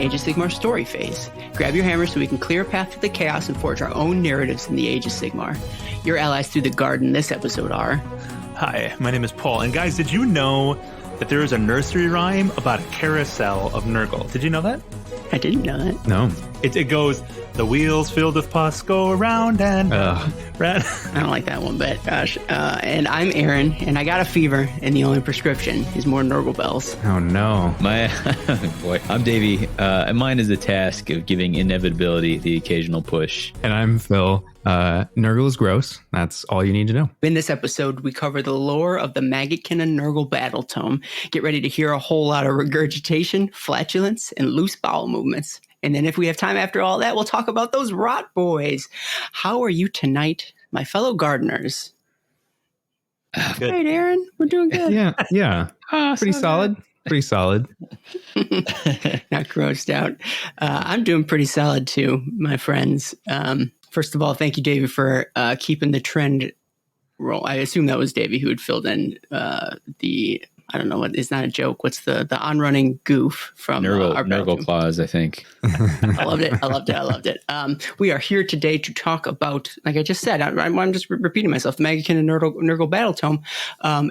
Age of Sigmar story phase. Grab your hammer so we can clear a path through the chaos and forge our own narratives in the Age of Sigmar. Your allies through the garden this episode are... Hi, my name is Paul. And guys, did you know that there is a nursery rhyme about a carousel of Nurgle? Did you know that? I didn't know that. No. It goes, the wheels filled with pus go around and round. I don't like that one, but gosh. And I'm Aaron, and I got a fever, and the only prescription is more Nurgle bells. Oh, no. Boy, I'm Davy. And mine is the task of giving inevitability the occasional push. And I'm Phil. Nurgle is gross. That's all you need to know. In this episode, we cover the lore of the Maggotkin of Nurgle Battletome. Get ready to hear a whole lot of regurgitation, flatulence, and loose bowel movements. And then if we have time after all that, we'll talk about those rot boys. How are you tonight, my fellow gardeners? Good. Right, Aaron? We're doing good. Yeah. Pretty solid. Pretty solid. Not grossed out. I'm doing pretty solid too, my friends. First of all, thank you, Davy, for keeping the trend roll. I assume that was Davy who had filled in I don't know what, it's not a joke. What's the on-running goof from Nurgle Claws, I think. I loved it. We are here today to talk about, like I just said, I'm just repeating myself, the Maggotkin of Nurgle Battletome,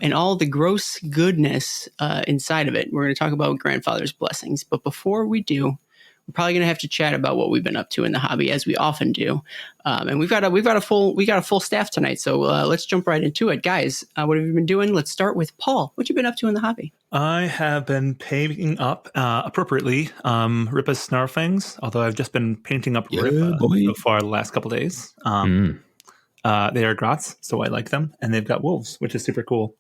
and all the gross goodness inside of it. We're going to talk about Grandfather's Blessings. But before we do, we're probably going to have to chat about what we've been up to in the hobby, as we often do. And we've got a full staff tonight, so let's jump right into it, guys. What have you been doing? Let's start with Paul. What you been up to in the hobby? I have been painting up appropriately Rippa's Snarlfangs, although I've just been painting up Rippa so far the last couple days. They are grots, so I like them, and they've got wolves, which is super cool.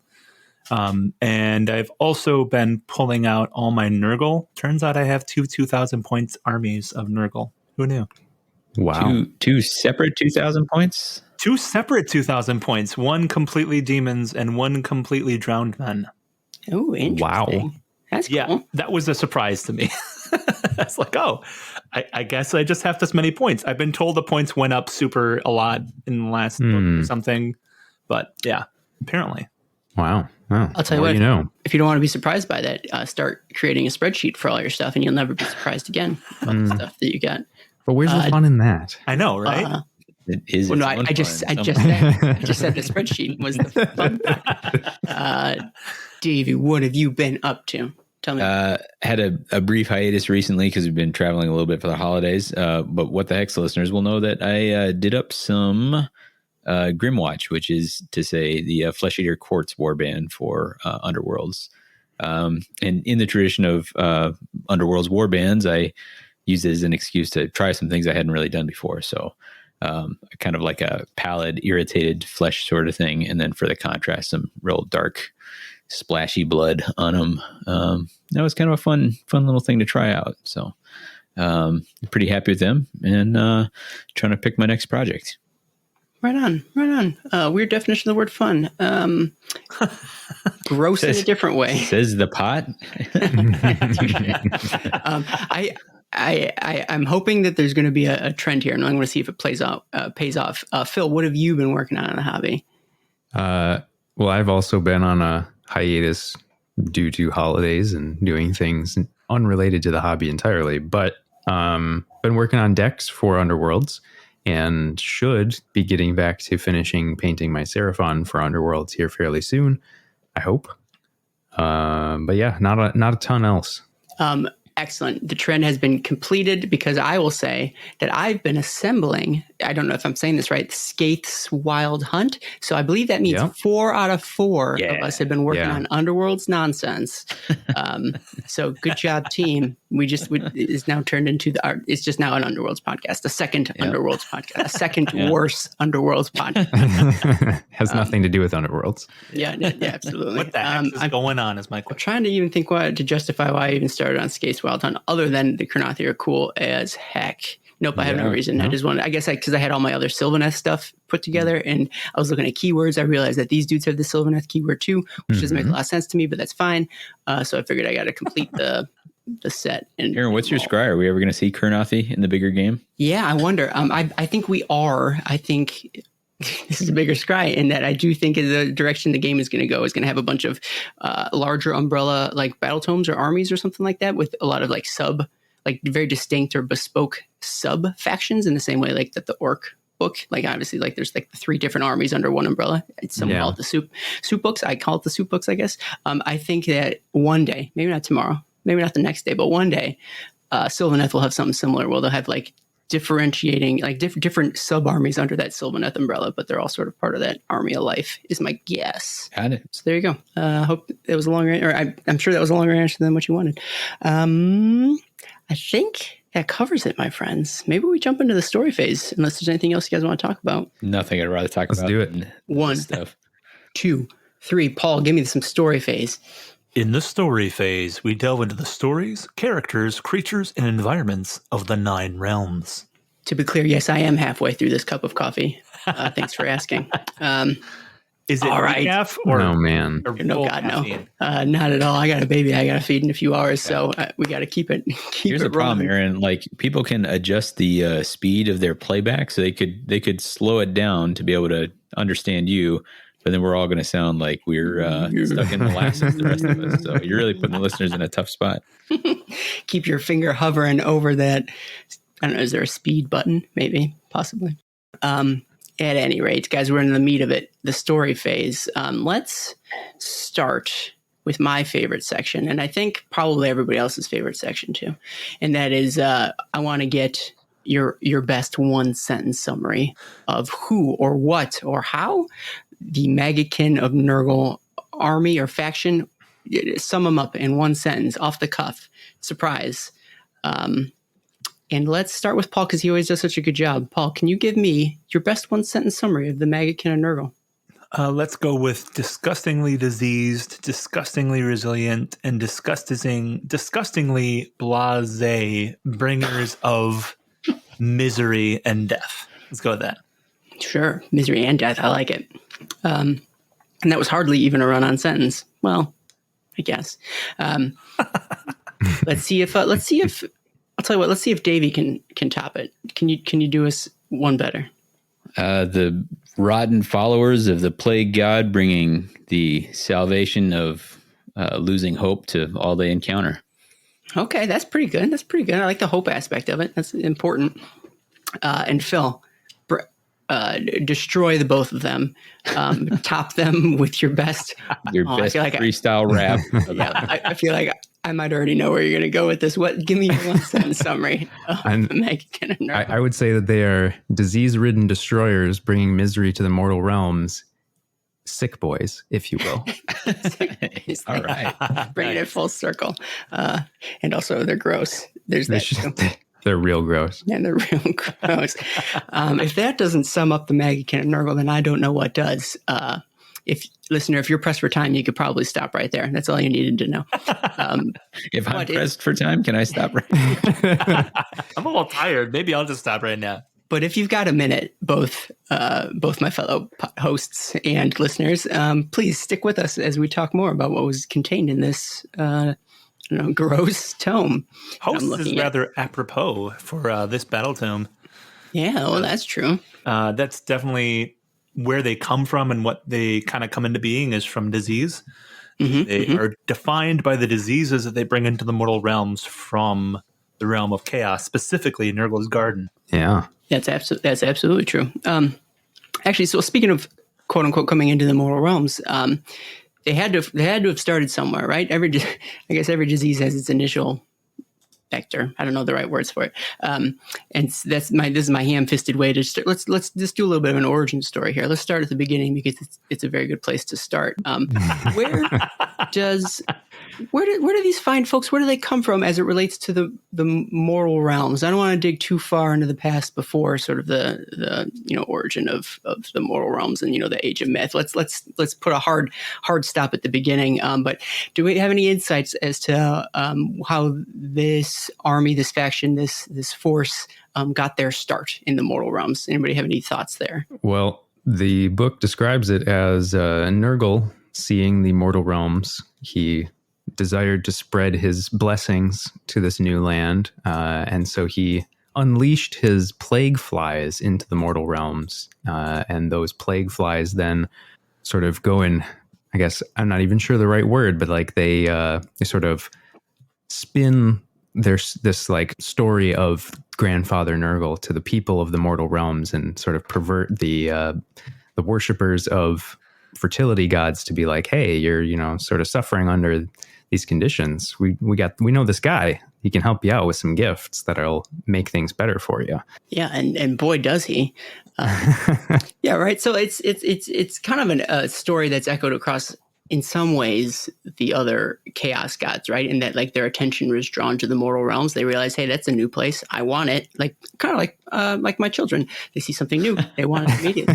And I've also been pulling out all my Nurgle. Turns out I have 2,000 points armies of Nurgle. Who knew? Wow. Two separate 2,000 points? 2 separate 2,000 points. One completely demons and one completely drowned men. Oh, interesting. Wow. That's cool. Yeah, that was a surprise to me. It's like, I guess I just have this many points. I've been told the points went up a lot in the last book or something. But yeah, apparently. Wow. I'll tell you what, if you don't want to be surprised by that, start creating a spreadsheet for all your stuff, and you'll never be surprised again about the stuff that you got. But where's the fun in that? I know, right? It is. Well, no, I just said the spreadsheet was the fun. Davey, what have you been up to? Tell me. Had a brief hiatus recently because we've been traveling a little bit for the holidays. But what the heck's listeners will know that I did up some Grimwatch, which is to say the Flesh Eater Quartz warband for Underworlds. And in the tradition of Underworld's warbands, I used it as an excuse to try some things I hadn't really done before. So kind of like a pallid, irritated flesh sort of thing. And then for the contrast, some real dark, splashy blood on them. That was kind of a fun little thing to try out. So pretty happy with them and trying to pick my next project. Right on. Weird definition of the word fun. Gross in a different way. Says the pot. I'm hoping that there's going to be a trend here, and I'm going to see if it pays off. Phil, what have you been working on in the hobby? Well, I've also been on a hiatus due to holidays and doing things unrelated to the hobby entirely, but been working on decks for Underworlds. And should be getting back to finishing painting my Seraphon for Underworlds here fairly soon, I hope. But yeah, not a ton else. Excellent. The trend has been completed because I will say that I've been assembling, I don't know if I'm saying this right, Skaith's Wild Hunt. So I believe that means 4 out of 4 of us have been working on Underworld's nonsense. So good job, team. It's now turned into it's just now an Underworlds podcast, a second Underworlds podcast, a second worse Underworlds podcast. Has nothing to do with Underworlds. Yeah, absolutely. What the heck is going on is my question. I'm trying to even think to justify why I even started on Skaith's Wild Hunt, other than the Kurnothi are cool as heck. Nope, I have no reason. I just wanted, I guess because I had all my other Sylvaneth stuff put together and I was looking at keywords. I realized that these dudes have the Sylvaneth keyword too, which doesn't make a lot of sense to me, but that's fine. So I figured I got to complete the set. And Aaron, what's your scry? Are we ever going to see Kurnothi in the bigger game? Yeah, I wonder. I think we are. I think this is a bigger scry in that I do think the direction the game is going to go is going to have a bunch of larger umbrella like battle tomes or armies or something like that with a lot of like like very distinct or bespoke sub factions in the same way like that the orc book, like obviously like there's like the 3 different armies under one umbrella. Some call it the soup books. I call it the soup books, I guess. I think that one day, maybe not tomorrow, maybe not the next day, but one day, Sylvaneth will have something similar where they'll have like differentiating, like different sub armies under that Sylvaneth umbrella, but they're all sort of part of that army of life, is my guess. Got it. So there you go. I hope it was a longer, or I'm sure that was a longer answer than what you wanted. I think that covers it, my friends. Maybe we jump into the story phase, unless there's anything else you guys want to talk about. Nothing I'd rather talk about. Let's do it. 1, 2, 3. Paul, give me some story phase. In the story phase, we delve into the stories, characters, creatures, and environments of the 9 realms. To be clear, yes, I am halfway through this cup of coffee. Thanks for asking. Is it all right? Or, no, man. Or no, God, no. Not at all. I got a baby I got to feed in a few hours, so we got to keep it Here's it the problem, rolling. Aaron. Like, people can adjust the speed of their playback, so they could slow it down to be able to understand you. But then we're all going to sound like we're stuck in molasses, the rest of us. So you're really putting the listeners in a tough spot. Keep your finger hovering over that. I don't know. Is there a speed button? Maybe, possibly. At any rate, guys, we're in the meat of it, the story phase. Let's start with my favorite section, and I think probably everybody else's favorite section too. And that is, I want to get your best 1-sentence summary of who or what or how the Maggotkin of Nurgle army or faction. Sum them up in 1 sentence, off the cuff, surprise. And let's start with Paul, because he always does such a good job. Paul, can you give me your best 1-sentence summary of the Maggotkin of Nurgle? Let's go with disgustingly diseased, disgustingly resilient, and disgustingly blasé bringers of misery and death. Let's go with that. Sure. Misery and death. I like it. And that was hardly even a run-on sentence. Well, I guess. Let's see if I'll tell you what. Let's see if Davy can top it. Can you do us one better? The rotten followers of the plague god, bringing the salvation of losing hope to all they encounter. Okay, that's pretty good. I like the hope aspect of it. That's important. And Phil, destroy the both of them. Top them with your best. Freestyle rap. Yeah, I feel like I might already know where you're going to go with this. Give me your 1-sentence summary of Maggotkin of Nurgle. I would say that they are disease-ridden destroyers bringing misery to the mortal realms. Sick boys, if you will. All right. Bringing it full circle. And also, they're gross. There's that. They're real gross. Yeah, they're real gross. If that doesn't sum up the Maggotkin of Nurgle, then I don't know what does. If you're pressed for time, you could probably stop right there. That's all you needed to know. If I'm pressed for time, can I stop right now? I'm a little tired. Maybe I'll just stop right now. But if you've got a minute, both my fellow hosts and listeners, please stick with us as we talk more about what was contained in this gross tome. Hosts is rather apropos for this Battletome. Yeah, well, that's true. That's definitely where they come from, and what they kind of come into being is from disease. They are defined by the diseases that they bring into the mortal realms from the realm of chaos, specifically Nurgle's Garden. Yeah. That's absolutely true. Actually, so speaking of quote unquote coming into the mortal realms, they had to have started somewhere, right? I guess every disease has its initial vector. I don't know the right words for it. And this is my ham-fisted way to start. Let's just do a little bit of an origin story here. Let's start at the beginning, because it's a very good place to start. Where do these fine folks, where do they come from as it relates to the moral realms? I don't want to dig too far into the past before sort of the origin of the moral realms and the age of myth. Let's put a hard stop at the beginning. But do we have any insights as to how this army, this faction, this force got their start in the mortal realms? Anybody have any thoughts there? Well, the book describes it as Nurgle seeing the mortal realms. He desired to spread his blessings to this new land, and so he unleashed his plague flies into the mortal realms, and those plague flies then sort of go in, I guess I'm not even sure the right word, but like they sort of spin there's this like story of Grandfather Nurgle to the people of the mortal realms and sort of pervert the worshippers of fertility gods to be like, hey, you're, you know, sort of suffering under these conditions. We know this guy. He can help you out with some gifts that'll make things better for you. Yeah, and boy does he. Yeah, right. So it's kind of a story that's echoed across, in some ways, the other chaos gods, right? In that, like, their attention was drawn to the mortal realms. They realize, hey, that's a new place. I want it. Like, kind of like my children. They see something new. They want it immediately.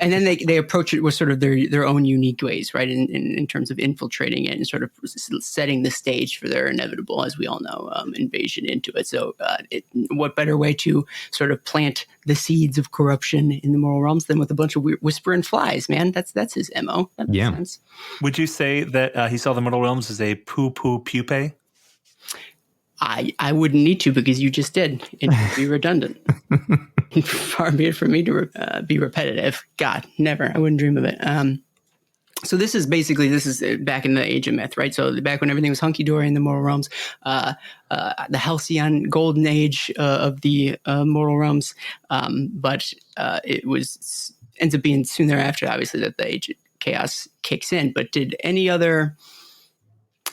And then they approach it with sort of their own unique ways, right? In terms of infiltrating it and sort of setting the stage for their inevitable, as we all know, invasion into it. So what better way to sort of plant the seeds of corruption in the mortal realms than with a bunch of whispering flies, man? That's his MO. That makes sense. Would you say that he saw the mortal realms as a poo-poo pupae? I wouldn't need to, because you just did. It would be redundant. Far be it from me to be repetitive. God, never. I wouldn't dream of it. So this is back in the Age of Myth, right? So back when everything was hunky-dory in the mortal realms, the halcyon golden age of the mortal realms. But it ends up being soon thereafter, obviously, that the Age of Chaos kicks in. But did any other,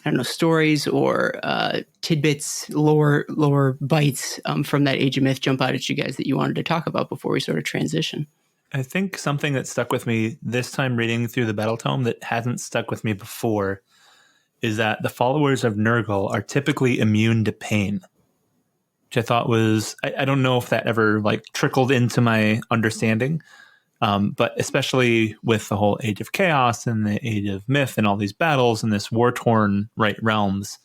I don't know, stories or tidbits, lore bites from that Age of Myth jump out at you guys that you wanted to talk about before we sort of transition? I think something that stuck with me this time reading through the Battletome that hasn't stuck with me before is that the followers of Nurgle are typically immune to pain, which I thought was, I don't know if that ever like trickled into my understanding. But especially with the whole Age of Chaos and the Age of Myth and all these battles and this war-torn right realms,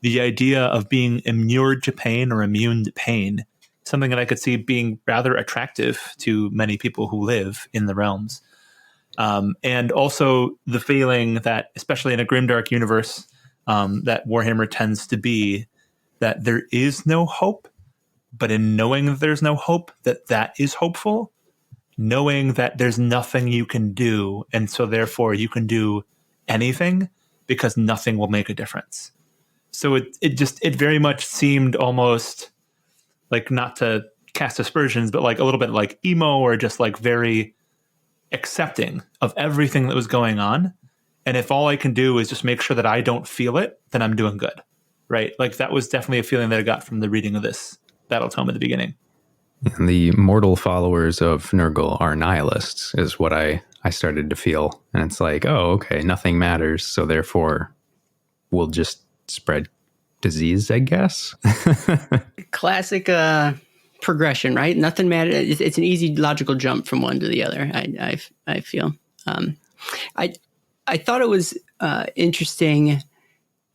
the idea of being inured to pain or immune to pain, something that I could see being rather attractive to many people who live in the realms. And also the feeling that, especially in a grimdark universe, that Warhammer tends to be, that there is no hope, but in knowing that there's no hope, that is hopeful. Knowing that there's nothing you can do, and so therefore you can do anything because nothing will make a difference. So it very much seemed almost like, not to cast aspersions, but like a little bit like emo, or just like very accepting of everything that was going on. And if all I can do is just make sure that I don't feel it, then I'm doing good, right? Like that was definitely a feeling that I got from the reading of this Battletome at the beginning. And the mortal followers of Nurgle are nihilists, is what I started to feel. And it's like, oh, okay, nothing matters, so therefore we'll just spread disease, I guess. Classic progression, right? Nothing matters. It's an easy logical jump from one to the other, I feel. I thought it was interesting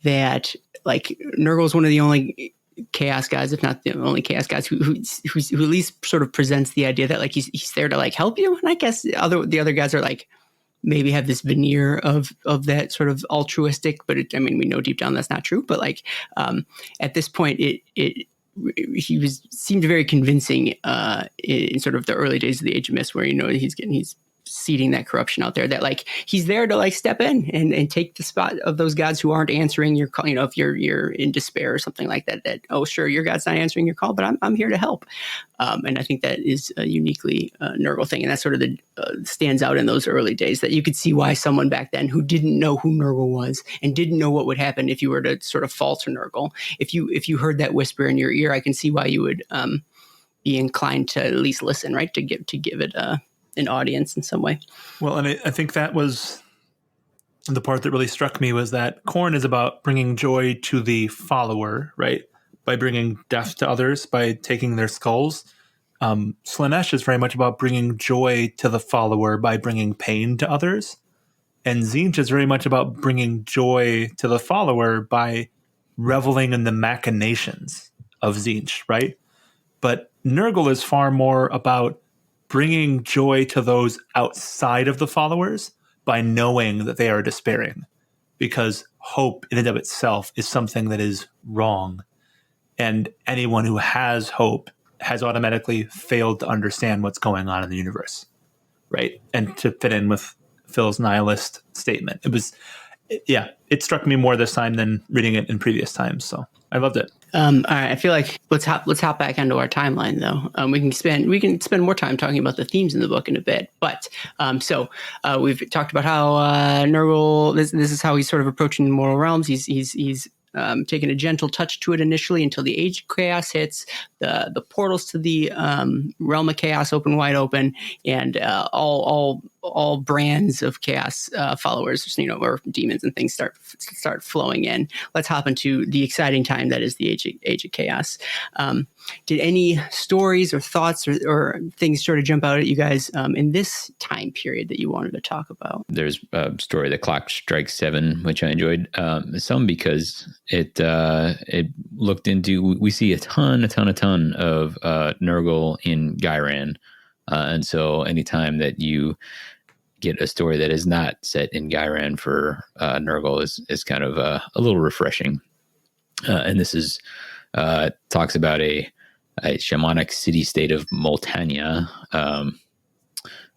that, like, Nurgle is one of the only chaos guys, if not the only chaos guys, who at least sort of presents the idea that, like, he's there to, like, help you. And I guess the other guys are like, maybe have this veneer of that sort of altruistic, but we know deep down that's not true. But like at this point, he seemed very convincing in sort of the early days of the Age of Mist, where he's seeding that corruption out there, that like he's there to like step in and take the spot of those gods who aren't answering your call. If you're in despair or something like that, oh sure, your god's not answering your call, but I'm here to help. And I think that is a uniquely Nurgle thing, and that sort of stands out in those early days, that you could see why someone back then who didn't know who Nurgle was and didn't know what would happen if you were to sort of fall to Nurgle, if you heard that whisper in your ear, I can see why you would be inclined to at least listen, right? To give it an audience in some way. Well, and I think that was the part that really struck me, was that Khorne is about bringing joy to the follower, right? By bringing death to others, by taking their skulls. Slaanesh is very much about bringing joy to the follower by bringing pain to others. And Tzeentch is very much about bringing joy to the follower by reveling in the machinations of Tzeentch, right? But Nurgle is far more about bringing joy to those outside of the followers by knowing that they are despairing, because hope in and of itself is something that is wrong. And anyone who has hope has automatically failed to understand what's going on in the universe, right? And to fit in with Phil's nihilist statement, it struck me more this time than reading it in previous times. So I loved it. All right, I feel like let's hop back onto our timeline though. We can spend more time talking about the themes in the book in a bit. But we've talked about how Nurgle. This is how he's sort of approaching the mortal realms. He's taking a gentle touch to it initially until the Age of Chaos hits. The portals to the realm of chaos open wide open, and all brands of chaos followers, or demons and things start flowing in. Let's hop into the exciting time that is the Age of Chaos. Did any stories or thoughts or things sort of jump out at you guys in this time period that you wanted to talk about? There's a story, The Clock Strikes 7, which I enjoyed some because it looked into, we see a ton of Nurgle in Gyran. And so anytime that you get a story that is not set in Gyran for Nurgle is kind of a little refreshing. And this is talks about a shamanic city-state of Moltania,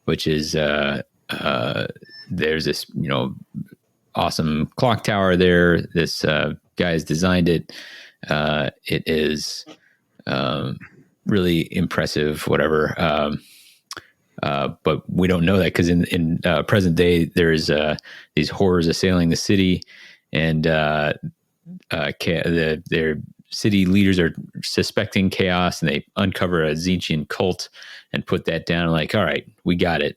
which is there's this awesome clock tower there. This guy has designed it. It is really impressive, whatever. But we don't know that because in present day there's these horrors assailing the city, and their city leaders are suspecting chaos, and they uncover a Tzeentchian cult and put that down. Like, all right, we got it,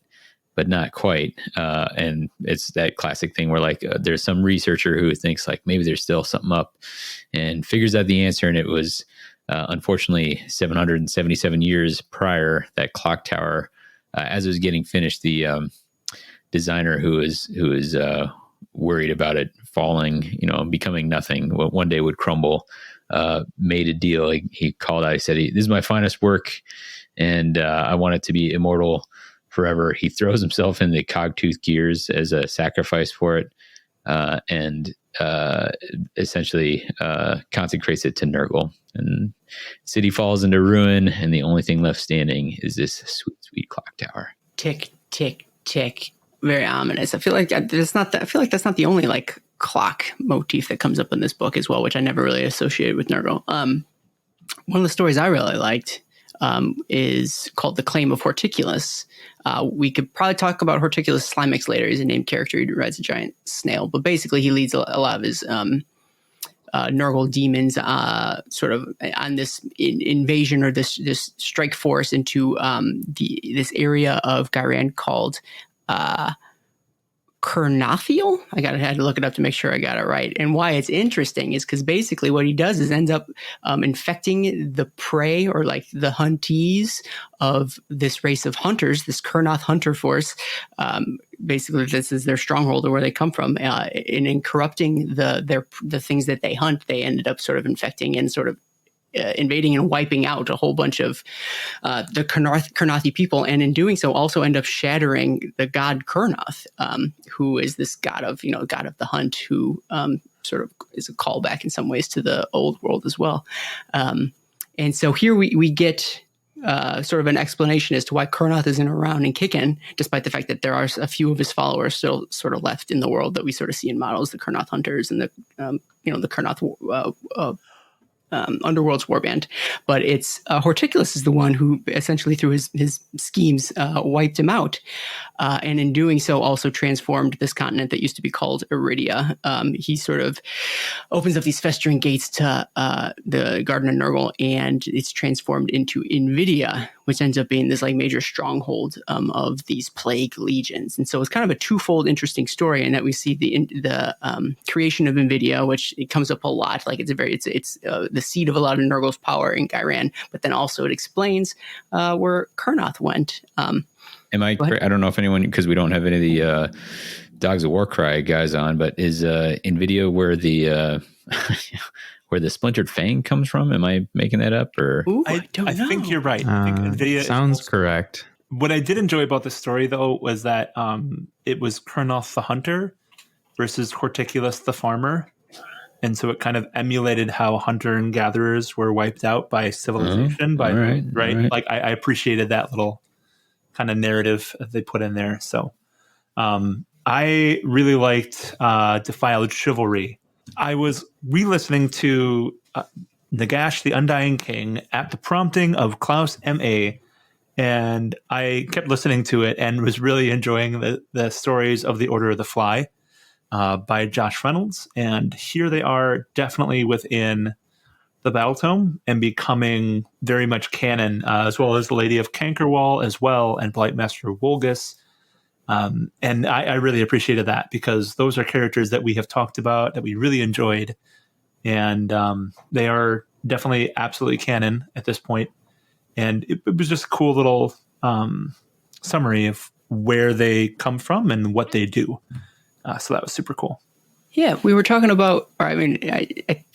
but not quite. And it's that classic thing where there's some researcher who thinks maybe there's still something up, and figures out the answer. And it was unfortunately 777 years prior, that clock tower. As it was getting finished, the designer who is worried about it falling, becoming nothing, what one day would crumble, made a deal. He called out, he said, "This is my finest work, and I want it to be immortal forever." He throws himself in the cogtooth gears as a sacrifice for it, and essentially consecrates it to Nurgle. And city falls into ruin, and the only thing left standing is this sweet, sweet clock tower. Tick, tick, tick. Very ominous. I feel like that's not the only clock motif that comes up in this book as well, which I never really associated with Nurgle. One of the stories I really liked is called The Claim of Horticulus. We could probably talk about Horticulus Slimex later. He's a named character. He rides a giant snail, but basically he leads a lot of his Nurgle demons sort of on this invasion or this strike force into this area of Gyran called Kernathiel. I had to look it up to make sure I got it right. And why it's interesting is because basically what he does is ends up infecting the prey or the huntees of this race of hunters, this Kurnoth hunter force. Basically, this is their stronghold or where they come from. And in corrupting the things that they hunt, they ended up sort of infecting and sort of invading and wiping out a whole bunch of the Kurnothi people, and in doing so also end up shattering the god Kurnoth, who is this god of the hunt, who sort of is a callback in some ways to the old world as well. And so here we get sort of an explanation as to why Kurnoth isn't around and kicking, despite the fact that there are a few of his followers still sort of left in the world that we sort of see in models, the Kurnoth hunters and the Kurnoth Underworld's warband. But it's Horticulus is the one who essentially through his schemes wiped him out, and in doing so also transformed this continent that used to be called Iridia. He sort of opens up these festering gates to the Garden of Nurgle, and it's transformed into Invidia, which ends up being this major stronghold of these plague legions. And so it's kind of a twofold interesting story in that we see the creation of Invidia, which it comes up a lot. It's the seat of a lot of Nurgle's power in Gyran, but then also it explains where Kurnoth went. Am I correct? I don't know if anyone, because we don't have any of the Dogs of Warcry guys on, but is Invidia where the where the splintered fang comes from? Am I making that up? Or I think you're right. I think Invidia sounds correct. What I did enjoy about the story, though, was that it was Kurnoth the hunter versus Horticulus the farmer. And so it kind of emulated how hunter and gatherers were wiped out by civilization. Right. I appreciated that little kind of narrative they put in there. So I really liked Defiled Chivalry. I was re-listening to Nagash the Undying King at the prompting of Klaus M.A., and I kept listening to it and was really enjoying the stories of the Order of the Fly by Josh Reynolds. And here they are, definitely within the Battletome and becoming very much canon, as well as the Lady of Cankerwall as well, and Blightmaster Wolgus. And I really appreciated that, because those are characters that we have talked about, that we really enjoyed. And they are definitely absolutely canon at this point. And it was just a cool little summary of where they come from and what they do. So that was super cool. Yeah, we were talking about, or I mean, I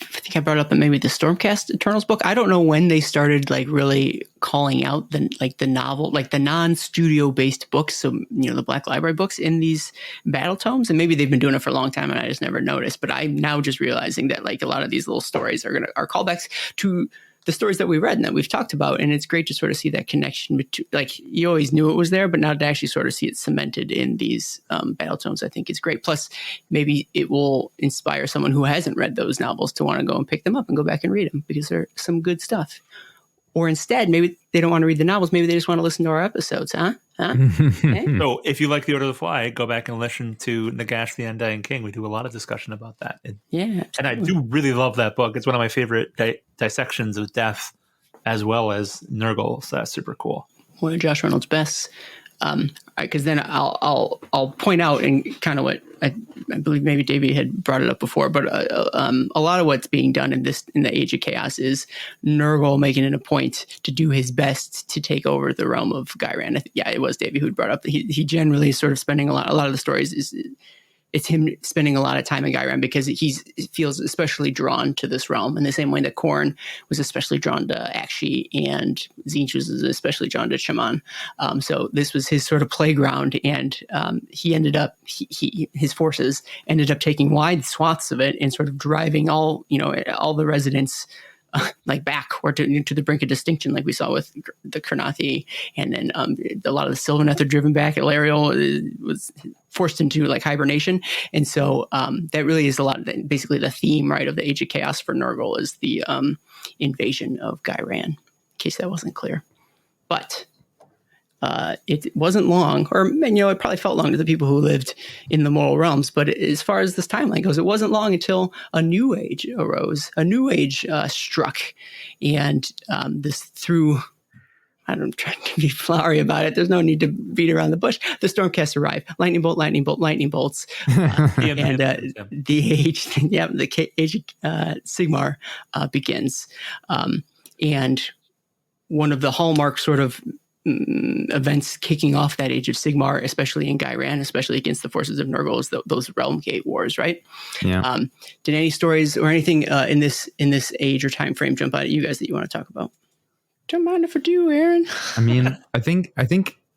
think I brought up maybe the Stormcast Eternals book. I don't know when they started like really calling out the novel, like the non-studio based books. So, the Black Library books in these battle tomes, and maybe they've been doing it for a long time and I just never noticed. But I'm now just realizing that like a lot of these little stories are callbacks to the stories that we read and that we've talked about. And it's great to sort of see that connection between, like, you always knew it was there, but now to actually sort of see it cemented in these battle tomes, I think is great. Plus, maybe it will inspire someone who hasn't read those novels to want to go and pick them up and go back and read them, because they're some good stuff. Or instead, maybe they don't want to read the novels. Maybe they just want to listen to our episodes, huh? Okay. So if you like The Order of the Fly, go back and listen to Nagash the Undying King. We do a lot of discussion about that. Yeah. And I do really love that book. It's one of my favorite dissections of death, as well as Nurgle. So that's super cool. One of Josh Reynolds' best. Because then I'll point out, and kind of what I believe maybe Davy had brought it up before, but a lot of what's being done in the Age of Chaos is Nurgle making it a point to do his best to take over the realm of Ghyran. Yeah, it was Davy who'd brought up that he generally is sort of spending a lot of the stories it's him spending a lot of time in Ghyran because he feels especially drawn to this realm, in the same way that Khorne was especially drawn to Akshi and Tzeentch was especially drawn to Shaman. So this was his sort of playground, and he ended up his forces ended up taking wide swaths of it and sort of driving all the residents like back or to the brink of distinction, like we saw with the Kurnothi, and then a lot of the Sylvaneth are driven back. Elariel was forced into like hibernation, and so that really is a lot. Basically, the theme, right, of the Age of Chaos for Nurgle is the invasion of Ghyran. In case that wasn't clear, but it wasn't long, or it probably felt long to the people who lived in the mortal realms. But as far as this timeline goes, it wasn't long until a new age arose, a new age struck, and this through. I'm trying to be flowery about it. There's no need to beat around the bush. The Stormcast arrive. Lightning bolt, lightning bolt, lightning bolts, and the age, the Age of Sigmar begins, and one of the hallmark sort of events kicking off that Age of Sigmar, especially in Ghyran, especially against the forces of Nurgle, is those Realm Gate Wars, right? Yeah. Did any stories or anything in this age or time frame jump out at you guys that you want to talk about? Don't mind if I do, Aaron. I mean, I think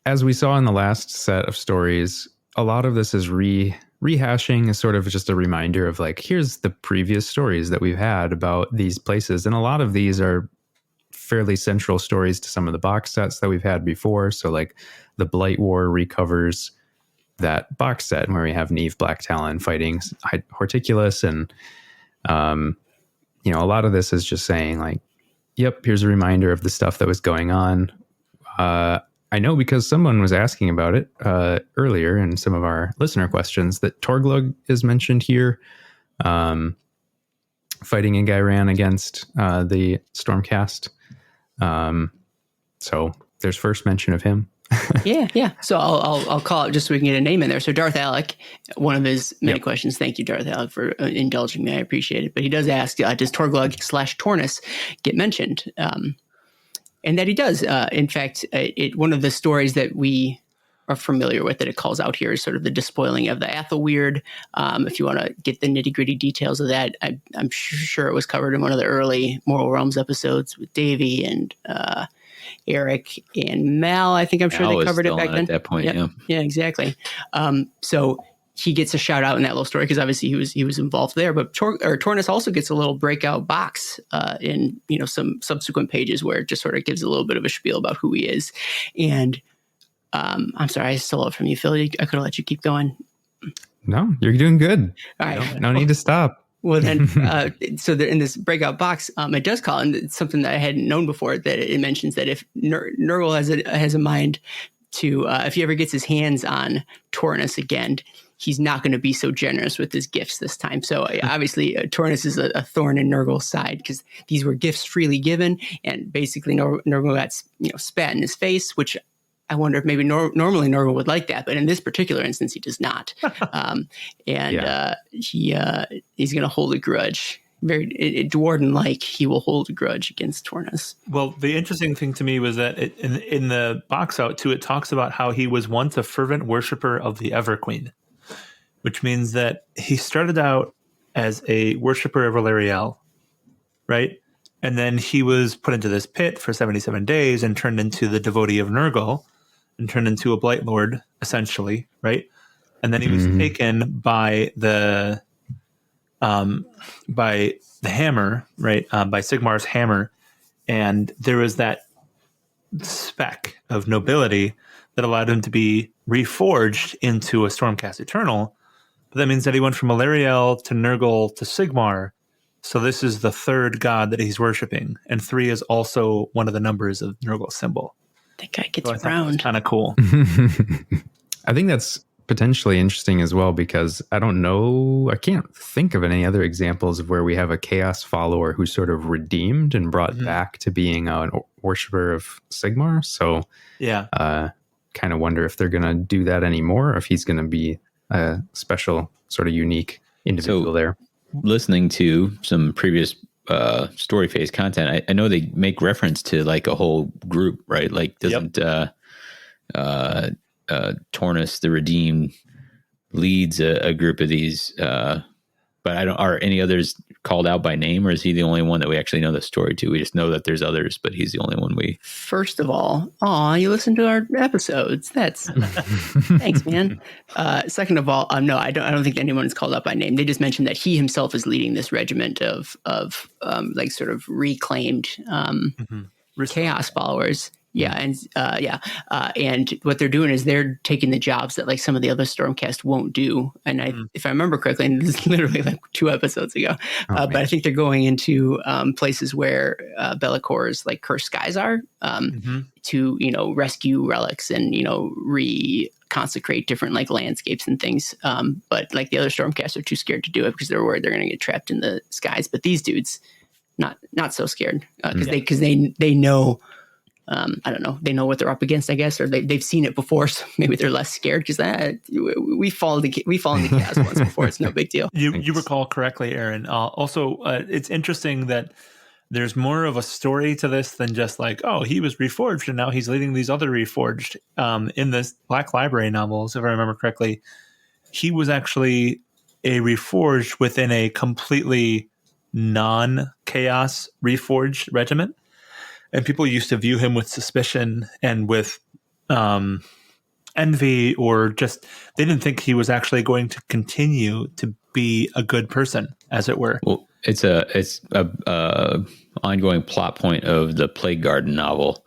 as we saw in the last set of stories, a lot of this is rehashing, is sort of just a reminder of like, here's the previous stories that we've had about these places, and a lot of these are fairly central stories to some of the box sets that we've had before. So like the Blight War recovers that box set where we have Neve Blacktalon fighting Horticulus, and a lot of this is just saying like, yep, here's a reminder of the stuff that was going on. I know because someone was asking about it earlier in some of our listener questions that Torglug is mentioned here, fighting in Ghyran against the Stormcast. So there's first mention of him. Yeah. So I'll call it just so we can get a name in there. So Darth Alec, one of his many questions. Thank you, Darth Alec, for indulging me. I appreciate it. But he does ask, does Torglug / Tornus get mentioned? And that he does. In fact, one of the stories that we are familiar with that it calls out here is sort of the despoiling of the Athelweird. If you want to get the nitty gritty details of that, I'm sure it was covered in one of the early Mortal Realms episodes with Davy and Eric and Mal. I think I'm sure they covered it back then. At that point, yeah, exactly. So he gets a shout out in that little story because obviously he was involved there. But Tornus also gets a little breakout box in some subsequent pages where it just sort of gives a little bit of a spiel about who he is. And I'm sorry, I stole it from you, Phil. I could have let you keep going. No, you're doing good. All right. No need to stop. Well, then, so in this breakout box, it does call, and it's something that I hadn't known before, that it mentions that if Nurgle has a mind to, if he ever gets his hands on Torrens again, he's not going to be so generous with his gifts this time. So obviously, Torrens is a thorn in Nurgle's side, because these were gifts freely given, and basically Nurgle got spat in his face, which I wonder if maybe normally Nurgle would like that, but in this particular instance, he does not. He's going to hold a grudge. Very Dwarden-like, he will hold a grudge against Torrens. Well, the interesting thing to me was that in the box out too, it talks about how he was once a fervent worshiper of the Everqueen, which means that he started out as a worshiper of Valerial, right? And then he was put into this pit for 77 days and turned into the devotee of Nurgle, and turned into a Blight Lord, essentially, right? And then he was taken by the hammer, right? By Sigmar's hammer, and there was that speck of nobility that allowed him to be reforged into a Stormcast Eternal. But that means that he went from Malariel to Nurgle to Sigmar. So this is the third god that he's worshiping, and 3 is also one of the numbers of Nurgle's symbol. That guy gets around. Kind of cool. I think that's potentially interesting as well, because I can't think of any other examples of where we have a chaos follower who's sort of redeemed and brought back to being a worshiper of Sigmar. So kind of wonder if they're going to do that anymore, or if he's going to be a special sort of unique individual there. Listening to some previous story phase content, I know they make reference to like a whole group, right? Like doesn't Torrens the Redeemed leads a group of these, but are any others called out by name, or is he the only one that we actually know the story to? We just know that there's others, but he's the only one we... First of all, you listen to our episodes. That's thanks, man. Second of all, no, I don't think anyone is called out by name. They just mentioned that he himself is leading this regiment of like sort of reclaimed chaos followers. Yeah, and what they're doing is they're taking the jobs that like some of the other Stormcast won't do. And if I remember correctly, and this is literally like 2 episodes ago, but I think they're going into places where Bellacor's like cursed skies are to rescue relics and reconsecrate different like landscapes and things. But like the other Stormcast are too scared to do it because they're worried they're going to get trapped in the skies. But these dudes, not so scared because they know. I don't know. They know what they're up against, I guess, or they've seen it before, so maybe they're less scared because we fall into chaos once before. It's no big deal. You recall correctly, Aaron. Also, it's interesting that there's more of a story to this than just like, oh, he was reforged and now he's leading these other reforged. In this Black Library novels, if I remember correctly, he was actually a reforged within a completely non-chaos reforged regiment. And people used to view him with suspicion and with envy, or just they didn't think he was actually going to continue to be a good person, as it were. Well, it's a ongoing plot point of the Plague Garden novel,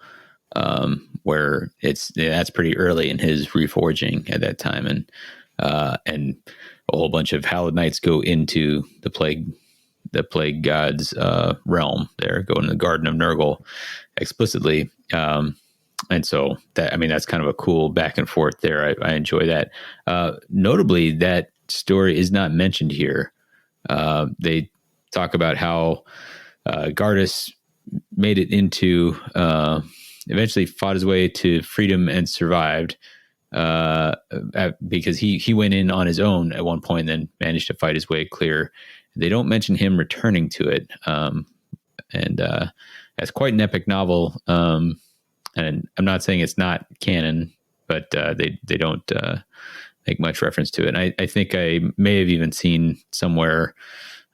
where that's pretty early in his reforging at that time, and a whole bunch of Hallowed Knights go into the plague god's realm there, go into the Garden of Nurgle explicitly. And so that's kind of a cool back and forth there. I enjoy that. Notably, that story is not mentioned here. They talk about how Gardas made it into, eventually fought his way to freedom and survived, because he went in on his own at one point and then managed to fight his way clear. They don't mention him returning to it. And it's quite an epic novel. And I'm not saying it's not canon, but they don't make much reference to it. And I think I may have even seen somewhere,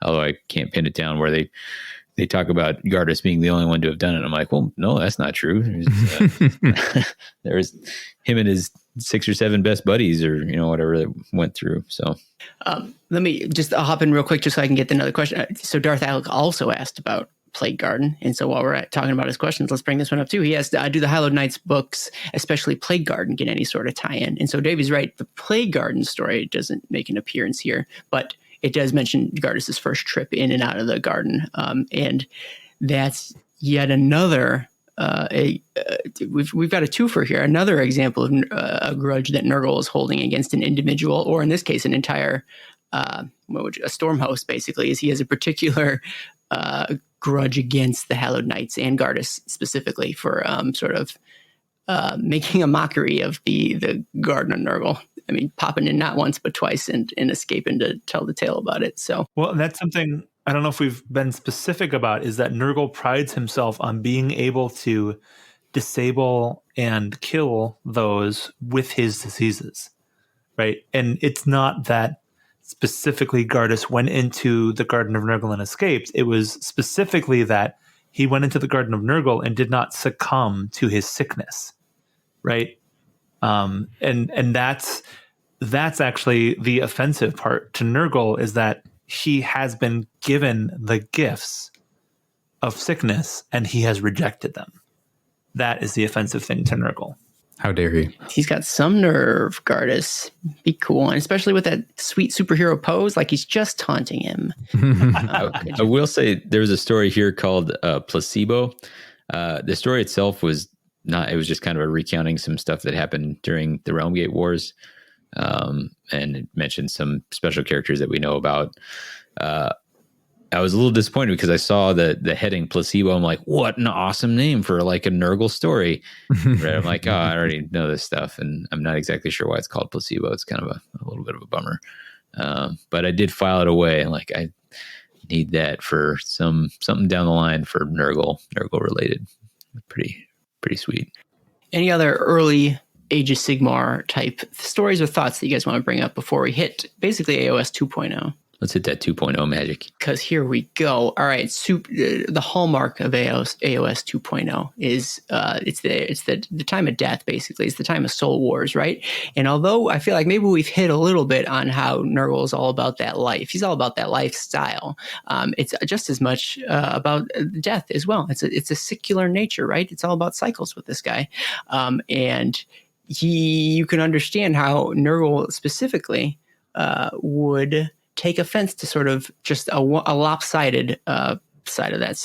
although I can't pin it down, where they talk about Gardas being the only one to have done it. I'm like, well, no, that's not true. There's him and his 6 or 7 best buddies, or whatever that went through. So let me just hop in real quick just so I can get another question. So Darth Alec also asked about Plague Garden, and so while we're talking about his questions, let's bring this one up too. He asked, do the Hallowed Knights books, especially Plague Garden, get any sort of tie-in? And so Davy's right, the Plague Garden story doesn't make an appearance here, but it does mention Gardas' first trip in and out of the garden. And that's yet another, we've got a twofer here, another example of a grudge that Nurgle is holding against an individual, or in this case, an entire, a storm host, basically, is he has a particular grudge against the Hallowed Knights and Gardas specifically for sort of making a mockery of the Garden of Nurgle. I mean, popping in not once but twice and escaping to tell the tale about it. So, well, that's something I don't know if we've been specific about, is that Nurgle prides himself on being able to disable and kill those with his diseases, right? And it's not that specifically Gardas went into the Garden of Nurgle and escaped. It was specifically that he went into the Garden of Nurgle and did not succumb to his sickness, right? And that's actually the offensive part to Nurgle, is that he has been given the gifts of sickness and he has rejected them. That is the offensive thing to Nurgle. How dare he? He's got some nerve, Gardas. Be cool. And especially with that sweet superhero pose, like he's just taunting him. I will say there's a story here called Placebo. The story itself was not, it was just kind of a recounting some stuff that happened during the Realm Gate Wars. And it mentioned some special characters that we know about. I was a little disappointed because I saw the heading Placebo. I'm like, what an awesome name for like a Nurgle story. Right? I'm like, oh, I already know this stuff, and I'm not exactly sure why it's called Placebo. It's kind of a little bit of a bummer. But I did file it away, and like I need that for something down the line for Nurgle related. Pretty sweet. Any other early Age of Sigmar type stories or thoughts that you guys want to bring up before we hit basically AOS 2.0? Let's hit that 2.0 magic. Because here we go. All right, the hallmark of AOS 2.0 is it's the time of death. Basically, it's the time of soul wars, right? And although I feel like maybe we've hit a little bit on how Nurgle is all about that life, he's all about that lifestyle. It's just as much about death as well. It's a secular nature, right? It's all about cycles with this guy, and you can understand how Nurgle specifically would take offense to sort of just a lopsided side of that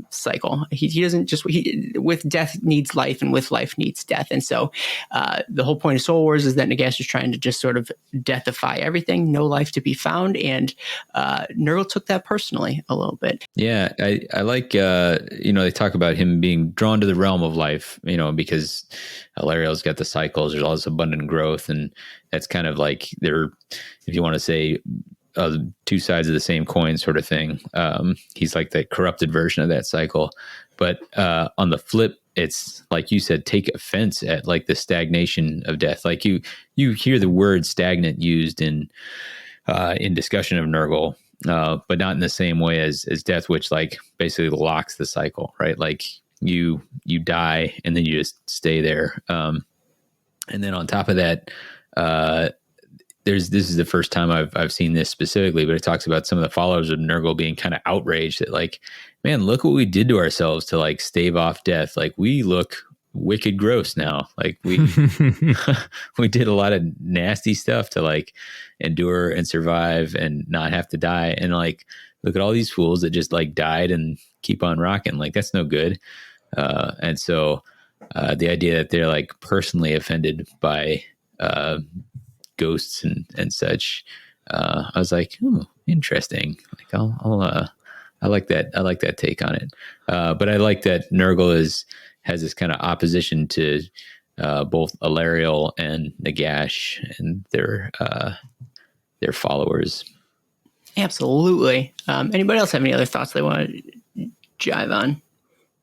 cycle. He doesn't just, with death needs life and with life needs death. And so the whole point of Soul Wars is that Nagash is trying to just sort of deathify everything, no life to be found. And Nurgle took that personally a little bit. Yeah, I like, they talk about him being drawn to the realm of life, because Alariel's got the cycles, there's all this abundant growth. And that's kind of like if you want to say, two sides of the same coin sort of thing. He's like the corrupted version of that cycle. But on the flip, it's like you said, take offense at like the stagnation of death. Like you hear the word stagnant used in discussion of Nurgle, but not in the same way as death, which like basically locks the cycle, right? Like you die and then you just stay there. And then on top of that, this is the first time I've seen this specifically, but it talks about some of the followers of Nurgle being kind of outraged that like, man, look what we did to ourselves to like stave off death. Like we look wicked gross now. Like we did a lot of nasty stuff to like endure and survive and not have to die. And like, look at all these fools that just like died and keep on rocking. Like that's no good. And so the idea that they're like personally offended by ghosts and such, I was like, oh, interesting. Like I like that. I like that take on it. But I like that Nurgle has this kind of opposition to both Alariel and Nagash and their followers. Absolutely. Anybody else have any other thoughts they want to jive on?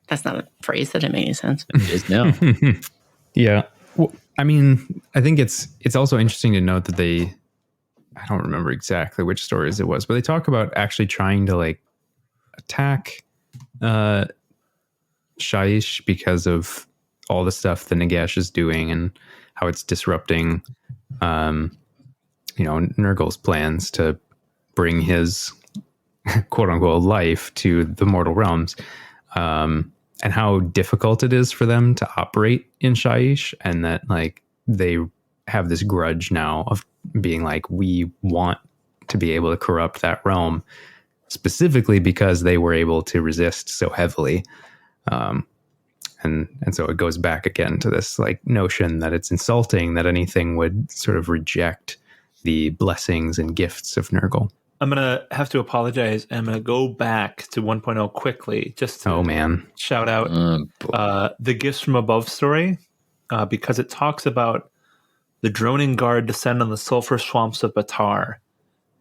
That's not a phrase that didn't make any sense. It is now. Yeah. Well, I mean, I think it's also interesting to note that I don't remember exactly which stories it was, but they talk about actually trying to like attack Shaiish because of all the stuff that Nagash is doing and how it's disrupting, Nurgle's plans to bring his quote unquote life to the mortal realms. And how difficult it is for them to operate in Shaiish, and that like they have this grudge now of being like, we want to be able to corrupt that realm, specifically because they were able to resist so heavily. And so it goes back again to this like notion that it's insulting that anything would sort of reject the blessings and gifts of Nurgle. I'm going to have to apologize. I'm going to go back to 1.0 quickly just to shout out the Gifts from Above story, because it talks about the droning guard descend on the sulfur swamps of Batar.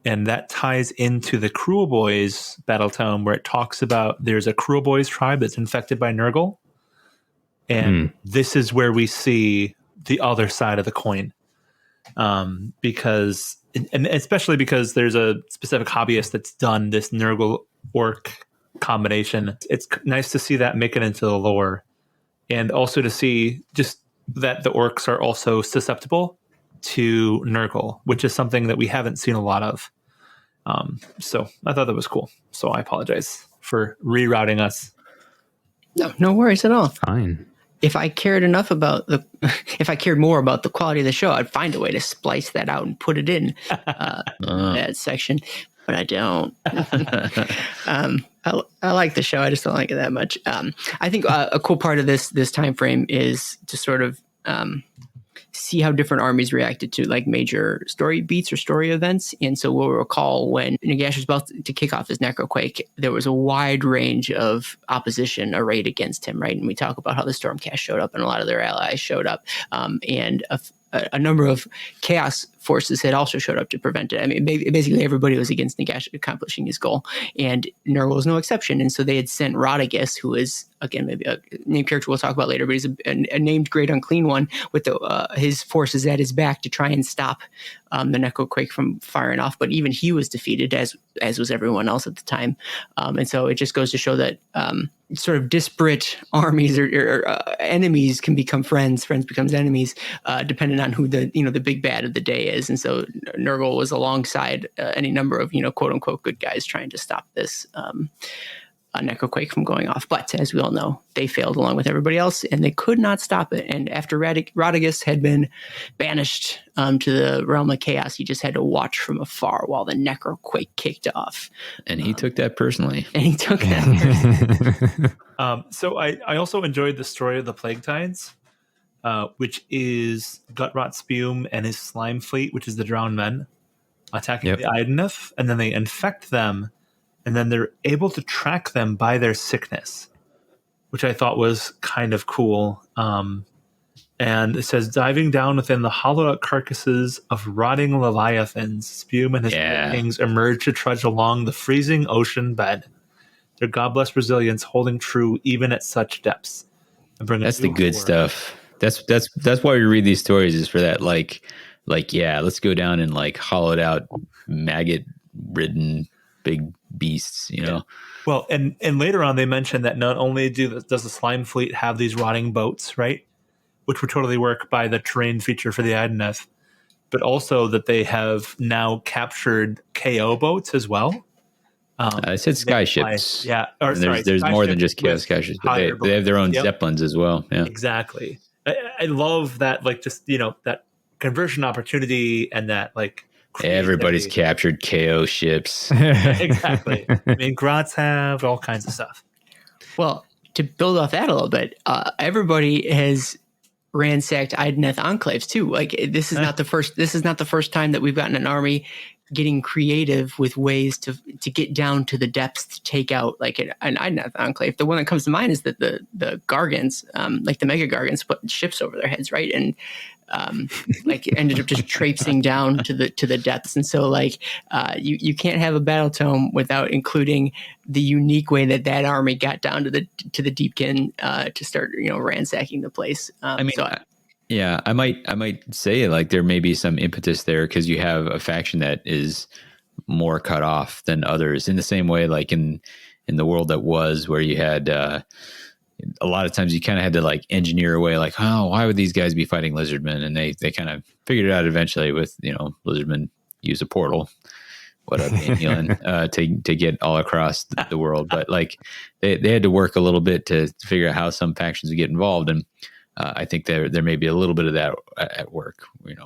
And that ties into the Cruel Boys Battletome, where it talks about there's a Cruel Boys tribe that's infected by Nurgle. And this is where we see the other side of the coin. Because, and especially because there's a specific hobbyist that's done this Nurgle orc combination. It's nice to see that make it into the lore, and also to see just that the orcs are also susceptible to Nurgle, which is something that we haven't seen a lot of. So I thought that was cool. So I apologize for rerouting us. No worries at all. Fine. If I cared enough about if I cared more about the quality of the show, I'd find a way to splice that out and put it in that section, but I don't. I like the show. I just don't like it that much. I think a cool part of this time frame is to sort of see how different armies reacted to like major story beats or story events. And so we'll recall when Nagash was about to kick off his Necroquake, there was a wide range of opposition arrayed against him, right? And we talk about how the Stormcast showed up and a lot of their allies showed up. And a number of chaos forces had also showed up to prevent it. I mean, basically everybody was against Nagash accomplishing his goal, and Nurgle was no exception. And so they had sent Radagast, who is, again, maybe a named character we'll talk about later, but he's a named Great Unclean One with his forces at his back to try and stop the Necroquake from firing off. But even he was defeated, as was everyone else at the time. And so it just goes to show that sort of disparate armies or enemies can become friends becomes enemies, depending on who the big bad of the day is. And so Nurgle was alongside any number of quote unquote good guys trying to stop this Necroquake from going off. But as we all know, they failed along with everybody else, and they could not stop it. And after Radagast had been banished to the realm of chaos, he just had to watch from afar while the Necroquake kicked off. And he took that personally. So I also enjoyed the story of the Plague Tides, which is Gutrot Spume and his slime fleet, which is the drowned men, attacking the Ideneth, and then they infect them. And then they're able to track them by their sickness, which I thought was kind of cool. And it says, diving down within the hollowed-out carcasses of rotting leviathans, Spume and his kings emerge to trudge along the freezing ocean bed. Their god-blessed resilience holding true even at such depths. That's the good stuff. That's why we read these stories, is for that. Like, let's go down and like hollowed-out, maggot-ridden big beasts, Well, and later on they mentioned that not only does the slime fleet have these rotting boats, right, which would totally work by the terrain feature for the Ideneth, but also that they have now captured KO boats as well. I said sky ships. There's more than just KO sky ships, but they have their own zeppelins as well. Yeah, exactly. I love that, like, just that conversion opportunity, and that like everybody's captured KO ships. Exactly. I mean, Grots have all kinds of stuff. Well, to build off that a little bit, everybody has ransacked Ideneth enclaves too. Like, this is not the first. This is not the first time that we've gotten an army getting creative with ways to get down to the depths to take out like an Ideneth enclave. The one that comes to mind is that the Gargants, like the Mega Gargants, put ships over their heads, right? And like ended up just traipsing down to the depths. And so like you can't have a Battletome without including the unique way that army got down to the Deepkin to start ransacking the place. I might say like there may be some impetus there because you have a faction that is more cut off than others, in the same way like in the world that was, where you had a lot of times you kind of had to like engineer away like, oh, why would these guys be fighting lizardmen? And they kind of figured it out eventually with, lizardmen use a portal, what up, to get all across the world. But like they had to work a little bit to figure out how some factions would get involved. And I think there may be a little bit of that at work,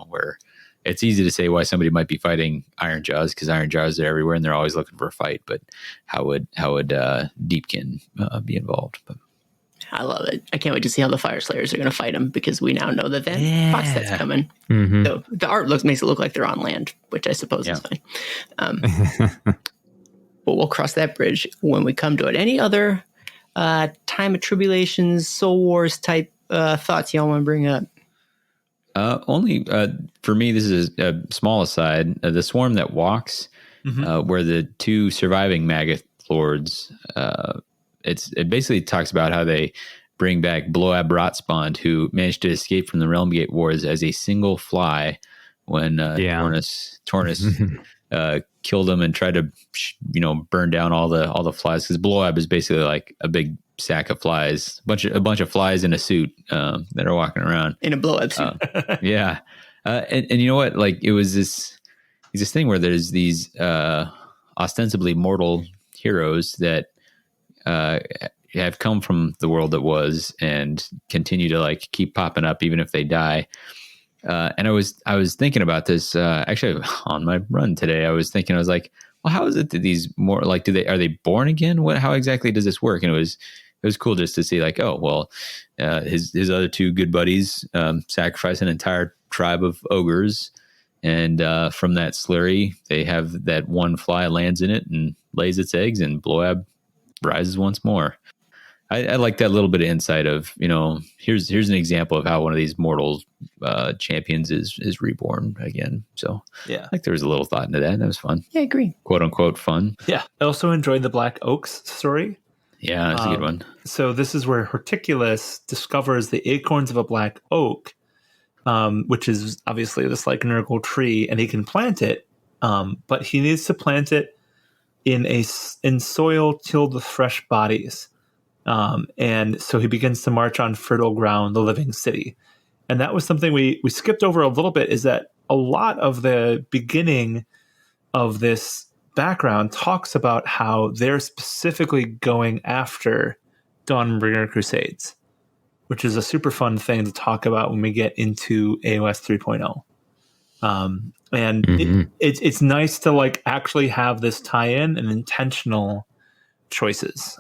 where it's easy to say why somebody might be fighting Iron Jaws, because Iron Jaws are everywhere and they're always looking for a fight. But how would Deepkin be involved? But I love it. I can't wait to see how the Fire Slayers are going to fight them, because we now know that Fox that's coming. Mm-hmm. So the art makes it look like they're on land, which I suppose is fine. But we'll cross that bridge when we come to it. Any other time of tribulations, Soul Wars type thoughts y'all want to bring up? Only for me, this is a small aside. The swarm that walks, where the two surviving Maggot lords, it basically talks about how they bring back Bloab Rotspond, who managed to escape from the Realmgate Wars as a single fly when Tornus killed him and tried to burn down all the flies, because Bloab is basically like a big sack of flies, a bunch of flies in a suit that are walking around in a Bloab suit. And you know what, like it was this thing where there's these ostensibly mortal heroes that have come from the world that was and continue to like keep popping up even if they die. And I was thinking about this actually on my run today. I was like, well, how is it that these more like are they born again? How exactly does this work? And it was cool just to see like, oh well, his other two good buddies sacrifice an entire tribe of ogres, and from that slurry they have that one fly lands in it and lays its eggs, and Bloab rises once more. I like that little bit of insight of, here's an example of how one of these mortal champions is reborn again. So yeah, like there was a little thought into that. That was fun. Yeah, I agree. Quote unquote fun. Yeah. I also enjoyed the Black Oaks story. Yeah, that's a good one. So this is where Horticulus discovers the acorns of a black oak, which is obviously this like Nurgle tree, and he can plant it, but he needs to plant it in soil tilled with fresh bodies. And so he begins to march on fertile ground, the living city. And that was something we skipped over a little bit, is that a lot of the beginning of this background talks about how they're specifically going after Dawnbringer Crusades, which is a super fun thing to talk about when we get into AOS 3.0. And it's nice to like actually have this tie-in and intentional choices.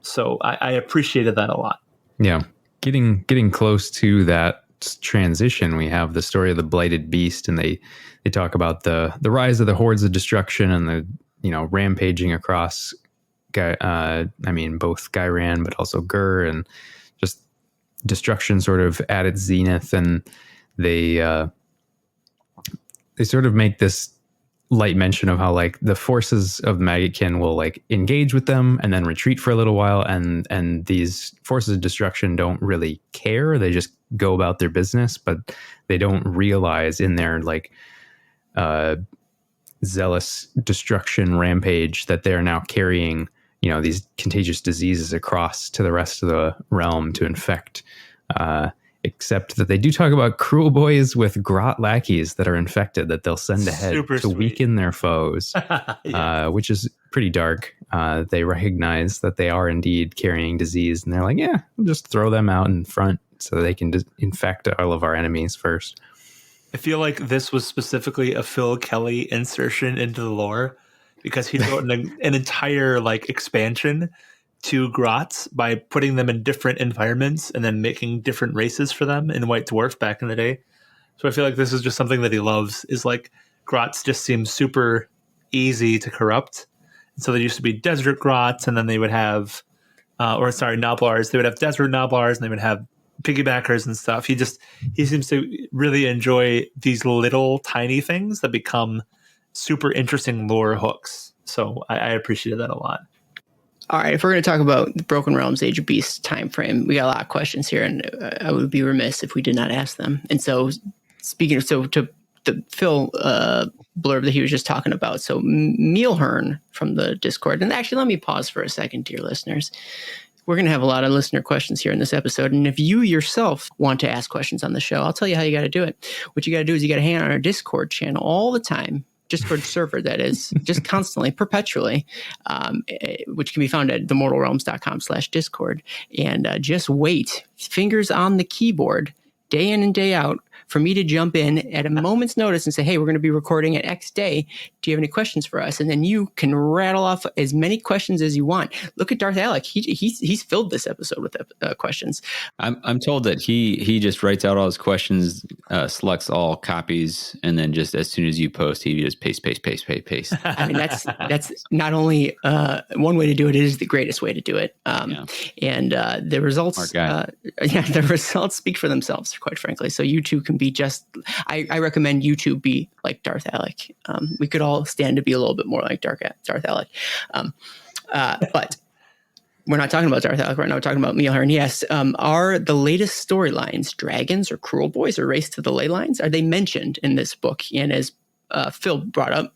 So I appreciated that a lot. Yeah. Getting close to that transition, we have the story of the Blighted Beast, and they talk about the rise of the hordes of destruction and the rampaging across both Ghyran but also Gur, and just destruction sort of at its zenith. And they sort of make this light mention of how like the forces of Maggotkin will like engage with them and then retreat for a little while, and these forces of destruction don't really care. They just go about their business, but they don't realize in their like zealous destruction rampage that they're now carrying these contagious diseases across to the rest of the realm to infect, except that they do talk about cruel boys with grot lackeys that are infected that they'll send ahead to weaken their foes, which is pretty dark. They recognize that they are indeed carrying disease, and they're like, yeah, we'll just throw them out in front so they can infect all of our enemies first. I feel like this was specifically a Phil Kelly insertion into the lore, because he wrote an entire like expansion to grots by putting them in different environments and then making different races for them in White Dwarf back in the day. So I feel like this is just something that he loves, is like grots just seem super easy to corrupt. And so there used to be desert grots, and then they would have, Noblars. They would have desert Noblars, and they would have piggybackers and stuff. He seems to really enjoy these little tiny things that become super interesting lore hooks. So I appreciated that a lot. All right, if we're going to talk about the Broken Realms Age of Beasts time frame, we got a lot of questions here, and I would be remiss if we did not ask them. And so, to the Phil blurb that he was just talking about, so Mealhern from the Discord, and actually let me pause for a second, dear listeners. We're going to have a lot of listener questions here in this episode, and if you yourself want to ask questions on the show, I'll tell you how you got to do it. What you got to do is you got to hang out on our Discord channel all the time. Discord server, that is, just constantly, perpetually, which can be found at themortalrealms.com/discord. And just wait, fingers on the keyboard, day in and day out, for me to jump in at a moment's notice and say, hey, we're going to be recording at X day. Do you have any questions for us? And then you can rattle off as many questions as you want. Look at Darth Alec. He's filled this episode with questions. I'm told that he just writes out all his questions, selects all copies, and then just as soon as you post, he just paste. I mean, that's not only one way to do it, it is the greatest way to do it. And the results, the results speak for themselves, quite frankly. So you two can be I recommend you two be like Darth Alec. We could all stand to be a little bit more like Darth Alec. But we're not talking about Darth Alec right now. We're talking about Mealhorn. Yes. Are the latest storylines dragons or cruel boys or race to the ley lines? Are they mentioned in this book? And as Phil brought up,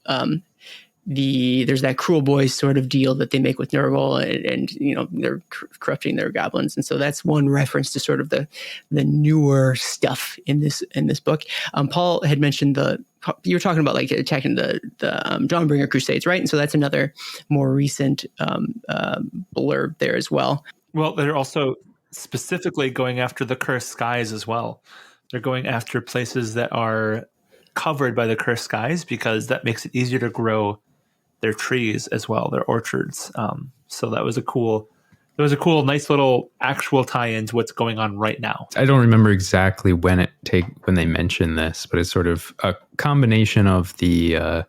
there's that cruel boys sort of deal that they make with Nurgle, and they're corrupting their goblins, and so that's one reference to sort of the newer stuff in this book. Paul had mentioned you were talking about like attacking the Dawnbringer Crusades, right? And so that's another more recent blurb there as well. Well, they're also specifically going after the cursed skies as well. They're going after places that are covered by the cursed skies because that makes it easier to grow their trees as well, their orchards. So that was a cool, nice little actual tie-in to what's going on right now. I don't remember exactly when they mentioned this, but it's sort of a combination of the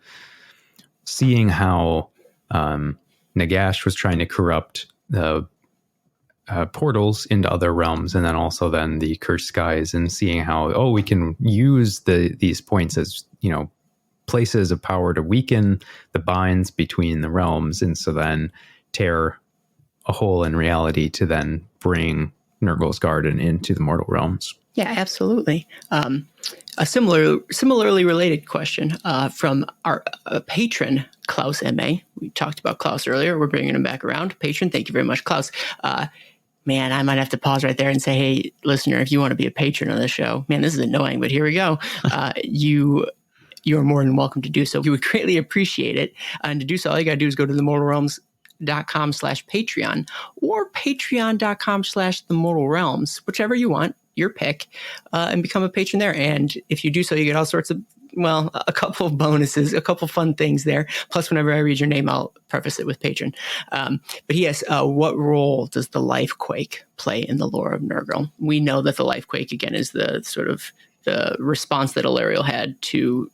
seeing how Nagash was trying to corrupt the portals into other realms, and then also then the cursed skies, and seeing how we can use these points as places of power to weaken the binds between the realms, and so then tear a hole in reality to then bring Nurgle's Garden into the mortal realms. Yeah, absolutely. A similarly related question from our patron, Klaus M.A. We talked about Klaus earlier. We're bringing him back around. Patron, thank you very much, Klaus. Man, I might have to pause right there and say, hey, listener, if you want to be a patron of the show, man, this is annoying, but here we go. You're more than welcome to do so. We would greatly appreciate it. And to do so, all you got to do is go to themortalrealms.com/Patreon or patreon.com/themortalrealms, whichever you want, your pick, and become a patron there. And if you do so, you get all sorts of, a couple of bonuses, a couple fun things there. Plus, whenever I read your name, I'll preface it with patron. But yes, what role does the Lifequake play in the lore of Nurgle? We know that the Lifequake, again, is the sort of the response that Illyrio had to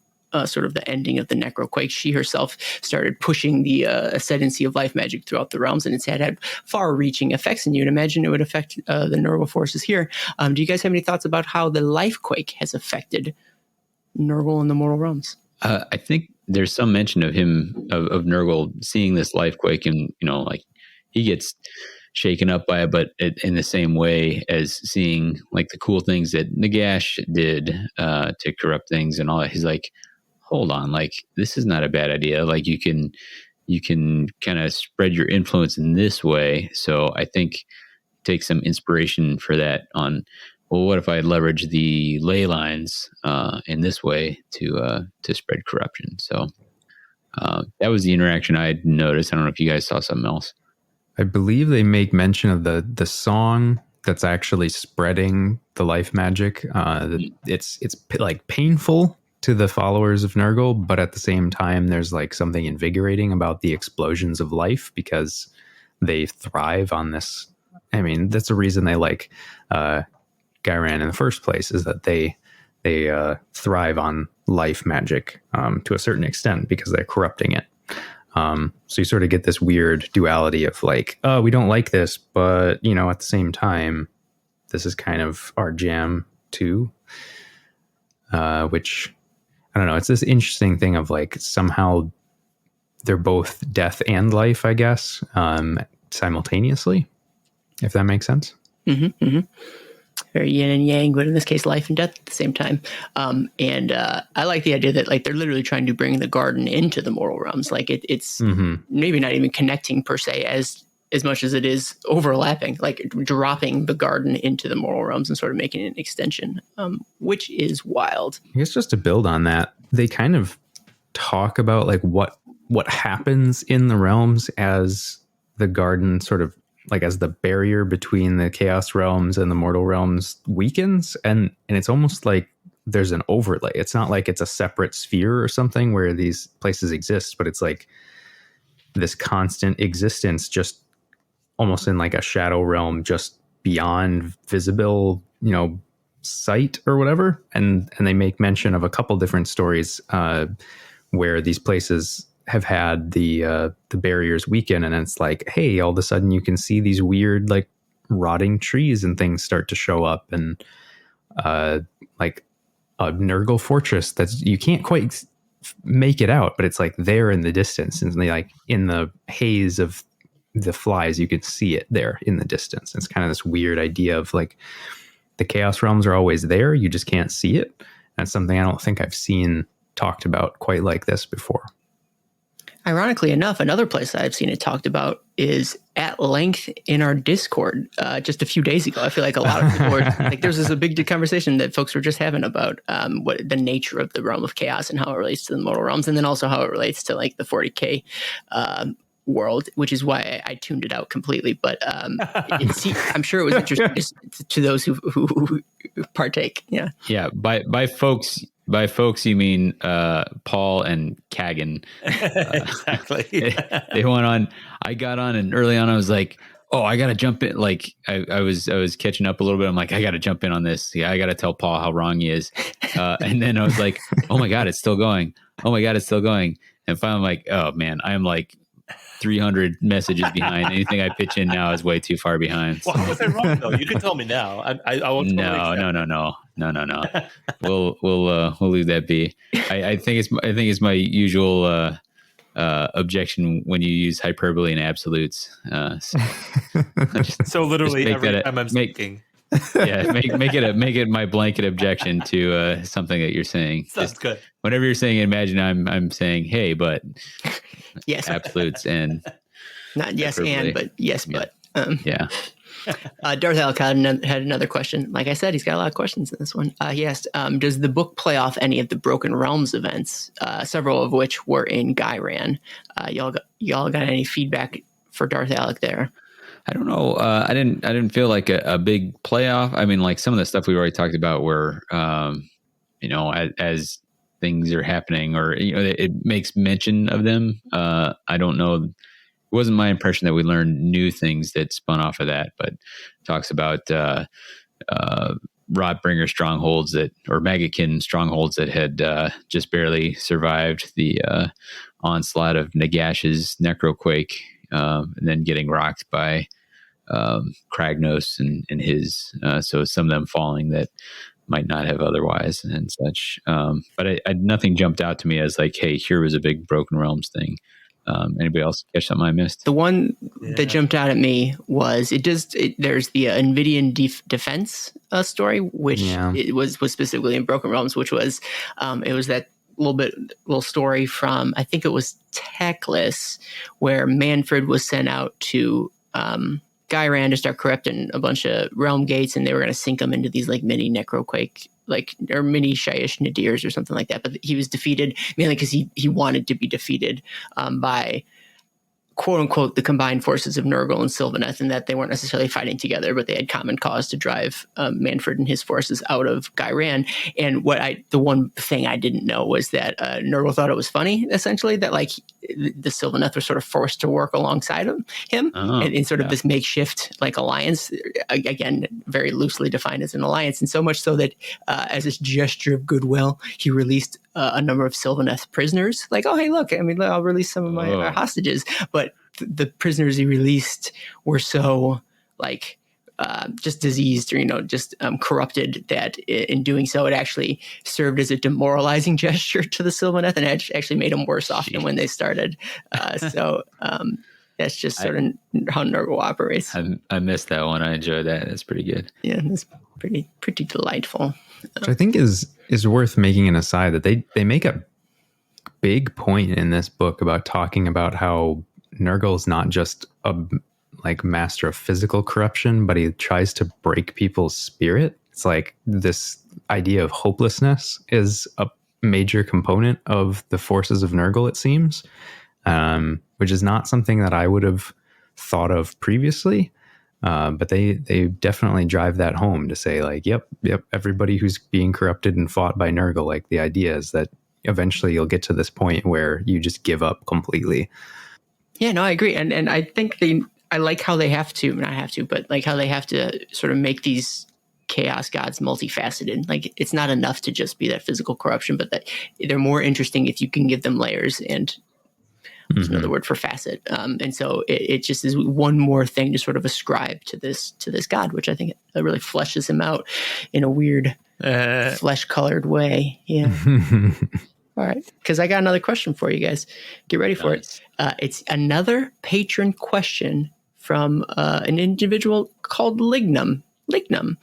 sort of the ending of the Necroquake. She herself started pushing the ascendancy of life magic throughout the realms, and it's had far-reaching effects. And you'd imagine it would affect the Nurgle forces here. Do you guys have any thoughts about how the Lifequake has affected Nurgle in the mortal realms? I think there's some mention of him, of Nurgle seeing this Lifequake, and like he gets shaken up by it, but in the same way as seeing like the cool things that Nagash did to corrupt things and all that. He's like, hold on, like this is not a bad idea. Like you can kind of spread your influence in this way. So I think take some inspiration for that on, well, what if I leverage the ley lines in this way to spread corruption? So that was the interaction I had noticed. I don't know if you guys saw something else. I believe they make mention of the song that's actually spreading the life magic. It's like painful to the followers of Nurgle, but at the same time, there's like something invigorating about the explosions of life because they thrive on this. I mean, that's the reason they like Ghyran in the first place, is that they thrive on life magic to a certain extent because they're corrupting it. So you sort of get this weird duality of like, oh, we don't like this, but at the same time, this is kind of our jam too. Which I don't know. It's this interesting thing of like somehow they're both death and life, I guess, simultaneously, if that makes sense. Mm-hmm, mm-hmm. Very yin and yang, but in this case, life and death at the same time. And I like the idea that like they're literally trying to bring the garden into the mortal realms. Like it's maybe not even connecting per se as much as it is overlapping, like dropping the garden into the mortal realms and sort of making an extension, which is wild. I guess just to build on that, they kind of talk about like what happens in the realms as the garden sort of like as the barrier between the chaos realms and the mortal realms weakens. And it's almost like there's an overlay. It's not like it's a separate sphere or something where these places exist, but it's like this constant existence, just almost in like a shadow realm, just beyond visible, sight or whatever. And they make mention of a couple different stories where these places have had the barriers weaken, and it's like, hey, all of a sudden you can see these weird like rotting trees and things start to show up, and like a Nurgle fortress that's you can't quite make it out, but it's like there in the distance, and they like in the haze of the flies you could see it there in the distance. It's kind of this weird idea of like the Chaos Realms are always there, you just can't see it. That's something I don't think I've seen talked about quite like this before. Ironically enough, another place that I've seen it talked about is at length in our Discord just a few days ago. I feel like a lot of people were like, there's this a big conversation that folks were just having about what the nature of the realm of chaos and how it relates to the mortal realms, and then also how it relates to like the 40K world, which is why I tuned it out completely. But I'm sure it was interesting to those who partake. Yeah. Yeah. By folks, you mean Paul and Kagan. Exactly. They went on. I got on, and early on, I was like, "Oh, I got to jump in." Like I was catching up a little bit. I'm like, I got to jump in on this. Yeah, I got to tell Paul how wrong he is. And then I was like, "Oh my god, it's still going! Oh my god, it's still going!" And finally, I'm like, "Oh man, I'm like 300 messages behind. Anything I pitch in now is way too far behind." So. Well, was I wrong though? You can tell me now. I won't. No. We'll leave that be. I think it's my usual objection when you use hyperbole and absolutes. So literally every time I'm speaking. Yeah, make it my blanket objection to something that you're saying. Sounds good. Whenever you're saying, imagine I'm saying, hey, but yes, absolutes and not yes hyperbole. And but yes, yeah. But yeah. Darth Alec had another question. Like I said, he's got a lot of questions in this one. He asked, does the book play off any of the Broken Realms events, several of which were in Ghyran? Y'all got any feedback for Darth Alec there? I don't know. I didn't feel like a big playoff. I mean, like some of the stuff we already talked about where, as things are happening or, it makes mention of them. I don't know. It wasn't my impression that we learned new things that spun off of that, but talks about Rotbringer strongholds or Maggotkin strongholds that had just barely survived the onslaught of Nagash's Necroquake, and then getting rocked by Kragnos and his, so some of them falling that might not have otherwise and such. But nothing jumped out to me as like, hey, here was a big Broken Realms thing. Anybody else catch something I missed? The one that jumped out at me was there's the Nvidian defense story, which it was specifically in Broken Realms, which was it was that little story from, I think it was Teclis, where Manfred was sent out to Ghyran to start corrupting a bunch of realm gates, and they were going to sink them into these like mini Necroquake, or mini Shyish Nadirs or something like that. But he was defeated mainly because he wanted to be defeated by, quote unquote, the combined forces of Nurgle and Sylvaneth, and that they weren't necessarily fighting together, but they had common cause to drive Manfred and his forces out of Ghyran. And the one thing I didn't know was that Nurgle thought it was funny, essentially, that like the Sylvaneth were sort of forced to work alongside him in sort of this makeshift like alliance, again, very loosely defined as an alliance. And so much so that as this gesture of goodwill, he released a number of Sylvaneth prisoners. Like, oh, hey, look, I mean, I'll release some of my hostages. But the prisoners he released were so like just diseased or, just corrupted that in doing so, it actually served as a demoralizing gesture to the Sylvaneth and actually made them worse off than when they started. So that's just sort of how Nurgle operates. I missed that one. I enjoyed that. That's pretty good. Yeah, it's pretty delightful. Which I think is worth making an aside that they make a big point in this book about talking about how Nurgle's not just a like master of physical corruption, but he tries to break people's spirit. It's like this idea of hopelessness is a major component of the forces of Nurgle, it seems, which is not something that I would have thought of previously. But they definitely drive that home to say like, yep, everybody who's being corrupted and fought by Nurgle, like the idea is that eventually you'll get to this point where you just give up completely. Yeah, no, I agree. And I think I like how they have to, not have to, but like how they have to sort of make these chaos gods multifaceted. Like it's not enough to just be that physical corruption, but that they're more interesting if you can give them layers, and there's another word for facet. And so it just is one more thing to sort of ascribe to this god, which I think it really fleshes him out in a weird flesh colored way. Yeah. All right, because I got another question for you guys. Get ready for it. It's another patron question from an individual called Lignum.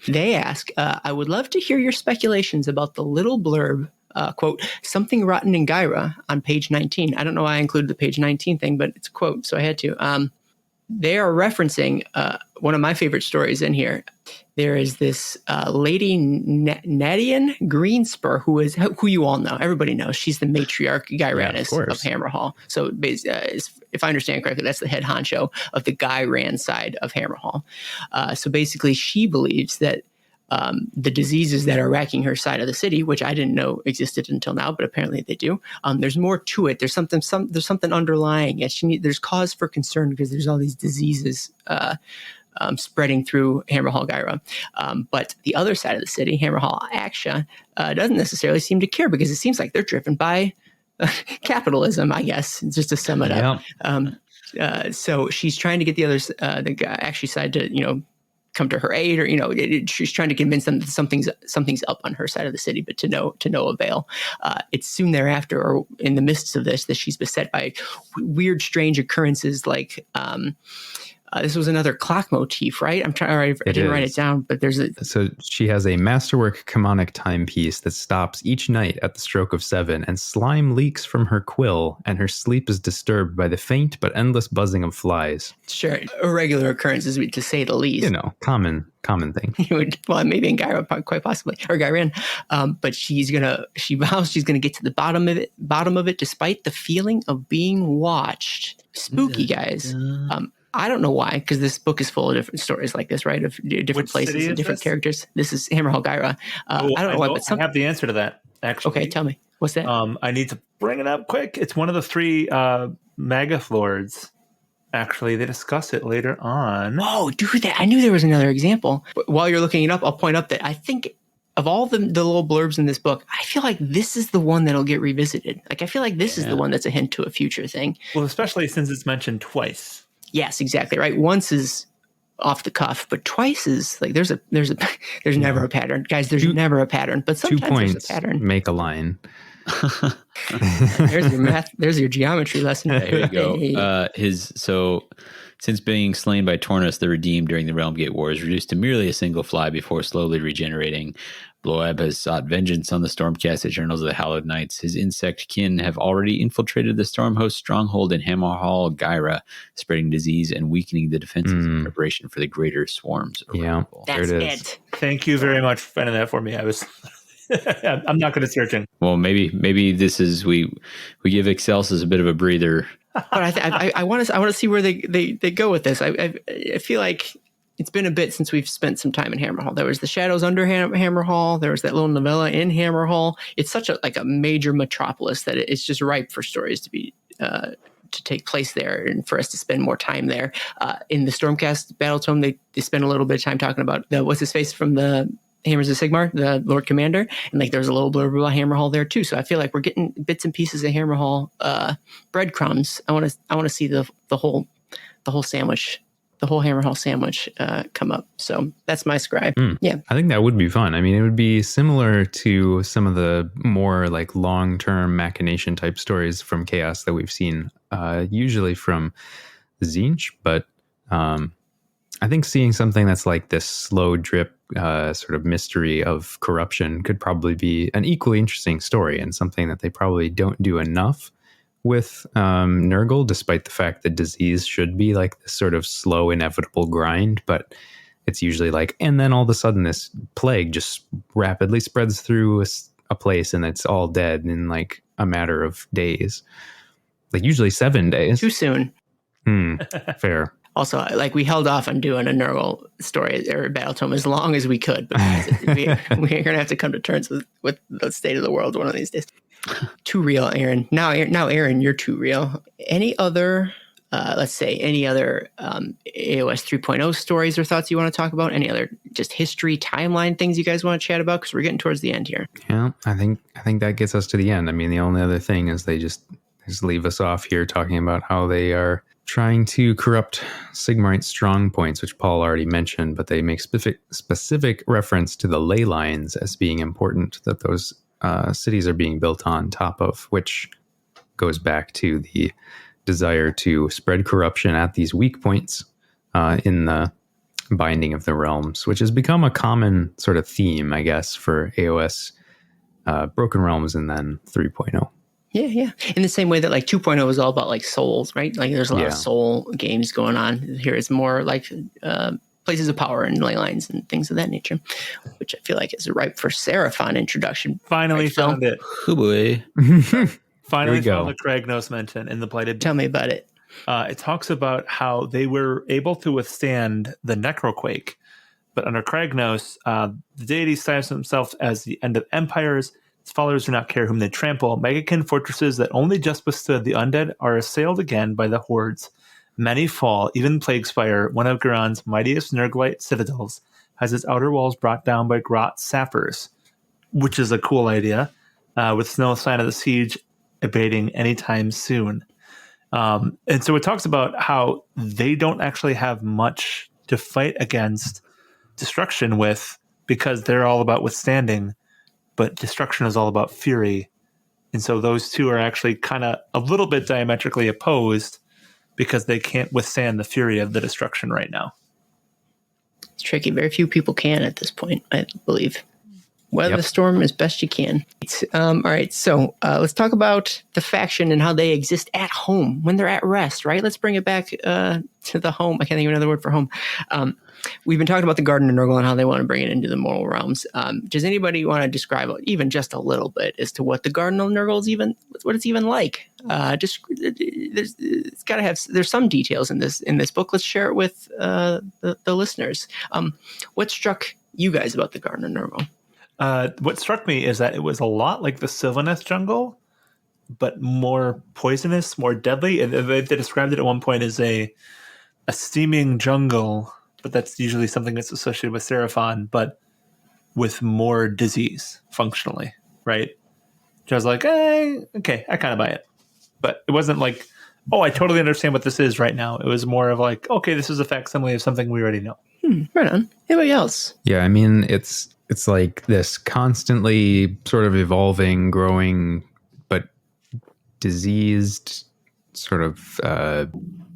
They ask, I would love to hear your speculations about the little blurb, quote, something rotten in Gyra on page 19. I don't know why I included the page 19 thing, but it's a quote, so I had to. They are referencing one of my favorite stories in here. There is this lady, Nadian Greenspur, who you all know. Everybody knows. She's the matriarch Gyranus of Hammerhall. So if I understand correctly, that's the head honcho of the Gyran side of Hammerhall. So basically, she believes that the diseases that are racking her side of the city, which I didn't know existed until now, but apparently they do. There's more to it. There's something underlying it. There's cause for concern because there's all these diseases spreading through Hammerhall Gyra. But the other side of the city, Hammerhall Aksha, doesn't necessarily seem to care because it seems like they're driven by capitalism, I guess, just to sum it up. So she's trying to get the others, the Aksha side to, come to her aid, or she's trying to convince them that something's up on her side of the city, but to no avail. It's soon thereafter, or in the midst of this, that she's beset by weird, strange occurrences like. This was another clock motif, right? I didn't write it down, but so she has a masterwork Kamonic timepiece that stops each night at the stroke of 7, and slime leaks from her quill, and her sleep is disturbed by the faint but endless buzzing of flies. Sure, irregular occurrences, to say the least. Common thing. Well, maybe in Gyra, quite possibly, or Gyran. But she vows she's gonna get to the bottom of it, despite the feeling of being watched. Spooky, guys. I don't know why, because this book is full of different stories like this, right? Of different places and different characters. This is Hammerhall Gyra. I don't know why, but I have the answer to that, actually. Okay, tell me. What's that? I need to bring it up quick. It's one of the 3 Magath Actually, they discuss it later on. Oh, dude, I knew there was another example. But while you're looking it up, I'll point out that I think of all the little blurbs in this book, I feel like this is the one that'll get revisited. Like, I feel like this is the one that's a hint to a future thing. Well, especially since it's mentioned twice. Yes, exactly right. Once is off the cuff, but twice is like there's never a pattern, guys. There's never a pattern, but sometimes 2 points there's a pattern. Make a line. There's your math. There's your geometry lesson. There you go. Since being slain by Tornus the Redeemed during the Realmgate Wars, reduced to merely a single fly before slowly regenerating, Bloab has sought vengeance on the Stormcast Eternals of the Hallowed Knights. His insect kin have already infiltrated the Stormhost stronghold in Hammerhall Gyra, spreading disease and weakening the defenses in preparation for the greater swarms. That's it. Thank you very much for finding that for me. I'm not good at searching. Well, maybe this is we give Excelsis a bit of a breather. But I want to see where they go with this. I feel like it's been a bit since we've spent some time in Hammerhall. There was the Shadows under Hammerhall. There was that little novella in Hammerhall. It's such a major metropolis that it's just ripe for stories to be to take place there, and for us to spend more time there. In the Stormcast Battletome, they spend a little bit of time talking about what's his face from the Hammers of Sigmar, the Lord Commander, and there's a little blurb about Hammerhall there too. So I feel like we're getting bits and pieces of Hammerhall breadcrumbs. I want to see the whole sandwich, the whole Hammerhall sandwich come up. So that's my scribe. Yeah, I think that would be fun. I mean, it would be similar to some of the more long-term machination type stories from Chaos that we've seen, usually from Tzeentch, but I think seeing something that's like this slow drip sort of mystery of corruption could probably be an equally interesting story, and something that they probably don't do enough with Nurgle, despite the fact that disease should be like this sort of slow, inevitable grind. But it's usually and then all of a sudden this plague just rapidly spreads through a place and it's all dead in a matter of days. Usually 7 days. Too soon. Fair. Also, like, we held off on doing a Nurgle story or Battletome as long as we could, because we're going to have to come to terms with the state of the world one of these days. Too real, Aaron. Now, Aaron, you're too real. Any other, AOS 3.0 stories or thoughts you want to talk about? Any other just history, timeline things you guys want to chat about? Because we're getting towards the end here. Yeah, I think that gets us to the end. I mean, the only other thing is they just leave us off here talking about how they are trying to corrupt Sigmarite strong points, which Paul already mentioned, but they make specific reference to the ley lines as being important, that those cities are being built on top of, which goes back to the desire to spread corruption at these weak points in the binding of the realms, which has become a common sort of theme, I guess, for AOS Broken Realms and then 3.0. Yeah. In the same way that like 2.0 is all about like souls, right? Like there's a lot of soul games going on. Here it's more like places of power and ley lines and things of that nature, which I feel like is ripe for Seraphon introduction. Finally found it. Oh boy. Finally found the Kragnos mention in the Blighted. Tell me about it. It talks about how they were able to withstand the Necroquake, but under Kragnos, the deity styles himself as the end of empires. His followers do not care whom they trample. Maggotkin fortresses that only just withstood the undead are assailed again by the hordes. Many fall, even Plaguespire, one of Garon's mightiest Nurglite citadels, has its outer walls brought down by Grot sappers, which is a cool idea, with no sign of the siege abating anytime soon. And so it talks about how they don't actually have much to fight against destruction with, because they're all about withstanding, but destruction is all about fury. And so those two are actually kind of a little bit diametrically opposed, because they can't withstand the fury of the destruction right now. It's tricky. Very few people can at this point, I believe. Weather the storm as best you can. All right, so let's talk about the faction and how they exist at home when they're at rest, right? Let's bring it back to the home. I can't think of another word for home. We've been talking about the Garden of Nurgle and how they want to bring it into the mortal realms. Does anybody want to describe even just a little bit as to what the Garden of Nurgle is what it's even like? There's some details in this book. Let's share it with the listeners. What struck you guys about the Garden of Nurgle? What struck me is that it was a lot like the Sylvaneth jungle, but more poisonous, more deadly. And they described it at one point as a steaming jungle, but that's usually something that's associated with Seraphon, but with more disease functionally, right? Which I was like, okay, I kind of buy it. But it wasn't like, oh, I totally understand what this is right now. It was more of like, okay, this is a facsimile of something we already know. Right on. Anybody else? Yeah, I mean, it's like this constantly sort of evolving, growing, but diseased, sort of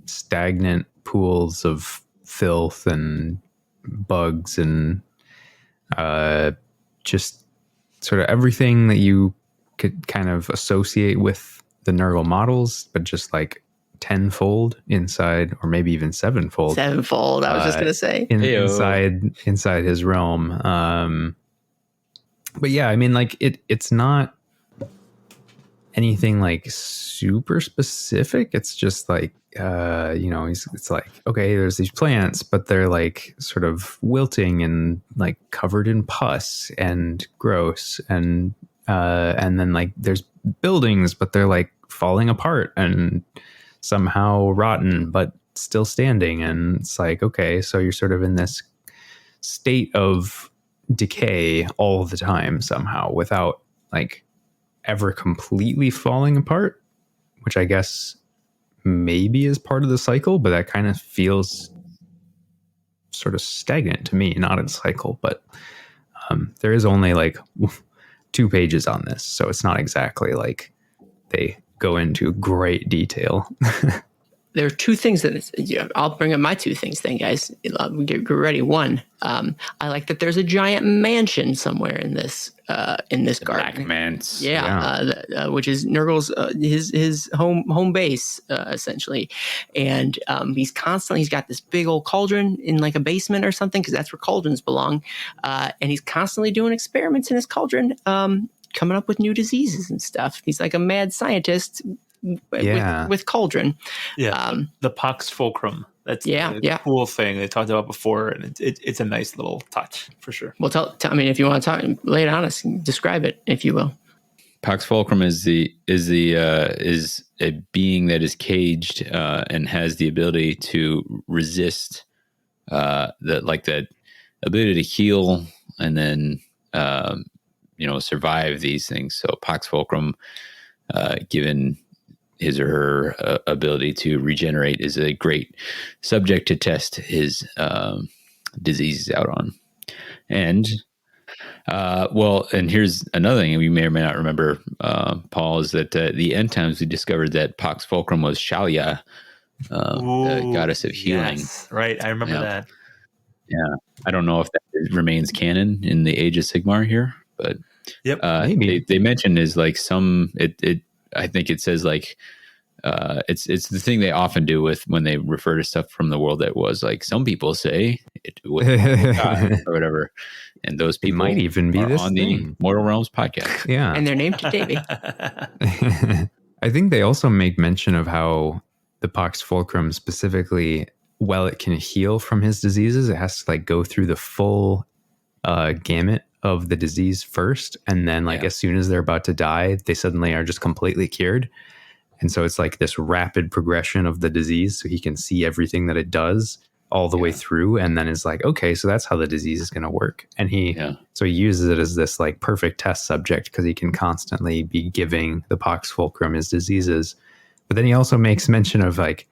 stagnant pools of filth and bugs and just sort of everything that you could kind of associate with the Nurgle models, but just like tenfold inside, or maybe even sevenfold. I was just gonna say inside his realm. But yeah, I mean, like it's not anything like super specific. It's just like it's like, okay, there's these plants, but they're like sort of wilting and like covered in pus and gross, and then like there's buildings, but they're like falling apart and somehow rotten but still standing. And it's like, okay, so you're sort of in this state of decay all the time somehow, without like ever completely falling apart, which I guess maybe is part of the cycle, but that kind of feels sort of stagnant to me, not a cycle. But there is only like 2 pages on this, so it's not exactly like they go into great detail. There are 2 things that I'll bring up my 2 things then, guys. Get ready. 1, I like that there's a giant mansion somewhere in this garden. Black Manse. Which is Nurgle's his home base essentially, and he's got this big old cauldron in like a basement or something, because that's where cauldrons belong, and he's constantly doing experiments in his cauldron, coming up with new diseases and stuff. He's like a mad scientist with cauldron. The Pax Fulcrum. That's a cool thing they talked about before, and it's a nice little touch for sure. Well, I mean, if you want to talk, lay it on us, describe it, if you will. Pox fulcrum is a being that is caged and has the ability to resist that ability to heal and then survive these things. So Pox fulcrum, given his or her ability to regenerate, is a great subject to test his diseases out on. And and here's another thing we may or may not remember, Paul, is that the end times we discovered that Pox fulcrum was Shalia, the goddess of healing. Yes, right, I remember that. Yeah, I don't know if that remains canon in the Age of Sigmar here, but maybe they mention is like some. I think it says like it's the thing they often do with when they refer to stuff from the world that was like some people say it was God or whatever, and those people might even be this on thing. the Mortal Realms podcast. Yeah, and they're named Davy. I think they also make mention of how the Pox fulcrum specifically, while it can heal from his diseases, it has to like go through the full gamut of the disease first, and then as soon as they're about to die, they suddenly are just completely cured. And so it's like this rapid progression of the disease, so he can see everything that it does all the way through, and then is like, okay, so that's how the disease is going to work. And he uses it as this like perfect test subject because he can constantly be giving the Pox fulcrum his diseases. But then he also makes mention of like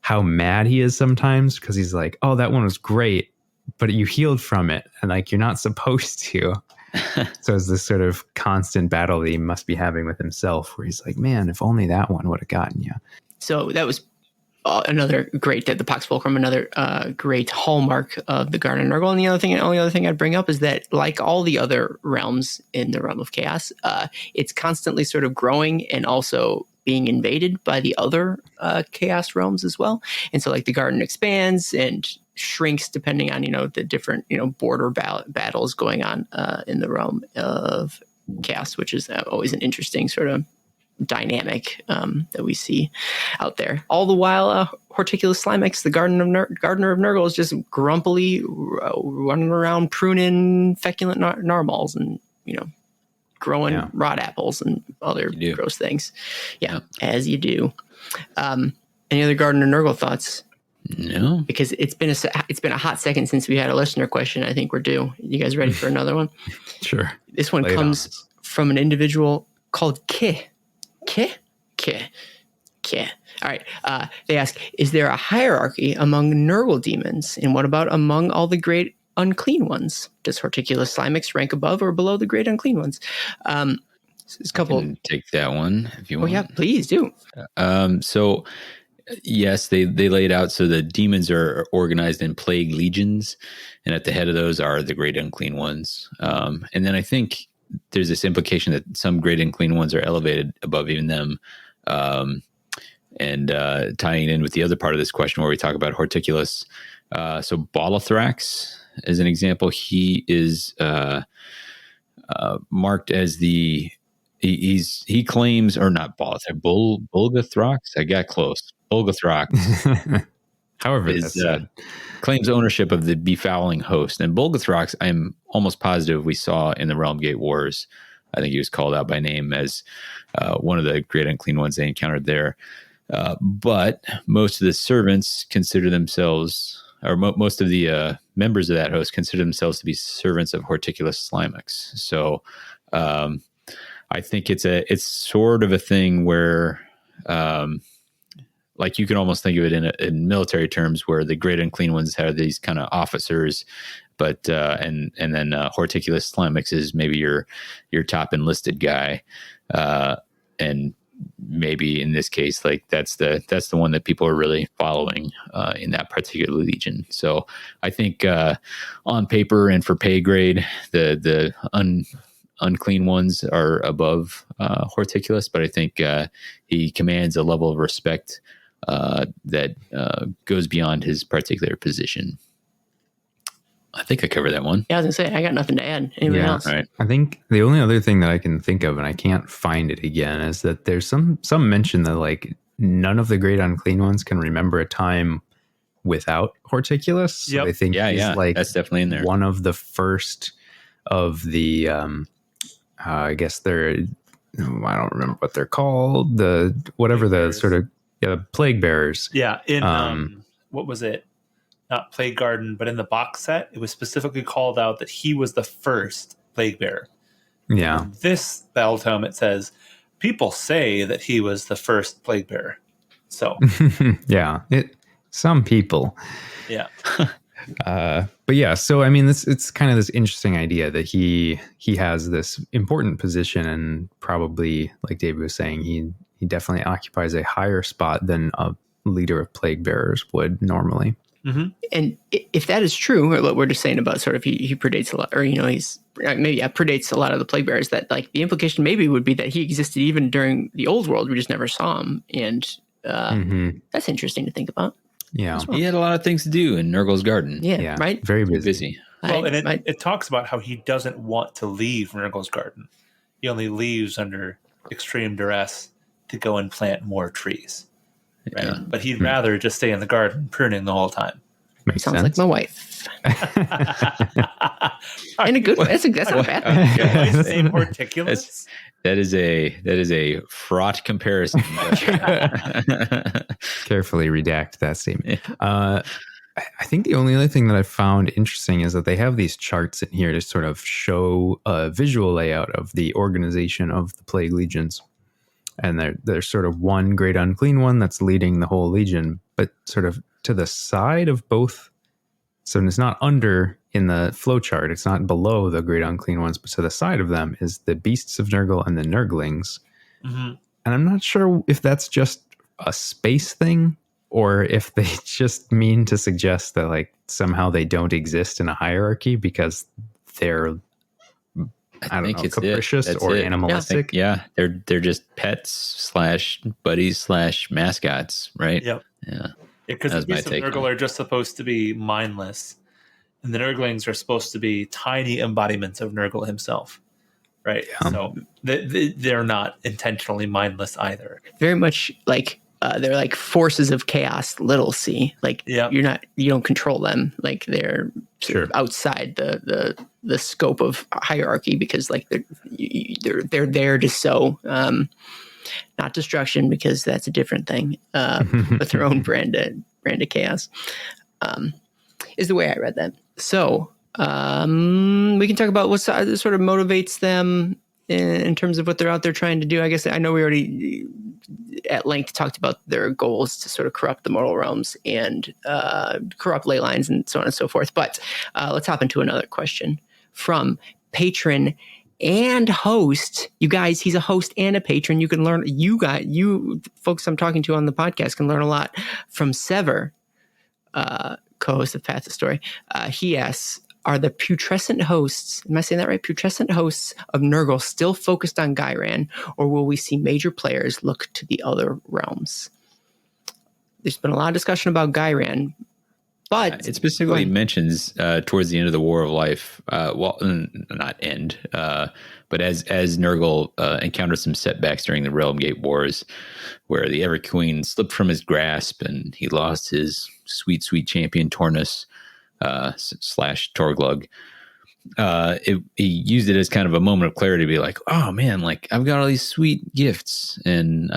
how mad he is sometimes because he's like, oh, that one was great, but you healed from it, and like you're not supposed to. So it's this sort of constant battle that he must be having with himself, where he's like, man, if only that one would have gotten you. So that was another great, the Pox fulcrum, another great hallmark of the Garden of Nurgle. And the only other thing I'd bring up is that, like all the other realms in the realm of chaos, it's constantly sort of growing and also being invaded by the other chaos realms as well. And so like the garden expands and shrinks depending on, the different, border battles going on in the realm of chaos, which is always an interesting sort of dynamic that we see out there. All the while, Horticulus Slimex, the gardener of Nurgle, is just grumpily running around pruning feculent narmals and, growing rod apples and other gross things. Yeah, as you do. Any other Garden of Nurgle thoughts? No, because it's been a hot second since we had a listener question. I think we're due. You guys ready for another one? Sure. This one comes from an individual called Ki. All right. They ask, is there a hierarchy among Nurgle demons? And what about among all the great unclean ones? Does Horticulus Slimex rank above or below the great unclean ones? There's a couple. I can take that one if you want. Oh yeah, please do. So yes, they laid out so the demons are organized in plague legions, and at the head of those are the great unclean ones. And then I think there's this implication that some great unclean ones are elevated above even them. And tying in with the other part of this question where we talk about Horticulus. So Bolothrax, as an example, he is marked as he claims, or not Bolothrax, Bulgathrax. I got close. Bulgathrax. However, claims ownership of the befouling host. And Bulgathrax, I'm almost positive we saw in the Realm Gate Wars. I think he was called out by name as one of the great unclean ones they encountered there. But most of the servants consider themselves, or most of the members of that host consider themselves to be servants of Horticulus Slimex. So I think it's sort of a thing where, like you can almost think of it in military terms, where the great unclean ones have these kind of officers, but and then Horticulus Slimex is maybe your top enlisted guy, and maybe in this case, like that's the one that people are really following in that particular legion. So I think on paper and for pay grade, the unclean ones are above Horticulus, but I think he commands a level of respect that goes beyond his particular position. I think I covered that one. Yeah, I was gonna say I got nothing to add. Anybody else? Right. I think the only other thing that I can think of, and I can't find it again, is that there's some mention that like none of the great unclean ones can remember a time without Horticulus. So I think he's like that's definitely in there. One of the first of the, I guess they're, I don't remember what they're called. Whatever the sort of plague bearers. Yeah. In what was it? Not Plague Garden, but in the box set, it was specifically called out that he was the first plague bearer. Yeah. In this Battletome, it says people say that he was the first plague bearer. So yeah, some people. Yeah. But yeah, so I mean, it's kind of this interesting idea that he has this important position, and probably, like David was saying, he definitely occupies a higher spot than a leader of plague bearers would normally. Mm-hmm. And if that is true, or what we're just saying about sort of he predates a lot, or he's maybe predates a lot of the plague bearers, that like the implication maybe would be that he existed even during the old world, we just never saw him, and that's interesting to think about. Yeah, well. He had a lot of things to do in Nurgle's garden. Yeah, right. Very busy. Well, and it talks about how he doesn't want to leave Nurgle's garden. He only leaves under extreme duress to go and plant more trees. Right? Yeah. But he'd rather just stay in the garden pruning the whole time. Makes Sounds sense. like my wife. In a good way. That's not bad. Wife's name Horticulus? That is a fraught comparison. Carefully redact that statement. I think the only other thing that I found interesting is that they have these charts in here to sort of show a visual layout of the organization of the Plague Legions. And there's sort of one great unclean one that's leading the whole legion, but sort of to the side of both. So it's not under in the flow chart. It's not below the great unclean ones, but to the side of them is the beasts of Nurgle and the Nurglings. Mm-hmm. And I'm not sure if that's just a space thing or if they just mean to suggest that like somehow they don't exist in a hierarchy because they're I don't know, capricious or animalistic. They're just pets / buddies / mascots, right? Yep. Yeah. Because the beasts of Nurgle are just supposed to be mindless, and the Nurglings are supposed to be tiny embodiments of Nurgle himself, right? Yeah. So they're not intentionally mindless either. Very much like they're like forces of chaos, little c. Like you don't control them. Like they're sort of outside the scope of hierarchy because like they're there to sow not destruction because that's a different thing, but their own brand of chaos is the way I read that. So we can talk about what sort of motivates them in terms of what they're out there trying to do. I guess I know we already at length talked about their goals to sort of corrupt the mortal realms and corrupt ley lines and so on and so forth. But let's hop into another question from patron and host. You guys, he's a host and a patron. You can learn, you folks I'm talking to on the podcast can learn a lot from Sever, co-host of Path to Story. He asks, are the putrescent hosts, am I saying that right? Putrescent hosts of Nurgle still focused on Ghyran, or will we see major players look to the other realms? There's been a lot of discussion about Ghyran, but it specifically mentions towards the end of the War of Life, not end, but as Nurgle encountered some setbacks during the Realm Gate Wars, where the Everqueen slipped from his grasp and he lost his sweet champion Tornus / Torglug. He used it as kind of a moment of clarity to be like, oh man, like I've got all these sweet gifts and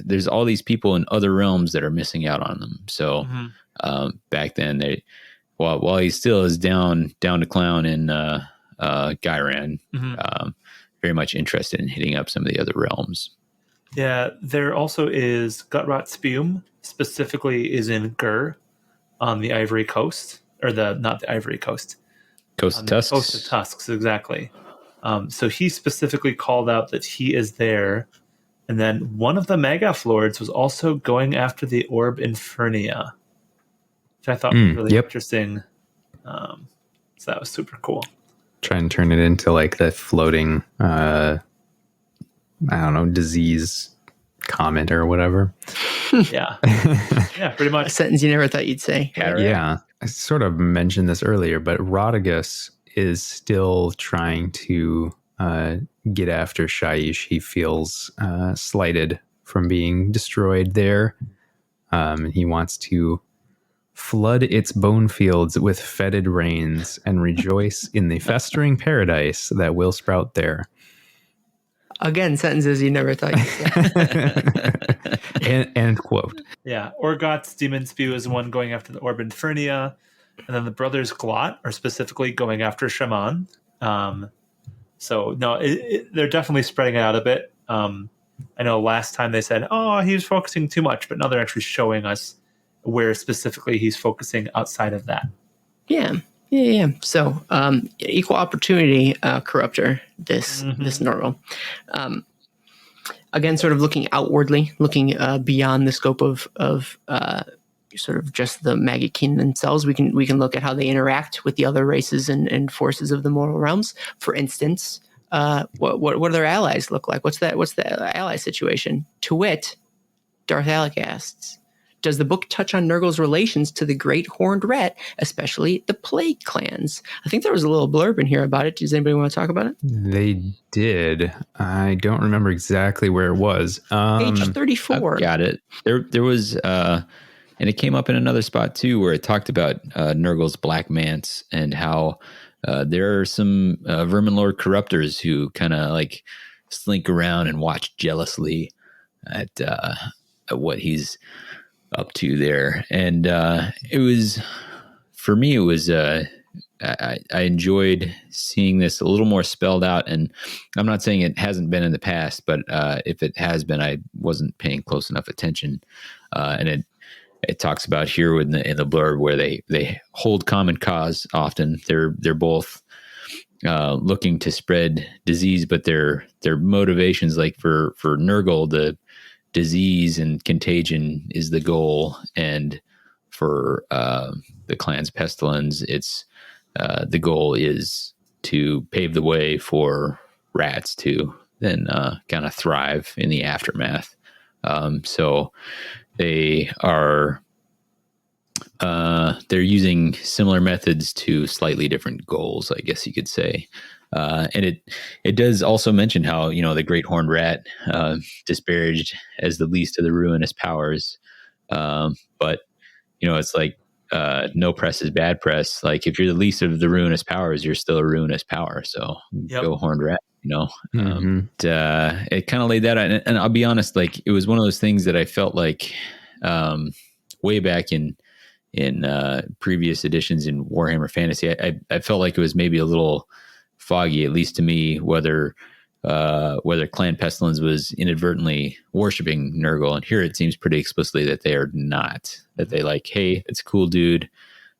there's all these people in other realms that are missing out on them. So back then while he still is down to clown in Ghyran, very much interested in hitting up some of the other realms. Yeah, there also is Gutrot Spume, specifically is in Gur on the Ivory Coast, or not the Ivory Coast. Coast of Tusks. Coast of Tusks, exactly. So he specifically called out that he is there. And then one of the Magath Lords was also going after the Orb Infernia, which I thought was really interesting. So that was super cool. Try and turn it into like the floating, disease comment or whatever. Yeah. Yeah, pretty much. A sentence you never thought you'd say. Yeah. I sort of mentioned this earlier, but Rodigus is still trying to get after Shaiish. He feels slighted from being destroyed there. And he wants to flood its bone fields with fetid rains, and rejoice in the festering paradise that will sprout there. Again, sentences you never thought you'd say. End quote. Yeah, Orgoth's demon spew is the one going after the Orb Infernia, and then the brothers Glot are specifically going after Shaman. So no, they're definitely spreading it out a bit. I know last time they said, "Oh, he was focusing too much," but now they're actually showing us where specifically he's focusing outside of that. Yeah. So, equal opportunity corruptor. This Nurgle. Again, sort of looking outwardly, looking beyond the scope of sort of just the Maggotkin themselves. We can look at how they interact with the other races and forces of the mortal realms. For instance, what do their allies look like? What's the ally situation? To wit, Darth Alec asks, does the book touch on Nurgle's relations to the Great Horned Rat, especially the Plague clans? I think there was a little blurb in here about it. Does anybody want to talk about it? They did. I don't remember exactly where it was. Page 34. I've got it. There was, and it came up in another spot too, where it talked about Nurgle's Black Mance and how there are some Vermin Lord corruptors who kind of like slink around and watch jealously at what he's up to there. And it was, for me, it was I enjoyed seeing this a little more spelled out. And I'm not saying it hasn't been in the past, but if it has been, I wasn't paying close enough attention. And it talks about here in the blurb where they hold common cause often. They're both looking to spread disease, but their motivations, like for Nurgle, the disease and contagion is the goal, and for the clan's pestilence, it's the goal is to pave the way for rats to then kind of thrive in the aftermath. So they are they're using similar methods to slightly different goals, I guess you could say. And it does also mention how, the Great Horned Rat disparaged as the least of the ruinous powers. But, it's like no press is bad press. Like if you're the least of the ruinous powers, you're still a ruinous power. So Go Horned Rat, it kind of laid that out. And I'll be honest, like it was one of those things that I felt like way back in previous editions in Warhammer Fantasy, I felt like it was maybe a little foggy, at least to me, whether Clan Pestilence was inadvertently worshiping Nurgle. And here it seems pretty explicitly that they are not. That they like, hey, it's cool, dude.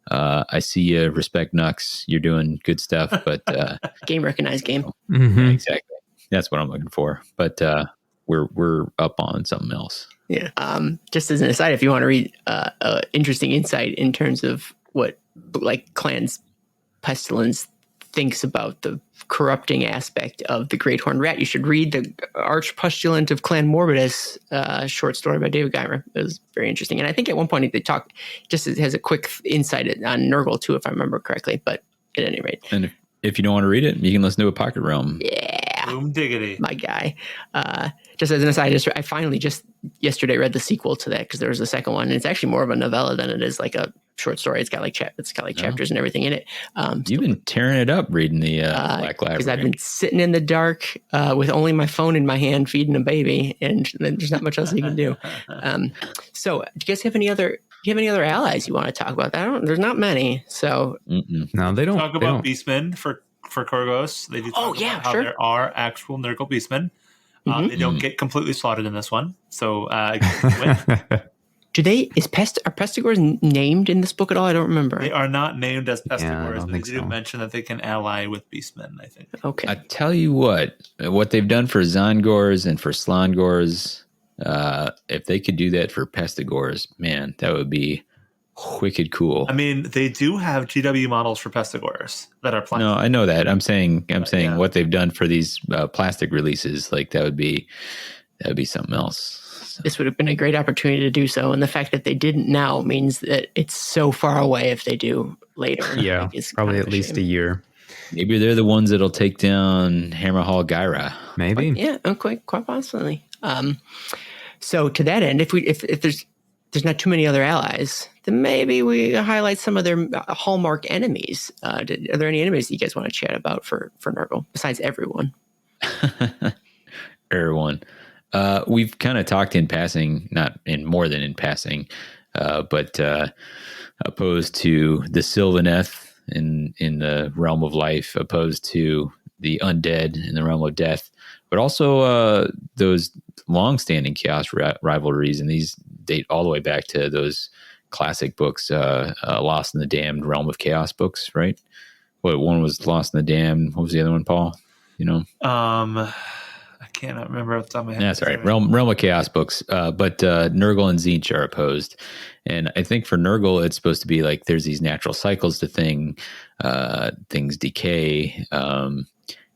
I see you, respect Nux. You're doing good stuff, but game recognized game. Yeah, exactly. That's what I'm looking for. But we're up on something else. Yeah. Just as an aside, if you want to read interesting insight in terms of what like Clan's Pestilence thinks about the corrupting aspect of the Great Horned Rat, you should read the Arch Postulant of Clan Morbidus short story by David Geimer. It was very interesting. And I think at one point they talk, just has a quick insight on Nurgle too, if I remember correctly, but at any rate. And if you don't want to read it, you can listen to a Pocket Realm. Yeah. Boom diggity. My guy. Just as an aside, I finally just yesterday read the sequel to that because there was a second one, and it's actually more of a novella than it is like a short story. It's got like chapters and everything in it. You've been tearing it up reading the Black Library. Because I've been sitting in the dark with only my phone in my hand feeding a baby, and there's not much else you can do. So do you guys have any other allies you want to talk about? There's not many. So no, they don't talk about Beastmen for Korgos. They do talk about how there are actual Nurgle Beastmen. They don't get completely slaughtered in this one. So are Pestigors named in this book at all? I don't remember. They are not named as Pestigors, but they do so. mention that they can ally with Beastmen, I think. Okay. I tell you what they've done for Zongors and for Slangors, if they could do that for Pestigors, man, that would be wicked cool. I mean, they do have GW models for Pestigors that are plastic. No, I know that. I'm saying what they've done for these plastic releases, like that would be something else. So. This would have been a great opportunity to do so, and the fact that they didn't now means that it's so far away if they do later. Yeah, probably at least a year. Maybe they're the ones that'll take down Hammerhall Gyra. Maybe. Yeah, quite possibly. So to that end, if there's not too many other allies then maybe we highlight some of their hallmark enemies. Are there any enemies that you guys want to chat about for Nurgle besides everyone? Everyone. We've kind of talked in passing, not in more than in passing, but opposed to the Sylvaneth in the realm of life, opposed to the undead in the realm of death, but also those long-standing chaos rivalries, and these date all the way back to those classic books, Lost in the Damned, Realm of Chaos books, right? What one was Lost in the Damned? What was the other one, Paul? You know, I cannot remember off the top of my head. That's all right. Realm of Chaos books, but Nurgle and Tzeentch are opposed, and I think for Nurgle, it's supposed to be like there's these natural cycles to things decay.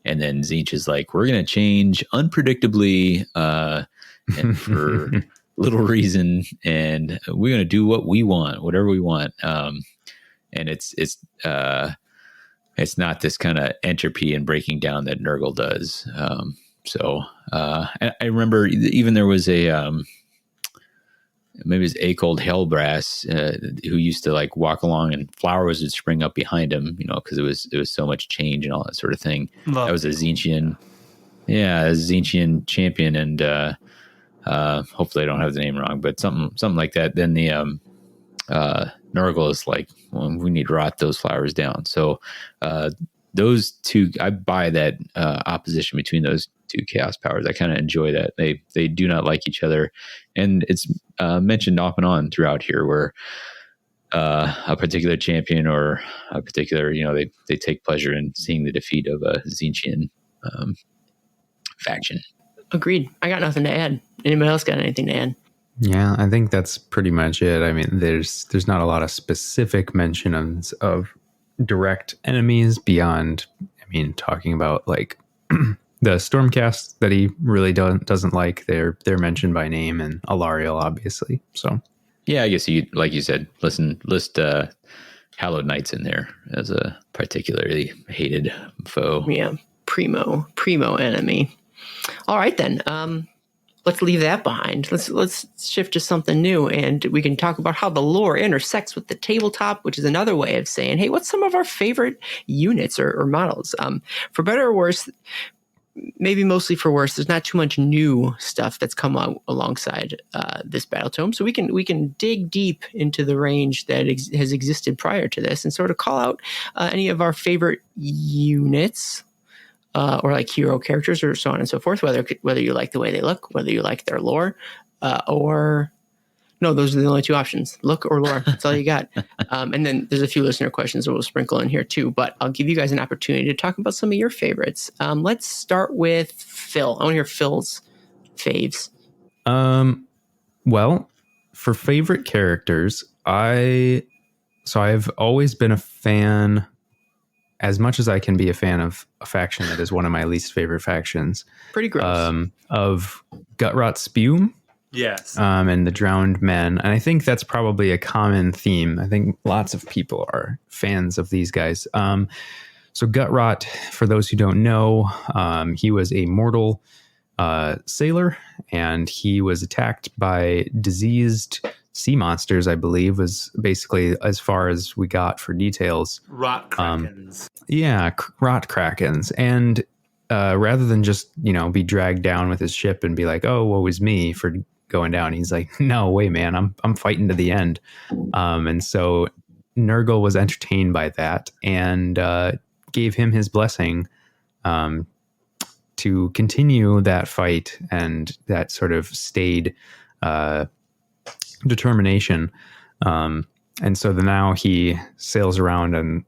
And then Tzeentch is like, we're going to change unpredictably and for little reason, and we're going to do what we want, whatever we want. And it's not this kind of entropy and breaking down that Nurgle does. So I remember even there was a maybe it was Akold Hellbrass who used to like walk along and flowers would spring up behind him, you know, because it was so much change and all that sort of thing. That was a Tzeentchian champion, and hopefully I don't have the name wrong, but something like that. Then the Nurgle is like, well, we need to rot those flowers down. So those two, I buy that opposition between those two chaos powers. I kind of enjoy that. They do not like each other, and it's mentioned off and on throughout here where a particular champion or a particular, you know, they take pleasure in seeing the defeat of a Tzeentchian faction. Agreed. I got nothing to add. Anybody else got anything to add? Yeah, I think that's pretty much it. I mean, there's not a lot of specific mentions of direct enemies beyond, I mean, talking about like the Stormcast that he really doesn't like. They're mentioned by name, and Alariel, obviously. So yeah, I guess you, like you said, list Hallowed Knights in there as a particularly hated foe. Yeah, primo enemy. All right then. Let's leave that behind. Let's shift to something new, and we can talk about how the lore intersects with the tabletop, which is another way of saying, hey, what's some of our favorite units or models? For better or worse, maybe mostly for worse, there's not too much new stuff that's come out alongside this Battletome, so we can dig deep into the range that has existed prior to this and sort of call out any of our favorite units. Or like hero characters or so on and so forth, whether you like the way they look, whether you like their lore, or no, those are the only two options, look or lore. That's all you got. And then there's a few listener questions that we'll sprinkle in here too, but I'll give you guys an opportunity to talk about some of your favorites. Let's start with Phil. I want to hear Phil's faves. Well, for favorite characters, I've always been a fan, as much as I can be a fan of a faction that is one of my least favorite factions. Pretty gross. Of Gutrot Spume. Yes. And the Drowned Men. And I think that's probably a common theme. I think lots of people are fans of these guys. So Gutrot, for those who don't know, he was a mortal sailor, and he was attacked by diseased sea monsters, I believe, was basically as far as we got for details. Rot krakens. Rot krakens. And rather than just, be dragged down with his ship and be like, oh, woe is me for going down, he's like, no way, man, I'm fighting to the end. And so Nurgle was entertained by that and gave him his blessing to continue that fight and that sort of stayed determination. And so now he sails around, and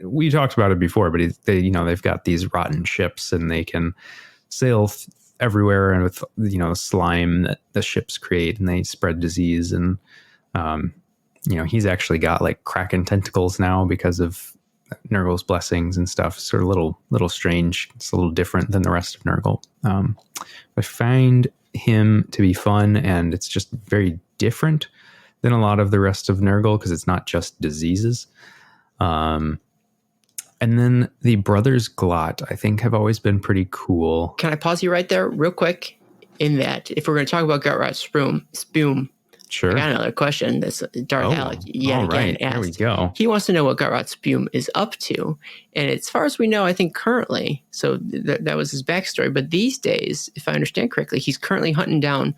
we talked about it before, but they've got these rotten ships, and they can sail everywhere, and with slime that the ships create, and they spread disease. And he's actually got like kraken tentacles now because of Nurgle's blessings and stuff. Sort of little strange. It's a little different than the rest of Nurgle. I find him to be fun, and it's just very different than a lot of the rest of Nurgle because it's not just diseases. And then the Brothers Glot, I think, have always been pretty cool. Can I pause you right there real quick? In that, if we're going to talk about Gutrot Spume, Sure. I got another question. This Darth Alec yet again asked. There we go. He wants to know what Gutrot Spume is up to, and as far as we know, I think currently. So that was his backstory. But these days, if I understand correctly, he's currently hunting down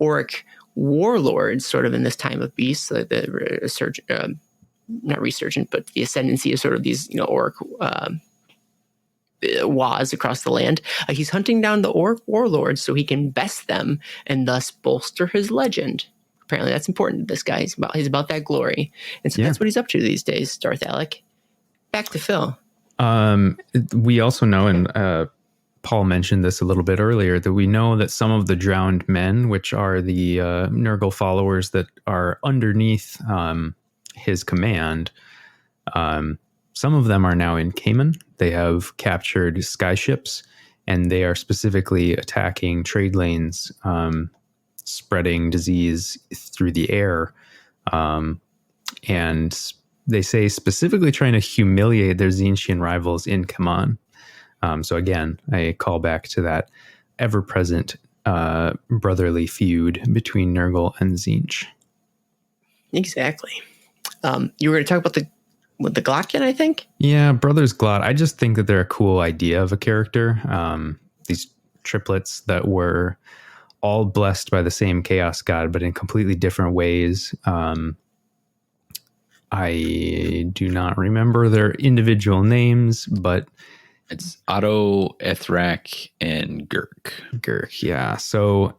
orc warlords, sort of in this time of beasts, like the not resurgent, but the ascendancy of sort of these orc was across the land. He's hunting down the orc warlords so he can best them and thus bolster his legend. Apparently that's important to this guy. He's about that glory. And so that's what he's up to these days, Darth Alec. Back to Phil. We also know, and Paul mentioned this a little bit earlier, that we know that some of the drowned men, which are the Nurgle followers that are underneath his command, some of them are now in Cayman. They have captured skyships, and they are specifically attacking trade lanes, spreading disease through the air. And they say specifically trying to humiliate their Tzeentchian rivals in Kaman. So again, I call back to that ever-present brotherly feud between Nurgle and Tzeentch. Exactly. You were going to talk about the Glotkin, I think? Yeah, Brothers Glot. I just think that they're a cool idea of a character. These triplets that were all blessed by the same chaos god, but in completely different ways. I do not remember their individual names, but it's Otto, Ethrak, and Gurk. Gurk, yeah. So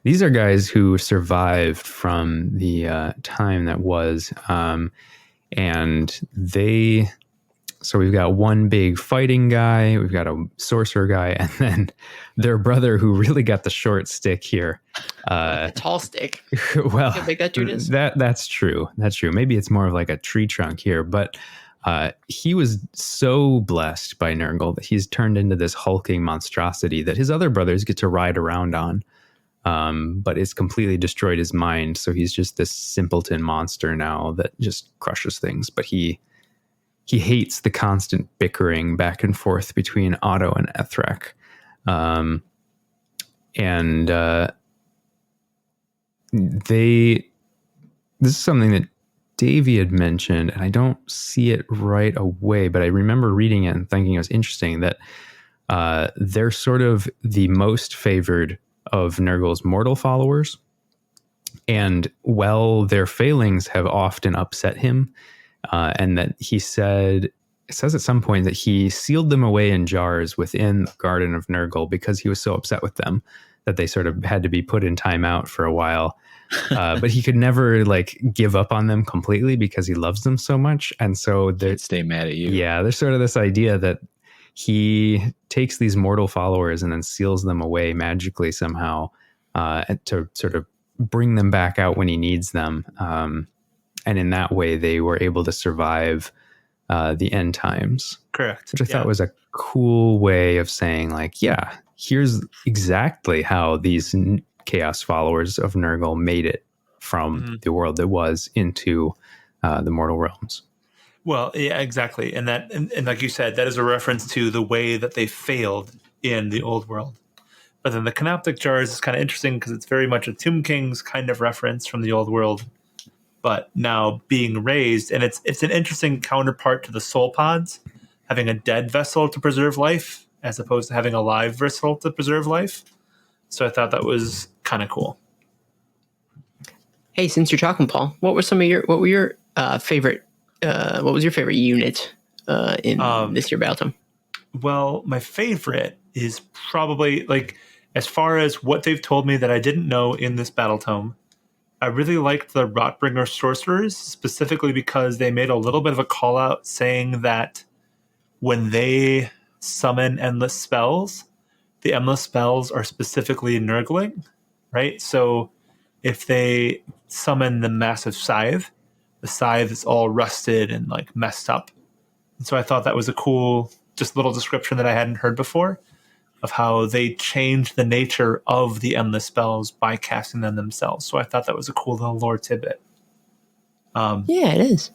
these are guys who survived from the time that was, and so we've got one big fighting guy, we've got a sorcerer guy, and then their brother who really got the short stick here. A tall stick. Well, how big that dude is. That's true. That's true. Maybe it's more of like a tree trunk here, but he was so blessed by Nurgle that he's turned into this hulking monstrosity that his other brothers get to ride around on. But it's completely destroyed his mind. So he's just this simpleton monster now that just crushes things. But he hates the constant bickering back and forth between Otto and Ethrak. This is something that Davy had mentioned, and I don't see it right away, but I remember reading it and thinking it was interesting that they're sort of the most favored of Nurgle's mortal followers. And while their failings have often upset him, and that it says at some point that he sealed them away in jars within the Garden of Nurgle because he was so upset with them that they sort of had to be put in timeout for a while. But he could never give up on them completely because he loves them so much. And so they stay mad at you. Yeah, there's sort of this idea that he takes these mortal followers and then seals them away magically somehow to sort of bring them back out when he needs them. And in that way, they were able to survive the end times. Correct. Which I thought was a cool way of saying, here's exactly how these chaos followers of Nurgle made it from the world that was into the mortal realms. Well, yeah, exactly. And like you said, that is a reference to the way that they failed in the old world. But then the Canoptic Jars is kind of interesting because it's very much a Tomb King's kind of reference from the old world, but now being raised. And it's an interesting counterpart to the Soul Pods, having a dead vessel to preserve life as opposed to having a live vessel to preserve life. So I thought that was kind of cool. Hey, since you're talking, Paul, what was your favorite? What was your favorite unit in this year Battletome? Well, my favorite is probably as far as what they've told me that I didn't know in this Battletome. I really liked the Rotbringer Sorcerers, specifically because they made a little bit of a call out saying that when they summon endless spells, the endless spells are specifically Nurgling, right? So if they summon the Massive Scythe, the scythe is all rusted and messed up. And so I thought that was a cool, just little description that I hadn't heard before of how they changed the nature of the endless spells by casting them themselves. So I thought that was a cool little lore tidbit. Yeah, it is.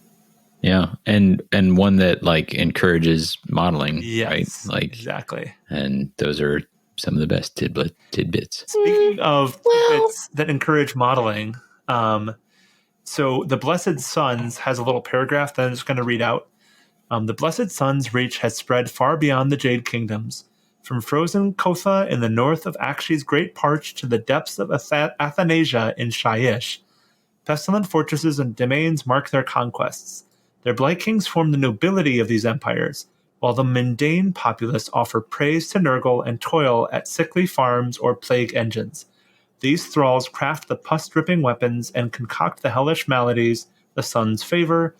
Yeah, and one that encourages modeling, yes, right? Exactly. And those are some of the best tidbits. Speaking of tidbits that encourage modeling, so the Blessed Suns has a little paragraph that I'm just going to read out. The Blessed Sun's reach has spread far beyond the Jade Kingdoms, from frozen Kotha in the north of Akshi's Great Parch to the depths of Athanasia in Shyish. Pestilent fortresses and domains mark their conquests. Their Blight Kings form the nobility of these empires, while the mundane populace offer praise to Nurgle and toil at sickly farms or plague engines. These thralls craft the pus-dripping weapons and concoct the hellish maladies the suns favor,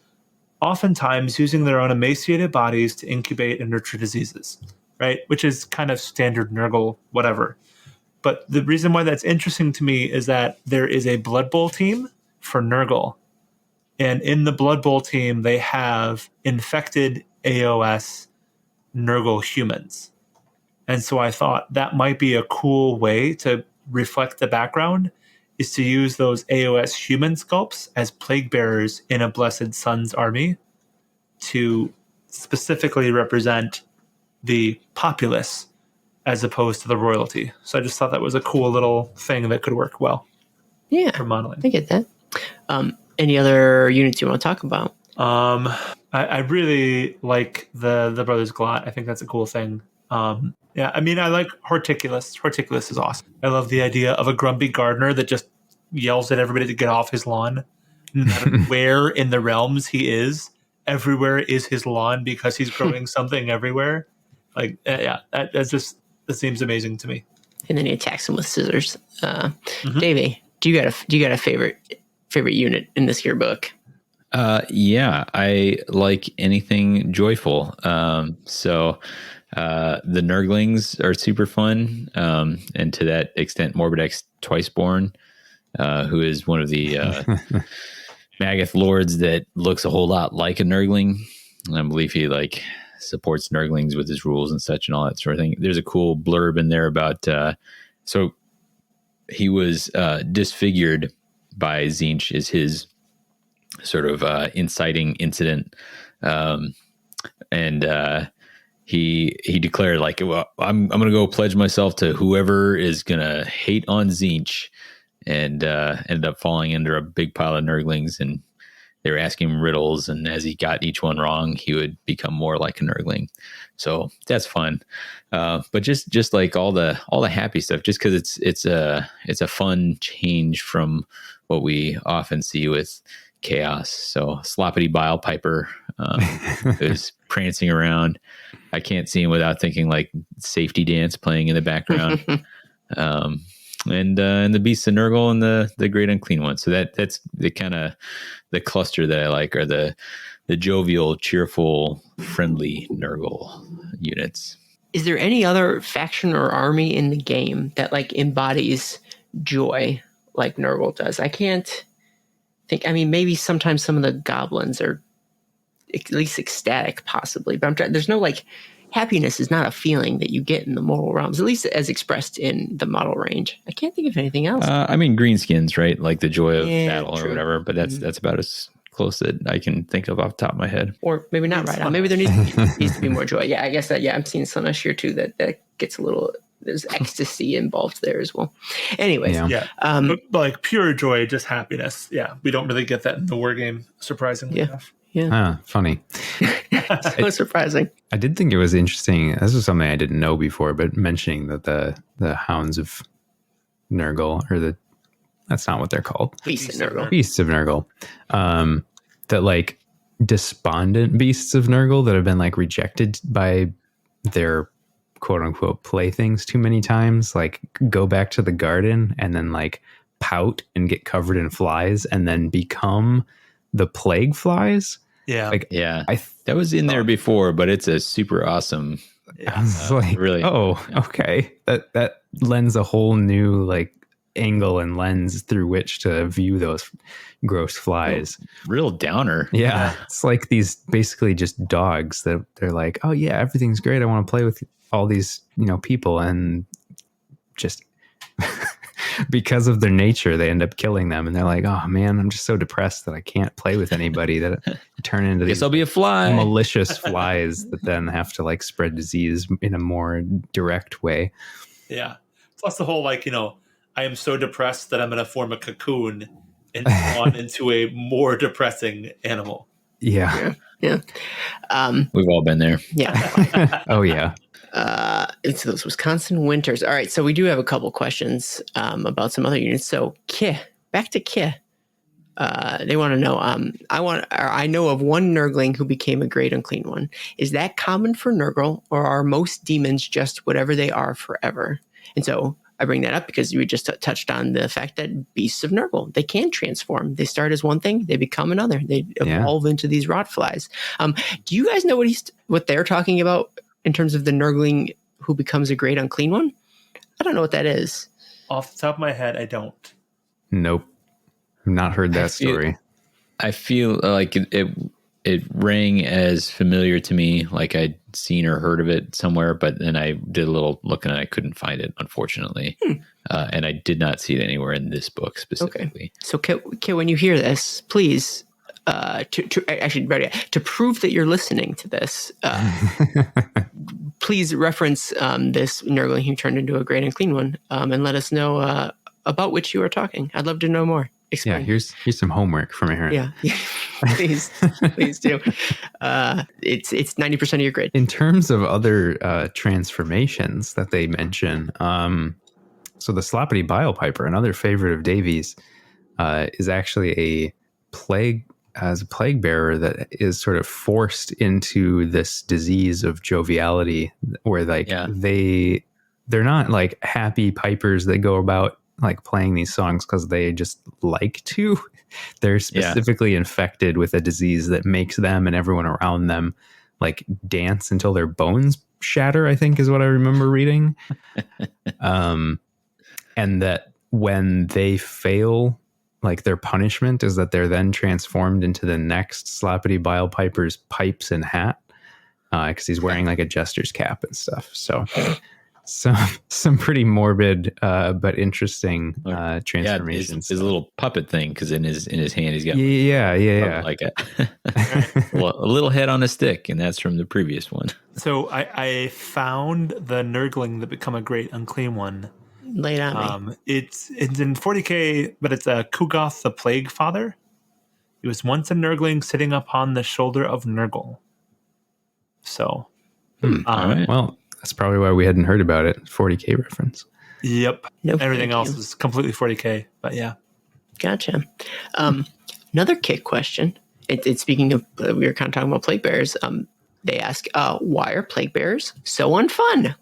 oftentimes using their own emaciated bodies to incubate and nurture diseases, right? Which is kind of standard Nurgle whatever. But the reason why that's interesting to me is that there is a Blood Bowl team for Nurgle. And in the Blood Bowl team, they have infected AOS Nurgle humans. And so I thought that might be a cool way to reflect the background, is to use those AOS human sculpts as plague bearers in a Blessed Sun's army to specifically represent the populace as opposed to the royalty. So I just thought that was a cool little thing that could work well. Yeah, for modeling. I get that. Any other units you want to talk about? I really like the Brothers Glot. I think that's a cool thing. Yeah, I mean, I like Horticulus. Horticulus is awesome. I love the idea of a grumpy gardener that just yells at everybody to get off his lawn. No matter where in the realms he is, everywhere is his lawn because he's growing something everywhere. Like, yeah, that seems amazing to me. And then he attacks him with scissors. Davy, do you got a favorite unit in this yearbook? Yeah, I like anything joyful. So the Nurglings are super fun. And to that extent, Morbidex Twiceborn, who is one of the Maggoth lords that looks a whole lot like a Nurgling. I believe he supports Nurglings with his rules and such and all that sort of thing. There's a cool blurb in there about, so he was disfigured by Tzeentch is his sort of inciting incident. And he declared well, I'm going to go pledge myself to whoever is going to hate on Tzeentch, and ended up falling under a big pile of Nurglings, and they were asking him riddles, and as he got each one wrong, he would become more like a Nurgling. So that's fun. But just like all the happy stuff, just because it's a fun change from what we often see with Chaos. So Sloppity Bile Piper is prancing around. I can't see him without thinking Safety Dance playing in the background. And the Beasts of Nurgle and the Great Unclean One. So that's the kind of the cluster that I like, are the jovial, cheerful, friendly Nurgle units. Is there any other faction or army in the game that embodies joy like Nurgle does? I can't think. I mean, maybe sometimes some of the goblins are at least ecstatic, possibly, but I'm trying. There's no happiness is not a feeling that you get in the mortal realms, at least as expressed in the model range. I can't think of anything else. I mean, greenskins, right? Like the joy of battle true. Or whatever, but that's about as close that I can think of off the top of my head. Or maybe not right on. Maybe there needs to be more joy. Yeah, I guess that, I'm seeing Slaanesh here too, that gets a little, there's ecstasy involved there as well. Anyways. Yeah. But pure joy, just happiness. Yeah. We don't really get that in the war game, surprisingly enough. Yeah. Funny. So surprising. I did think it was interesting. This was something I didn't know before, but mentioning that the Hounds of Nurgle, that's not what they're called. Beasts of Nurgle. Beasts of Nurgle. That despondent beasts of Nurgle that have been rejected by their quote unquote playthings too many times, go back to the garden and then pout and get covered in flies and then become the plague flies. Yeah. That was in there before, but it's a super awesome. I was really. Oh, okay. That lends a whole new angle and lens through which to view those gross flies. Real downer. Yeah. It's these basically just dogs that they're oh yeah, everything's great. I want to play with all these, people, and just because of their nature, they end up killing them, and they're oh man, I'm just so depressed that I can't play with anybody, that I turn into these I'll be a fly. malicious flies that then have to spread disease in a more direct way. Yeah. Plus the whole, like, I am so depressed that I'm going to form a cocoon and spawn into a more depressing animal. Yeah. We've all been there. Yeah. Oh, yeah. It's those Wisconsin winters. All right. So we do have a couple questions about some other units. So back to Ki. They want to know, I know of one Nurgling who became a great unclean one. Is that common for Nurgle, or are most demons just whatever they are forever? And so I bring that up because you just touched on the fact that beasts of Nurgle, they can transform. They start as one thing, they become another. They evolve into these rot flies. Do you guys know what they're talking about in terms of the Nurgling who becomes a great unclean one? I don't know what that is. Off the top of my head, I don't. Nope. I've not heard that story. I feel like it rang as familiar to me, like I'd seen or heard of it somewhere, but then I did a little looking and I couldn't find it, unfortunately. And I did not see it anywhere in this book specifically. Okay. So, Ki, when you hear this, please, to prove that you're listening to this, please reference this Nurgling who turned into a great unclean one, and let us know about which you are talking. I'd love to know more. Explain. Yeah, here's some homework from Aaron. Yeah, please do. It's 90% of your grade. In terms of other transformations that they mention, so the Sloppity Bile Piper, another favorite of Davy's, is actually a plague bearer that is sort of forced into this disease of joviality, where they're not like happy pipers that go about like playing these songs because they just like to. They're specifically infected with a disease that makes them and everyone around them like dance until their bones shatter, I think is what I remember reading. And that when they fail, like their punishment is that they're then transformed into the next Sloppity Bile Piper's pipes and hat, because he's wearing like a jester's cap and stuff. So some pretty morbid but interesting transformations. His little puppet thing, because in his hand he's got like a little head on a stick, and that's from the previous one. So I found the Nurgling that become a great unclean one. Lay it on me. It's in 40k, but it's a Kugoth the Plague Father. He was once a Nurgling sitting upon the shoulder of Nurgle. So, all right. Well, that's probably why we hadn't heard about it. 40k reference. Yep. Nope, everything else is completely 40k, but yeah. Gotcha. Another Kit question. It's speaking of, we were kind of talking about plague bearers. They ask, why are plague bearers so unfun? ?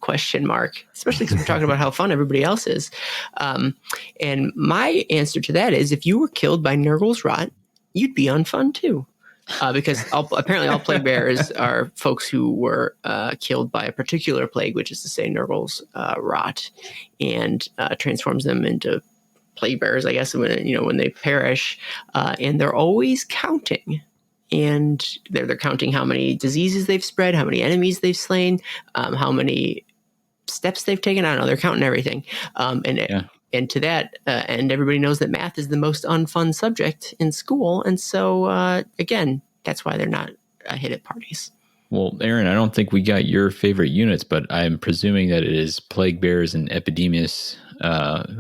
Especially because we're talking about how fun everybody else is. And my answer to that is, if you were killed by Nurgle's rot, you'd be unfun too. Because apparently all plague bearers are folks who were killed by a particular plague, which is to say Nurgle's rot, and transforms them into plague bearers, I guess, when they perish. And they're always counting. And they're counting how many diseases they've spread, how many enemies they've slain, how many steps they've taken. I don't know. They're counting everything. And to that end, everybody knows that math is the most unfun subject in school. And so, again, that's why they're not a hit at parties. Well, Aaron, I don't think we got your favorite units, but I'm presuming that it is Plague Bearers and Epidemius,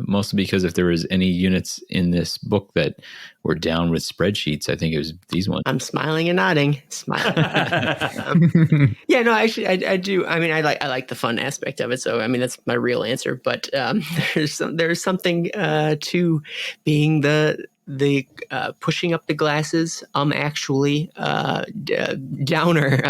mostly because if there was any units in this book that were down with spreadsheets, I think it was these ones. I'm smiling and nodding. Yeah, no, actually, I do. I mean, I like the fun aspect of it. So, I mean, that's my real answer. But there's something to being the pushing up the glasses, actually downer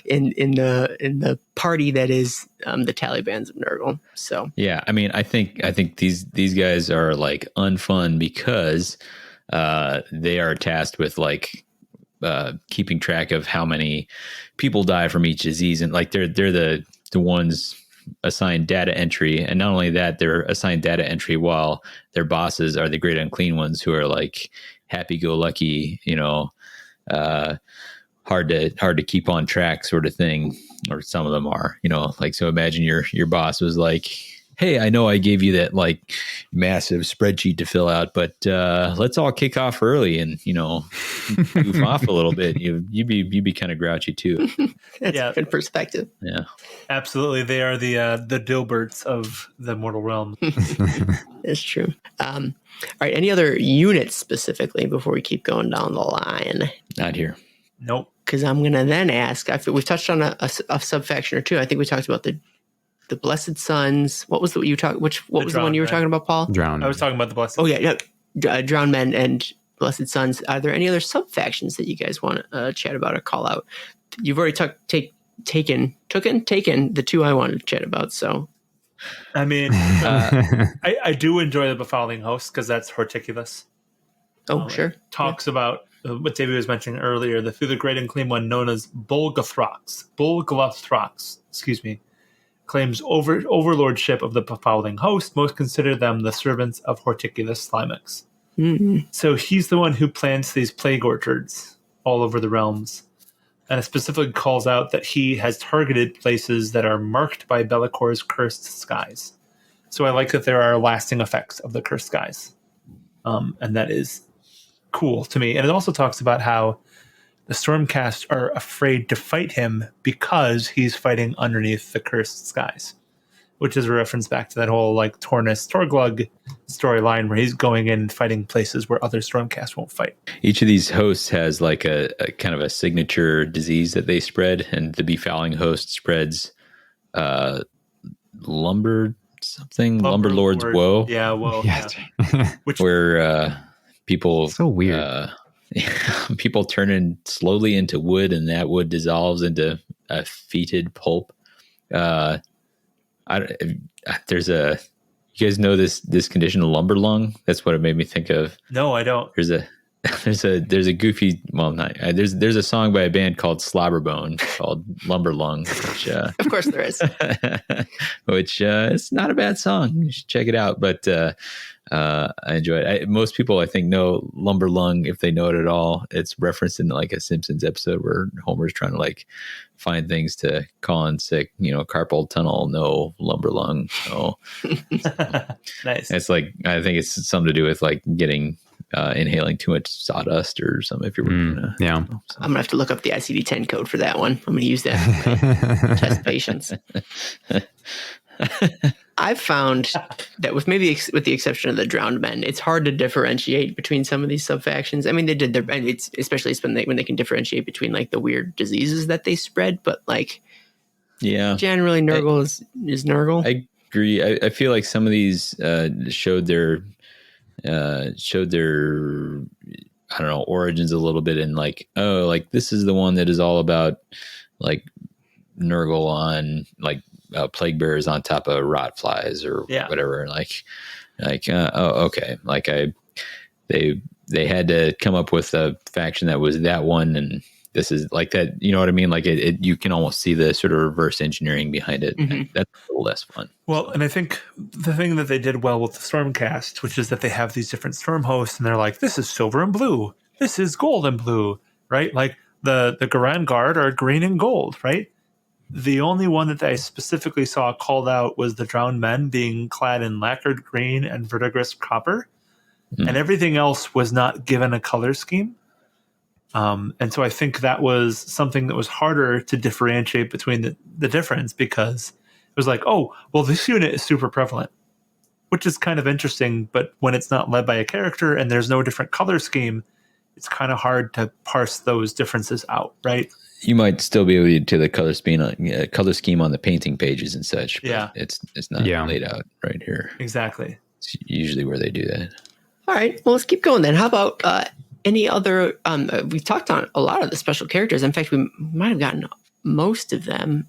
in the party that is the Talibans of Nurgle. So yeah, I mean, I think these guys are like unfun because they are tasked with like keeping track of how many people die from each disease, and like they're the ones assigned data entry, and not only that, they're assigned data entry while their bosses are the great unclean ones who are like happy-go-lucky, hard to keep on track sort of thing, or some of them are, like, so imagine your boss was like, hey, I know I gave you that like massive spreadsheet to fill out, but let's all kick off early and, goof off a little bit. You'd be kind of grouchy too. That's a good perspective. Yeah, absolutely. They are the Dilberts of the mortal realm. It's true. All right. Any other units specifically before we keep going down the line? not here. Nope. Because I'm going to then ask, we've touched on a subfaction or two. I think we talked about the Blessed Sons. What was the one you were talking about, Paul? Drowned. I was talking about the Blessed. Oh yeah. Drowned Men and Blessed Sons. Are there any other subfactions that you guys want to chat about or call out? You've already taken the two I wanted to chat about. So, I mean, I do enjoy the Befouling Host because that's Horticulus. Oh, sure. Talks about what Davy was mentioning earlier, through the great and clean one known as Bulgathrox, claims overlordship of the Befouling Host. Most consider them the servants of Horticulus Slimex. Mm-hmm. So he's the one who plants these plague orchards all over the realms. And it specifically calls out that he has targeted places that are marked by Bellacor's cursed skies. So I like that there are lasting effects of the cursed skies. And that is cool to me. And it also talks about how the Stormcast are afraid to fight him because he's fighting underneath the cursed skies, which is a reference back to that whole like Tornus Torglug storyline where he's going in and fighting places where other Stormcast won't fight. Each of these hosts has like a kind of a signature disease that they spread, and the Befouling Host spreads Lumberlord's woe. Yeah, woe. Yeah. Which where people so weird. People turn slowly into wood, and that wood dissolves into a fetid pulp. You guys know this condition, lumber lung? That's what it made me think of. No, I don't. There's a goofy, there's a song by a band called Slobberbone called Lumber Lung, which Of course there is. which it's not a bad song. You should check it out. But I enjoy it. Most people, I think, know Lumber Lung if they know it at all. It's referenced in like a Simpsons episode where Homer's trying to like find things to call in sick. Carpal tunnel, no. Lumber lung, no. Nice. It's like, I think it's something to do with like getting inhaling too much sawdust or something. If you're yeah, I'm gonna have to look up the ICD-10 code for that one. I'm gonna use that for my test patients. I've found that with the exception of the Drowned Men, it's hard to differentiate between some of these subfactions. I mean, they did and it's especially when they can differentiate between like the weird diseases that they spread, but like, yeah, generally Nurgle is Nurgle. I agree. I feel like some of these showed their I don't know, origins a little bit in like, oh, like this is the one that is all about like Nurgle on like plague bearers on top of rot flies or whatever. Like oh, okay. Like they had to come up with a faction that was that one, and this is like that. You know what I mean? Like it you can almost see the sort of reverse engineering behind it. Mm-hmm. That's a little less fun. Well, and I think the thing that they did well with the Stormcast, which is that they have these different storm hosts, and they're like, this is silver and blue, this is gold and blue, right? Like the Garan Guard are green and gold, right? The only one that I specifically saw called out was the Drowned Men being clad in lacquered green and verdigris copper, and everything else was not given a color scheme. And so I think that was something that was harder to differentiate between the difference, because it was like, oh, well, this unit is super prevalent, which is kind of interesting. But when it's not led by a character and there's no different color scheme, it's kind of hard to parse those differences out, right? You might still be able to the color scheme on the painting pages and such. But it's not laid out right here. Exactly. It's usually where they do that. All right. Well, let's keep going then. How about any other? We've talked on a lot of the special characters. In fact, we might have gotten most of them.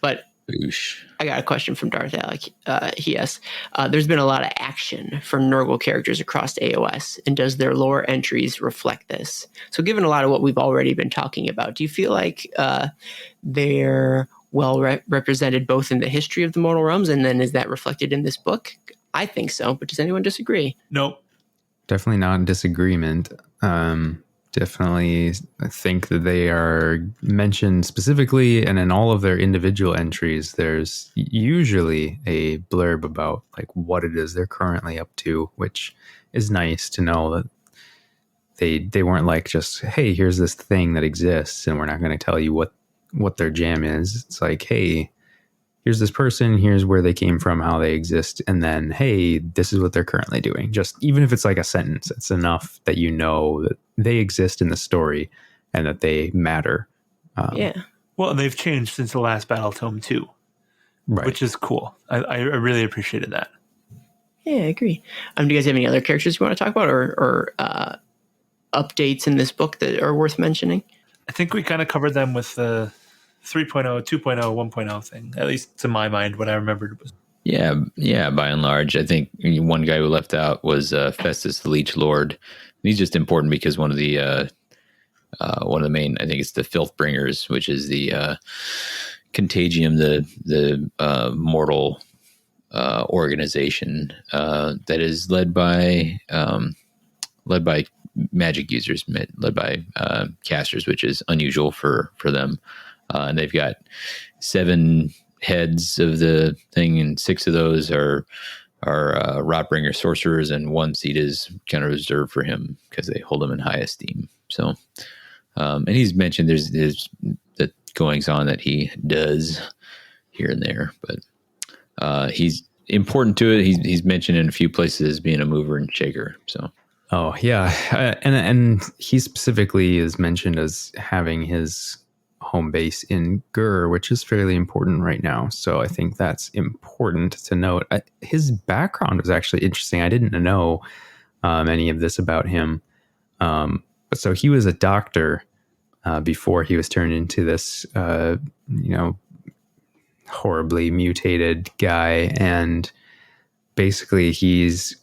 But Boosh. I got a question from Darth Alec. He asks, there's been a lot of action for Nurgle characters across AOS, and does their lore entries reflect this? So given a lot of what we've already been talking about, do you feel like they're well represented both in the history of the Mortal Realms, and then is that reflected in this book? I think so, but does anyone disagree? Nope. Definitely not in disagreement. definitely think that they are mentioned specifically, and in all of their individual entries, there's usually a blurb about like what it is they're currently up to, which is nice to know that they weren't like just, hey, here's this thing that exists and we're not going to tell you what their jam is. It's like, hey, here's this person, here's where they came from, how they exist, and then, hey, this is what they're currently doing. Just even if it's like a sentence, it's enough that you know that they exist in the story and that they matter. Yeah. Well, they've changed since the last Battletome too, Right. which is cool. I really appreciated that. Yeah, I agree. Do you guys have any other characters you want to talk about or updates in this book that are worth mentioning? I think we kind of covered them with the 3.0, 2.0, 1.0 thing, at least to my mind, what I remembered was. Yeah, by and large. I think one guy who left out was Festus the Leech Lord. He's just important because one of the main, I think it's the Filth Bringers, which is the Contagium, the mortal organization that is led by magic users, led by casters, which is unusual for them. And they've got 7 heads of the thing, and 6 of those are Rotbringer sorcerers, and 1 seat is kind of reserved for him because they hold him in high esteem. So, and he's mentioned there's the goings on that he does here and there, but he's important to it. He's mentioned in a few places as being a mover and shaker. So. Oh yeah, and he specifically is mentioned as having his home base in Gur, which is fairly important right now. So I think that's important to note. His background was actually interesting. I didn't know any of this about him. But so he was a doctor before he was turned into this, horribly mutated guy, and basically he's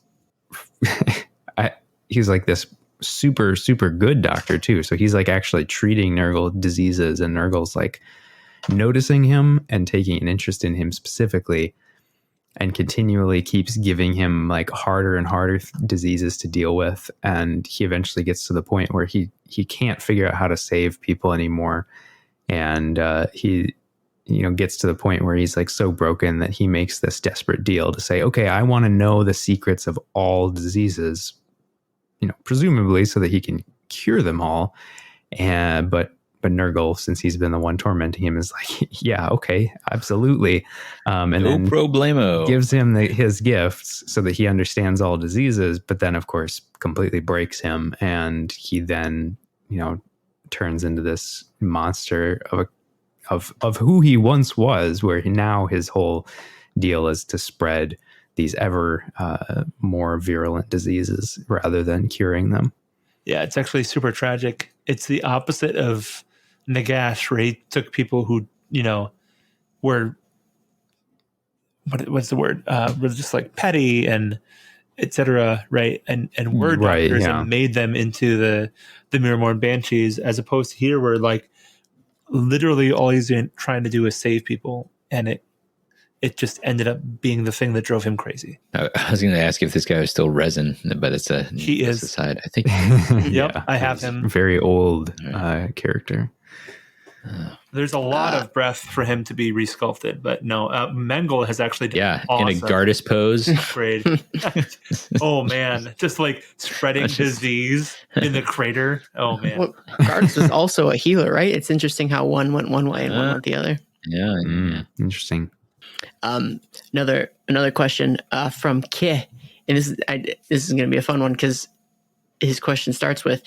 like this super, super good doctor too. So he's like actually treating Nurgle diseases, and Nurgle's like noticing him and taking an interest in him specifically, and continually keeps giving him like harder and harder diseases to deal with. And he eventually gets to the point where he can't figure out how to save people anymore. And he gets to the point where he's like so broken that he makes this desperate deal to say, okay, I want to know the secrets of all diseases, presumably so that he can cure them all. But Nurgle, since he's been the one tormenting him, is like, yeah, okay, absolutely. And no then problemo. Gives him his gifts so that he understands all diseases, but then of course completely breaks him. And he then, turns into this monster of who he once was, where now his whole deal is to spread these ever more virulent diseases rather than curing them. Yeah, it's actually super tragic. It's the opposite of Nagash, where he took people who, were, what's the word? Were just like petty and etc. Right? And were doctors and made them into the Mirrormorn Banshees, as opposed to here where like literally all he's trying to do is save people, and it just ended up being the thing that drove him crazy. I was going to ask if this guy was still resin, but he is. Aside. I think. Yep, yeah, I have him. Very old character. There's a lot of breath for him to be resculpted, but no, Mengel has actually done awesome. In a Gardas pose. Great. Oh man, just like spreading disease in the crater. Oh man. Well, Gardas was also a healer, right? It's interesting how one went one way and one went the other. Yeah. Interesting. Another question from Ke, and this is going to be a fun one because his question starts with,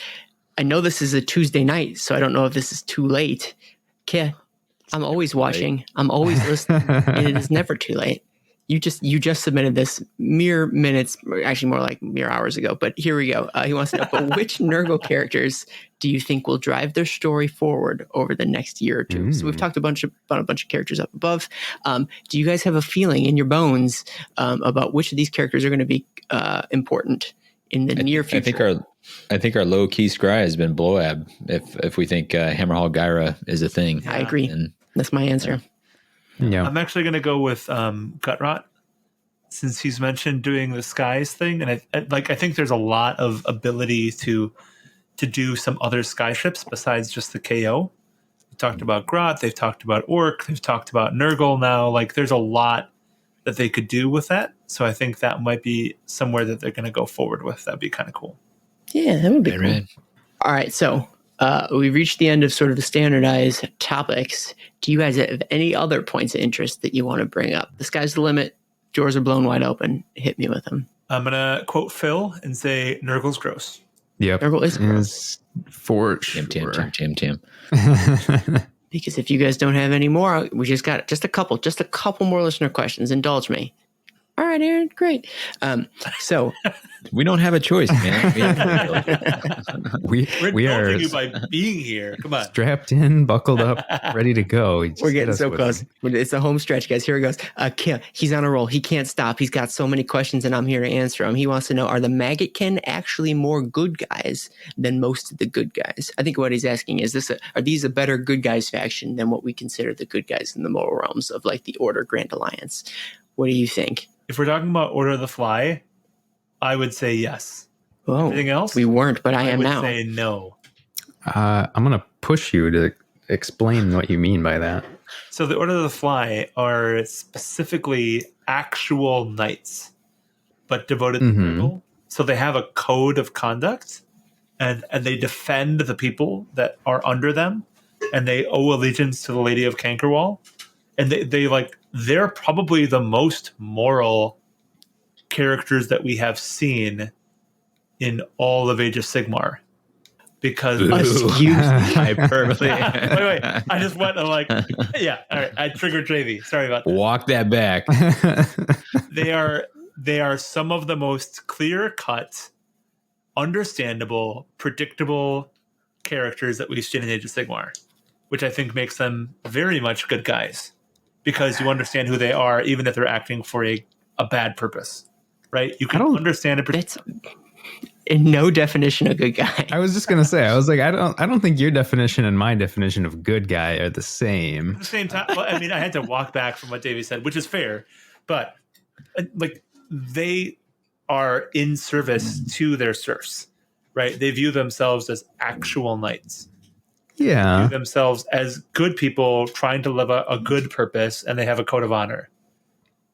I know this is a Tuesday night, so I don't know if this is too late. Ke, I'm always watching. I'm always listening, and it is never too late. You just submitted this mere minutes, actually more like mere hours ago, but here we go. He wants to know, but which Nurgle characters do you think will drive their story forward over the next year or two? So we've talked about a bunch of characters up above. Do you guys have a feeling in your bones about which of these characters are going to be important in the near future? I think our low key scry has been Bloab. If we think Hammerhall Gyra is a thing, I agree. That's my answer. Yeah, I'm actually going to go with Gutrot, since he's mentioned doing the skies thing, and I think there's a lot of ability to to do some other skyships besides just the KO. They talked about Grot, they've talked about Orc, they've talked about Nurgle now. Like, there's a lot that they could do with that. So I think that might be somewhere that they're going to go forward with. That'd be kind of cool. Yeah, that would be cool. All right, so we reached the end of sort of the standardized topics. Do you guys have any other points of interest that you want to bring up? The sky's the limit. Doors are blown wide open. Hit me with them. I'm going to quote Phil and say Nurgle's gross. Yep. Nurgle is gross. For sure. Tim. Because if you guys don't have any more, we just got just a couple more listener questions. Indulge me. All right, Aaron, great. So we don't have a choice, man. we are you by being here. Come on, strapped in, buckled up, ready to go. We're getting so close. It's the home stretch, guys. Here he goes. Kim, he's on a roll. He can't stop. He's got so many questions, and I'm here to answer them. He wants to know: are the Maggotkin actually more good guys than most of the good guys? I think what he's asking is are these a better good guys faction than what we consider the good guys in the moral realms of like the Order Grand Alliance? What do you think? If we're talking about Order of the Fly, I would say yes. Oh, anything else? We weren't, but I am would now. Say no. I'm going to push you to explain what you mean by that. So the Order of the Fly are specifically actual knights, but devoted to Nurgle. So they have a code of conduct, and they defend the people that are under them, and they owe allegiance to the Lady of Cankerwall, and they're probably the most moral characters that we have seen in all of Age of Sigmar. Because I perfectly wait, I just went to all right, I triggered Davy. Sorry about that. Walk that back. They are some of the most clear-cut, understandable, predictable characters that we've seen in Age of Sigmar, which I think makes them very much good guys. Because you understand who they are, even if they're acting for a bad purpose, right? You can understand it. That's in no definition a good guy. I was just gonna say, I was like, I don't think your definition and my definition of good guy are the same. At the same time, well, I mean, I had to walk back from what Davy said, which is fair, but they are in service to their serfs, right? They view themselves as actual knights. Yeah. View themselves as good people trying to live a good purpose, and they have a code of honor.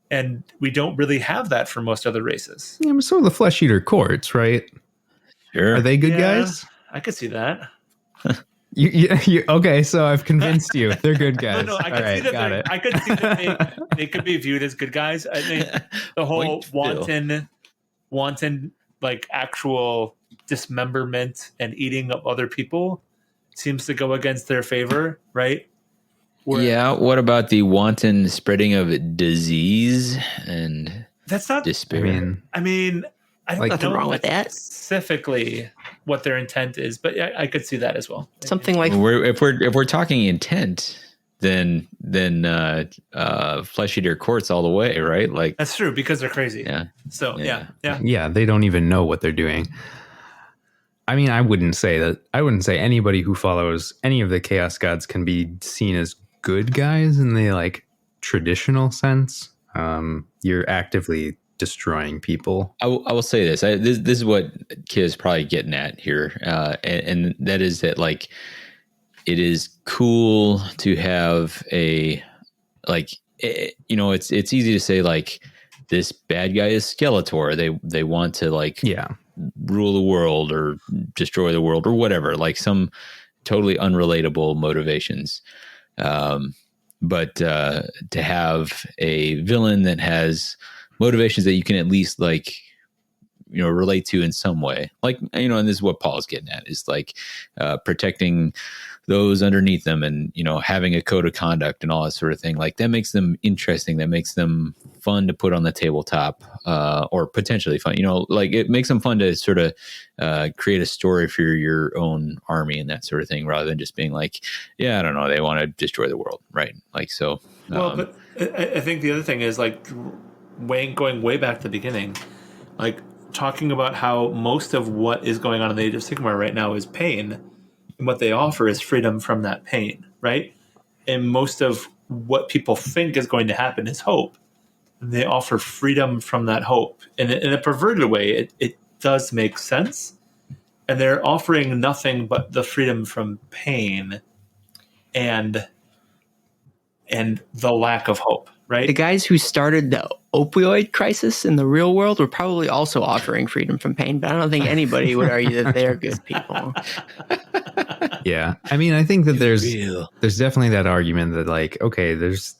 And we don't really have that for most other races. Yeah, but so are the flesh eater courts, right? Sure. Are they good guys? I could see that. You okay, so I've convinced you. They're good guys. No, I could see that I could see that they could be viewed as good guys. I think the whole wanton actual dismemberment and eating of other people seems to go against their favor, right? What about the wanton spreading of disease and that's not despair? I mean, I don't nothing wrong with that. Specifically, what their intent is, but I could see that as well. Something like if we're talking intent, then flesh eater courts all the way, right? Like that's true because they're crazy. Yeah. So yeah. They don't even know what they're doing. I mean, I wouldn't say anybody who follows any of the Chaos Gods can be seen as good guys in the traditional sense. You're actively destroying people. I will say this. This is what Kid is probably getting at here, and that is that it is cool to have a it's easy to say this bad guy is Skeletor. They want to rule the world or destroy the world or whatever, some totally unrelatable motivations. But to have a villain that has motivations that you can at least relate to in some way, and this is what Paul's getting at, is protecting those underneath them and having a code of conduct and all that sort of thing. That makes them interesting, that makes them fun to put on the tabletop, or potentially fun, it makes them fun to sort of create a story for your own army and that sort of thing, rather than just being I don't know, they want to destroy the world, right? But I think the other thing is going way back to the beginning, talking about how most of what is going on in the Age of Sigmar right now is pain, and what they offer is freedom from that pain, right? And most of what people think is going to happen is hope. And they offer freedom from that hope. And in a perverted way, it does make sense. and they're offering nothing but the freedom from pain and the lack of hope, right? The guys who started the opioid crisis in the real world were probably also offering freedom from pain, but I don't think anybody would argue that they're good people. Yeah. I mean, I think that there's definitely that argument that, like, okay, there's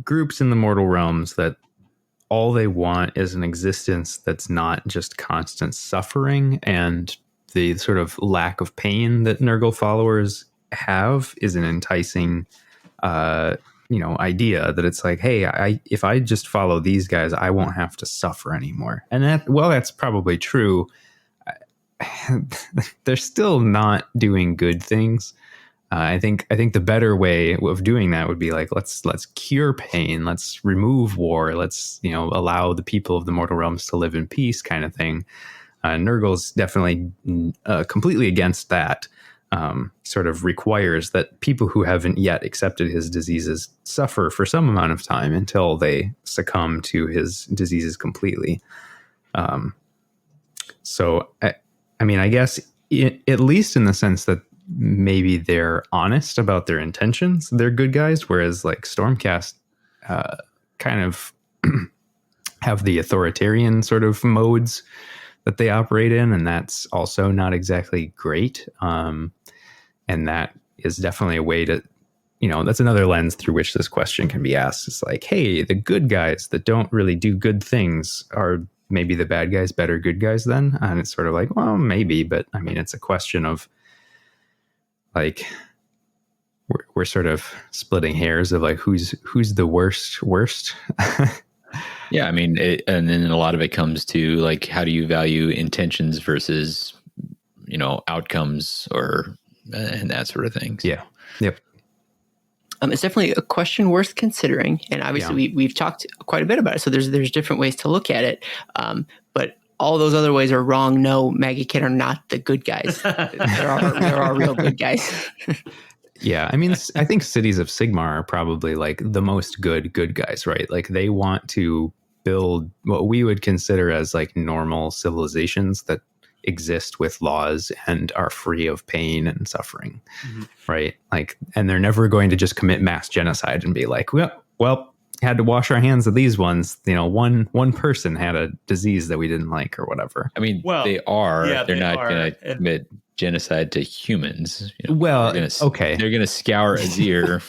groups in the mortal realms that all they want is an existence that's not just constant suffering, and the sort of lack of pain that Nurgle followers have is an enticing idea that it's like, hey, if I just follow these guys, I won't have to suffer anymore. And that's probably true. They're still not doing good things. I think the better way of doing that would be like, let's cure pain, let's remove war, let's allow the people of the mortal realms to live in peace, kind of thing. Nurgle's definitely completely against that. Sort of requires that people who haven't yet accepted his diseases suffer for some amount of time until they succumb to his diseases completely. So, I mean, I guess at least in the sense that maybe they're honest about their intentions, they're good guys, whereas like Stormcast kind of have the authoritarian sort of modes that they operate in, and that's also not exactly great. And that is definitely a way to, that's another lens through which this question can be asked. It's like, hey, the good guys that don't really do good things, are maybe the bad guys better good guys then? And it's sort of like, well, maybe, but I mean, it's a question of like, we're sort of splitting hairs of like, who's the worst. Yeah. I mean, and then a lot of it comes to like, how do you value intentions versus, outcomes and that sort of thing. Yeah. Yep. It's definitely a question worth considering, and obviously we've talked quite a bit about it. So there's different ways to look at it, but all those other ways are wrong. No, Maggotkin are not the good guys. there are real good guys. Yeah, I mean, I think cities of Sigmar are probably like the most good guys, right? Like they want to build what we would consider as like normal civilizations that exist with laws and are free of pain and suffering, right? Like, and they're never going to just commit mass genocide and be like, well, had to wash our hands of these ones. One person had a disease that we didn't like or whatever. I mean, they are. Yeah, they're not going to commit genocide to humans. Well, okay, they're going to scour Azir.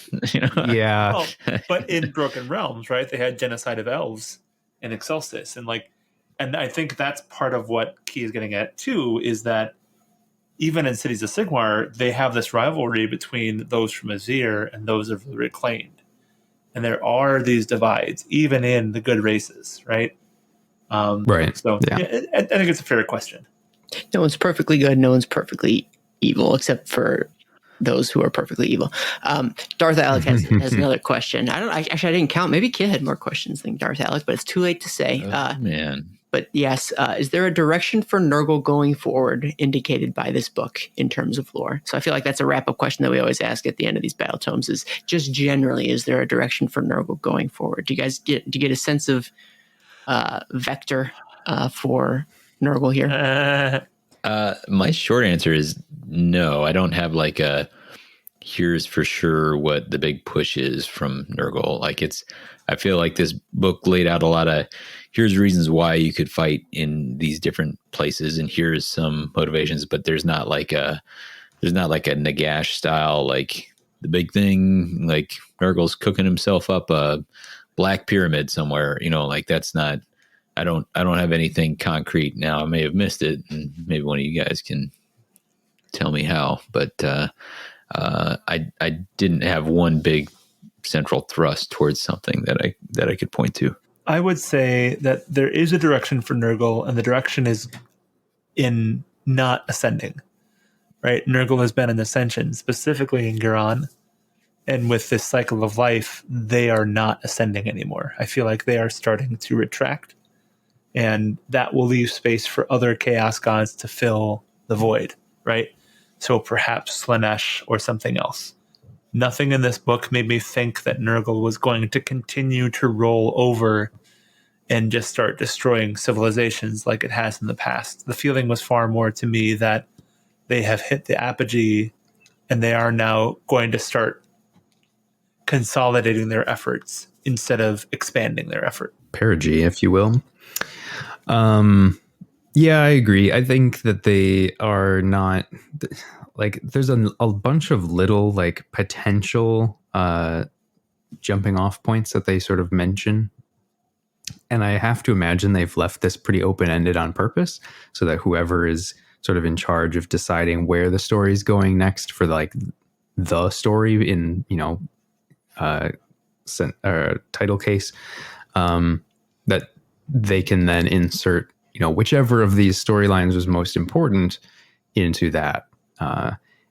Yeah, but in Broken Realms, right? They had genocide of elves in Excelsis, and I think that's part of what Key is getting at too, is that even in Cities of Sigmar, they have this rivalry between those from Azir and those of the Reclaimed. And there are these divides, even in the good races, right? Right. So I think it's a fair question. No one's perfectly good. No one's perfectly evil, except for those who are perfectly evil. Darth Alec has another question. I didn't count. Maybe Kid had more questions than Darth Alec, but it's too late to say. Man. But yes, is there a direction for Nurgle going forward indicated by this book in terms of lore? So I feel like that's a wrap-up question that we always ask at the end of these battle tomes, is just generally, is there a direction for Nurgle going forward? Do you guys get a sense of vector for Nurgle here? My short answer is no. I don't have like a here's for sure what the big push is from Nurgle. Like I feel like this book laid out a lot of here's reasons why you could fight in these different places, and here's some motivations, but there's not like a Nagash style, like the big thing, like Nurgle's cooking himself up a black pyramid somewhere, like that's not, I don't have anything concrete. Now I may have missed it, and maybe one of you guys can tell me how, but I didn't have one big central thrust towards something that I could point to. I would say that there is a direction for Nurgle, and the direction is in not ascending, right? Nurgle has been in ascension, specifically in Giron, and with this cycle of life, they are not ascending anymore. I feel like they are starting to retract, and that will leave space for other chaos gods to fill the void, right? So perhaps Slaanesh or something else. Nothing in this book made me think that Nurgle was going to continue to roll over and just start destroying civilizations like it has in the past. The feeling was far more to me that they have hit the apogee and they are now going to start consolidating their efforts instead of expanding their effort. Perigee, if you will. Yeah, I agree. I think that they are not like there's a bunch of little like potential jumping off points that they sort of mention. And I have to imagine they've left this pretty open-ended on purpose so that whoever is sort of in charge of deciding where the story is going next for like the story in, title case, that they can then insert, whichever of these storylines was most important into that.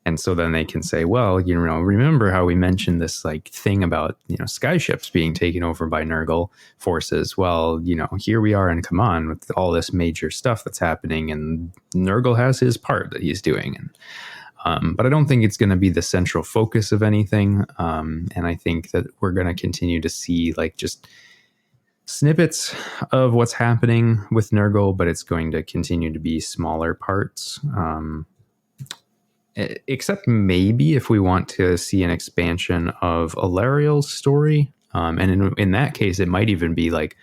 And so then they can say, well, remember how we mentioned this like thing about, skyships being taken over by Nurgle forces. Well, here we are in Kaman with all this major stuff that's happening, and Nurgle has his part that he's doing. And, but I don't think it's going to be the central focus of anything. And I think that we're going to continue to see like just snippets of what's happening with Nurgle, but it's going to continue to be smaller parts. Except maybe if we want to see an expansion of Alariel's story. And in that case, it might even be like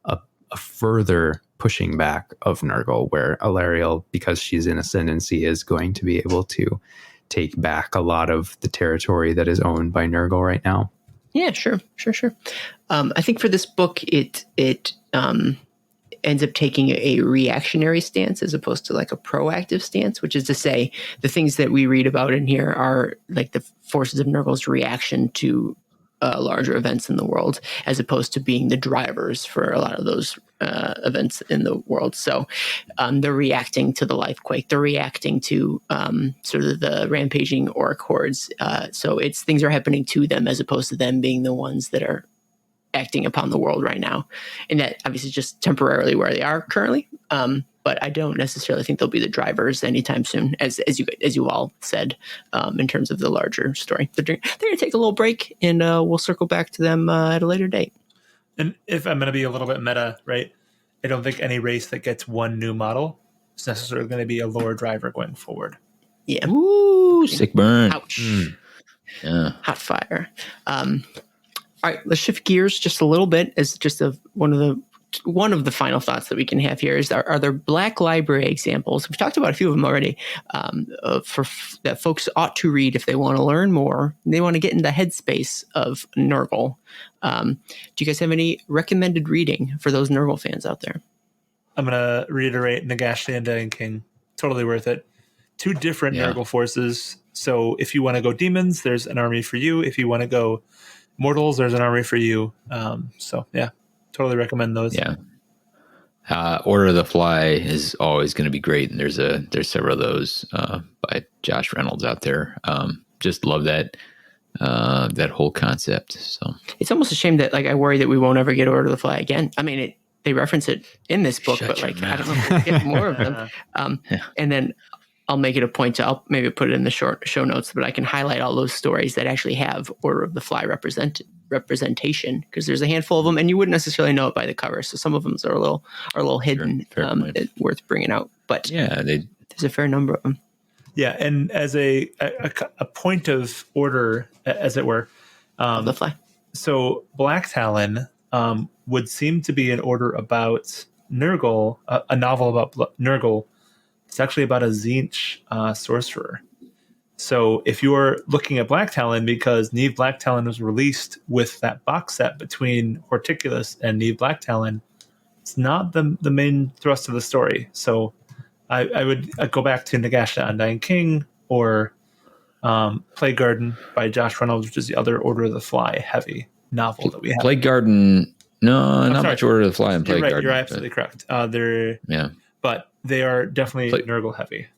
a further pushing back of Nurgle, where Alariel, because she's in ascendancy, is going to be able to take back a lot of the territory that is owned by Nurgle right now. Yeah, sure. I think for this book, it ends up taking a reactionary stance as opposed to like a proactive stance, which is to say the things that we read about in here are like the forces of Nurgle's reaction to larger events in the world, as opposed to being the drivers for a lot of those events in the world. So they're reacting to the Lifequake. They're reacting to sort of the rampaging orc hordes. So things are happening to them as opposed to them being the ones that are acting upon the world right now. And that obviously is just temporarily where they are currently. But I don't necessarily think they'll be the drivers anytime soon, as you all said, in terms of the larger story. They're going to take a little break, and we'll circle back to them at a later date. And if I'm going to be a little bit meta, right, I don't think any race that gets one new model is necessarily going to be a lore driver going forward. Yeah. Ooh, sick burn. Ouch. Yeah. Hot fire. All right, let's shift gears just a little bit as just one of the final thoughts that we can have here is, are there Black Library examples? We've talked about a few of them already that folks ought to read if they want to learn more. They want to get in the headspace of Nurgle. Do you guys have any recommended reading for those Nurgle fans out there? I'm going to reiterate Nagash the Undying King. Totally worth it. 2 different Nurgle forces. So if you want to go demons, there's an army for you. If you want to go mortals, there's an army for you. Totally recommend those. Yeah. Order of the Fly is always going to be great, and there's several of those by Josh Reynolds out there. Just love that whole concept. So it's almost a shame that I worry that we won't ever get Order of the Fly again. I mean, they reference it in this book, but I don't know if we'll get more of them. And then I'll make it a point to, I'll maybe put it in the show notes, but I can highlight all those stories that actually have Order of the Fly representation, because there's a handful of them and you wouldn't necessarily know it by the cover. So some of them are a little hidden, worth bringing out, but there's a fair number of them. Yeah. And as a point of order, as it were, the Fly. So Black Talon would seem to be an order about Nurgle, a novel about Nurgle. It's actually about a Tzeentch sorcerer. So if you're looking at Black Talon, because Neve Black Talon was released with that box set between Horticulus and Neve Black Talon, it's not the main thrust of the story. So I would go back to Nagash the Undying King or Plague Garden by Josh Reynolds, which is the other Order of the Fly heavy novel that we have. Plague Garden, not much Order of the Fly in Plague Garden. You're absolutely correct. But they are definitely Nurgle heavy.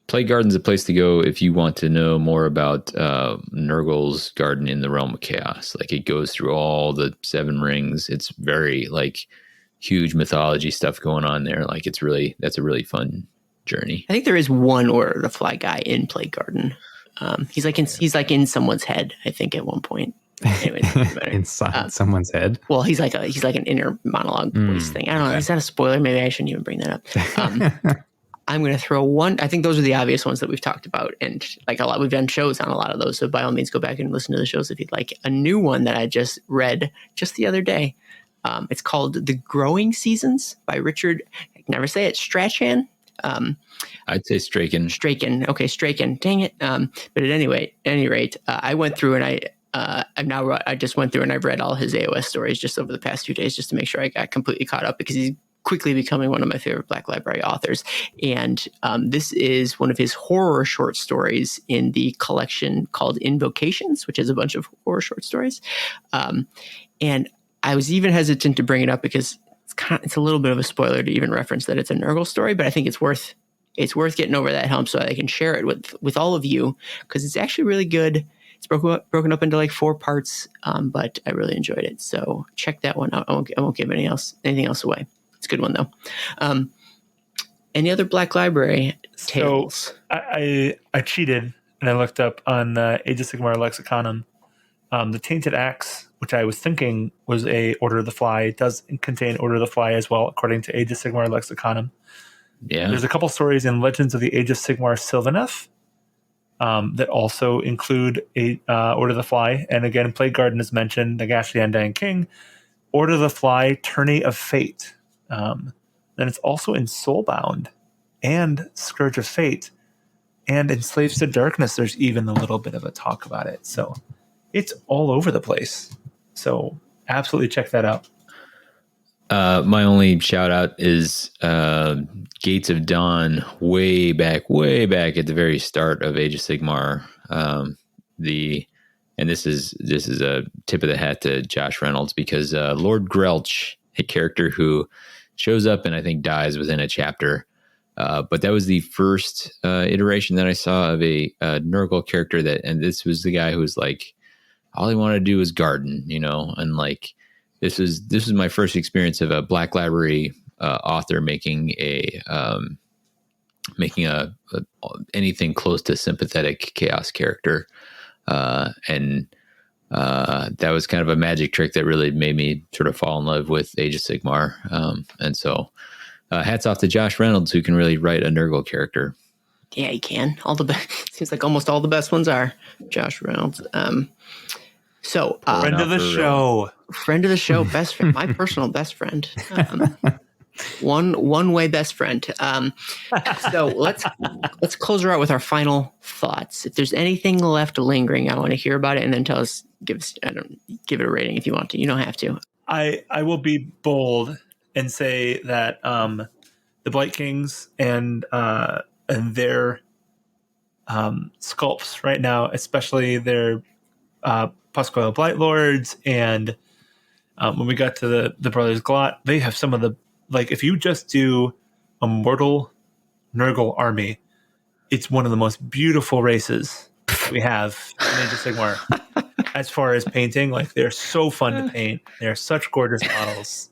Plague Garden's a place to go if you want to know more about Nurgle's garden in the realm of chaos. Like, it goes through all the 7 rings. It's very huge mythology stuff going on there. That's a really fun journey. I think there is one Order of the Fly guy in Plague Garden. He's in someone's head, I think, at one point. Anyway, inside someone's head. Well, he's like an inner monologue voice thing. I don't know. Is that a spoiler? Maybe I shouldn't even bring that up. I'm going to throw one. I think those are the obvious ones that we've talked about, and like a lot, we've done shows on a lot of those. So by all means, go back and listen to the shows if you'd like. A new one that I just read just the other day. It's called The Growing Seasons by Richard. I can never say it. Strachan. I'd say Strachan. Strachan. Okay, Strachan. Dang it. But at any rate, I went through and I just went through and I've read all his AOS stories just over the past few days just to make sure I got completely caught up because he's quickly becoming one of my favorite Black Library authors. And this is one of his horror short stories in the collection called Invocations, which is a bunch of horror short stories. And I was even hesitant to bring it up because it's a little bit of a spoiler to even reference that it's a Nurgle story, but I think it's worth getting over that hump so I can share it with all of you because it's actually really good. It's broken up into like 4 parts, but I really enjoyed it. So check that one out. I won't give anything else away. It's a good one though. Any other Black Library tales? So I cheated and I looked up on Age of Sigmar Lexiconum. The Tainted Axe, which I was thinking was a Order of the Fly, it does contain Order of the Fly as well, according to Age of Sigmar Lexiconum. Yeah. There's a couple stories in Legends of the Age of Sigmar Sylvaneth that also include a Order of the Fly. And again, Plague Garden is mentioned, Nagash the Undying King, Order of the Fly, Tourney of Fate. Then it's also in Soulbound and Scourge of Fate. And in Slaves to Darkness, there's even a little bit of a talk about it. So it's all over the place. So absolutely check that out. My only shout out is Gates of Dawn, way back at the very start of Age of Sigmar. And this is a tip of the hat to Josh Reynolds because Lord Grelch, a character who shows up and I think dies within a chapter. But that was the first iteration that I saw of a Nurgle character and this was the guy who was like, all he wanted to do was garden, and like this was my first experience of a Black Library author making anything close to sympathetic chaos character, and that was kind of a magic trick that really made me sort of fall in love with Age of Sigmar, and so hats off to Josh Reynolds who can really write a Nurgle character. Yeah, he can. All the best. Seems like almost all the best ones are Josh Reynolds. So friend of the show, best friend, my personal best friend, one way best friend. So let's close her out with our final thoughts. If there's anything left lingering, I want to hear about it, and then give it a rating if you want to. You don't have to. I will be bold and say that the Blight Kings and their sculpts right now, especially their Puscoil Blight Lords, and when we got to the Brothers Glot, they have some of the, like, if you just do a mortal Nurgle army, it's one of the most beautiful races we have in Age of Sigmar. As far as painting, like, they're so fun to paint. They're such gorgeous models,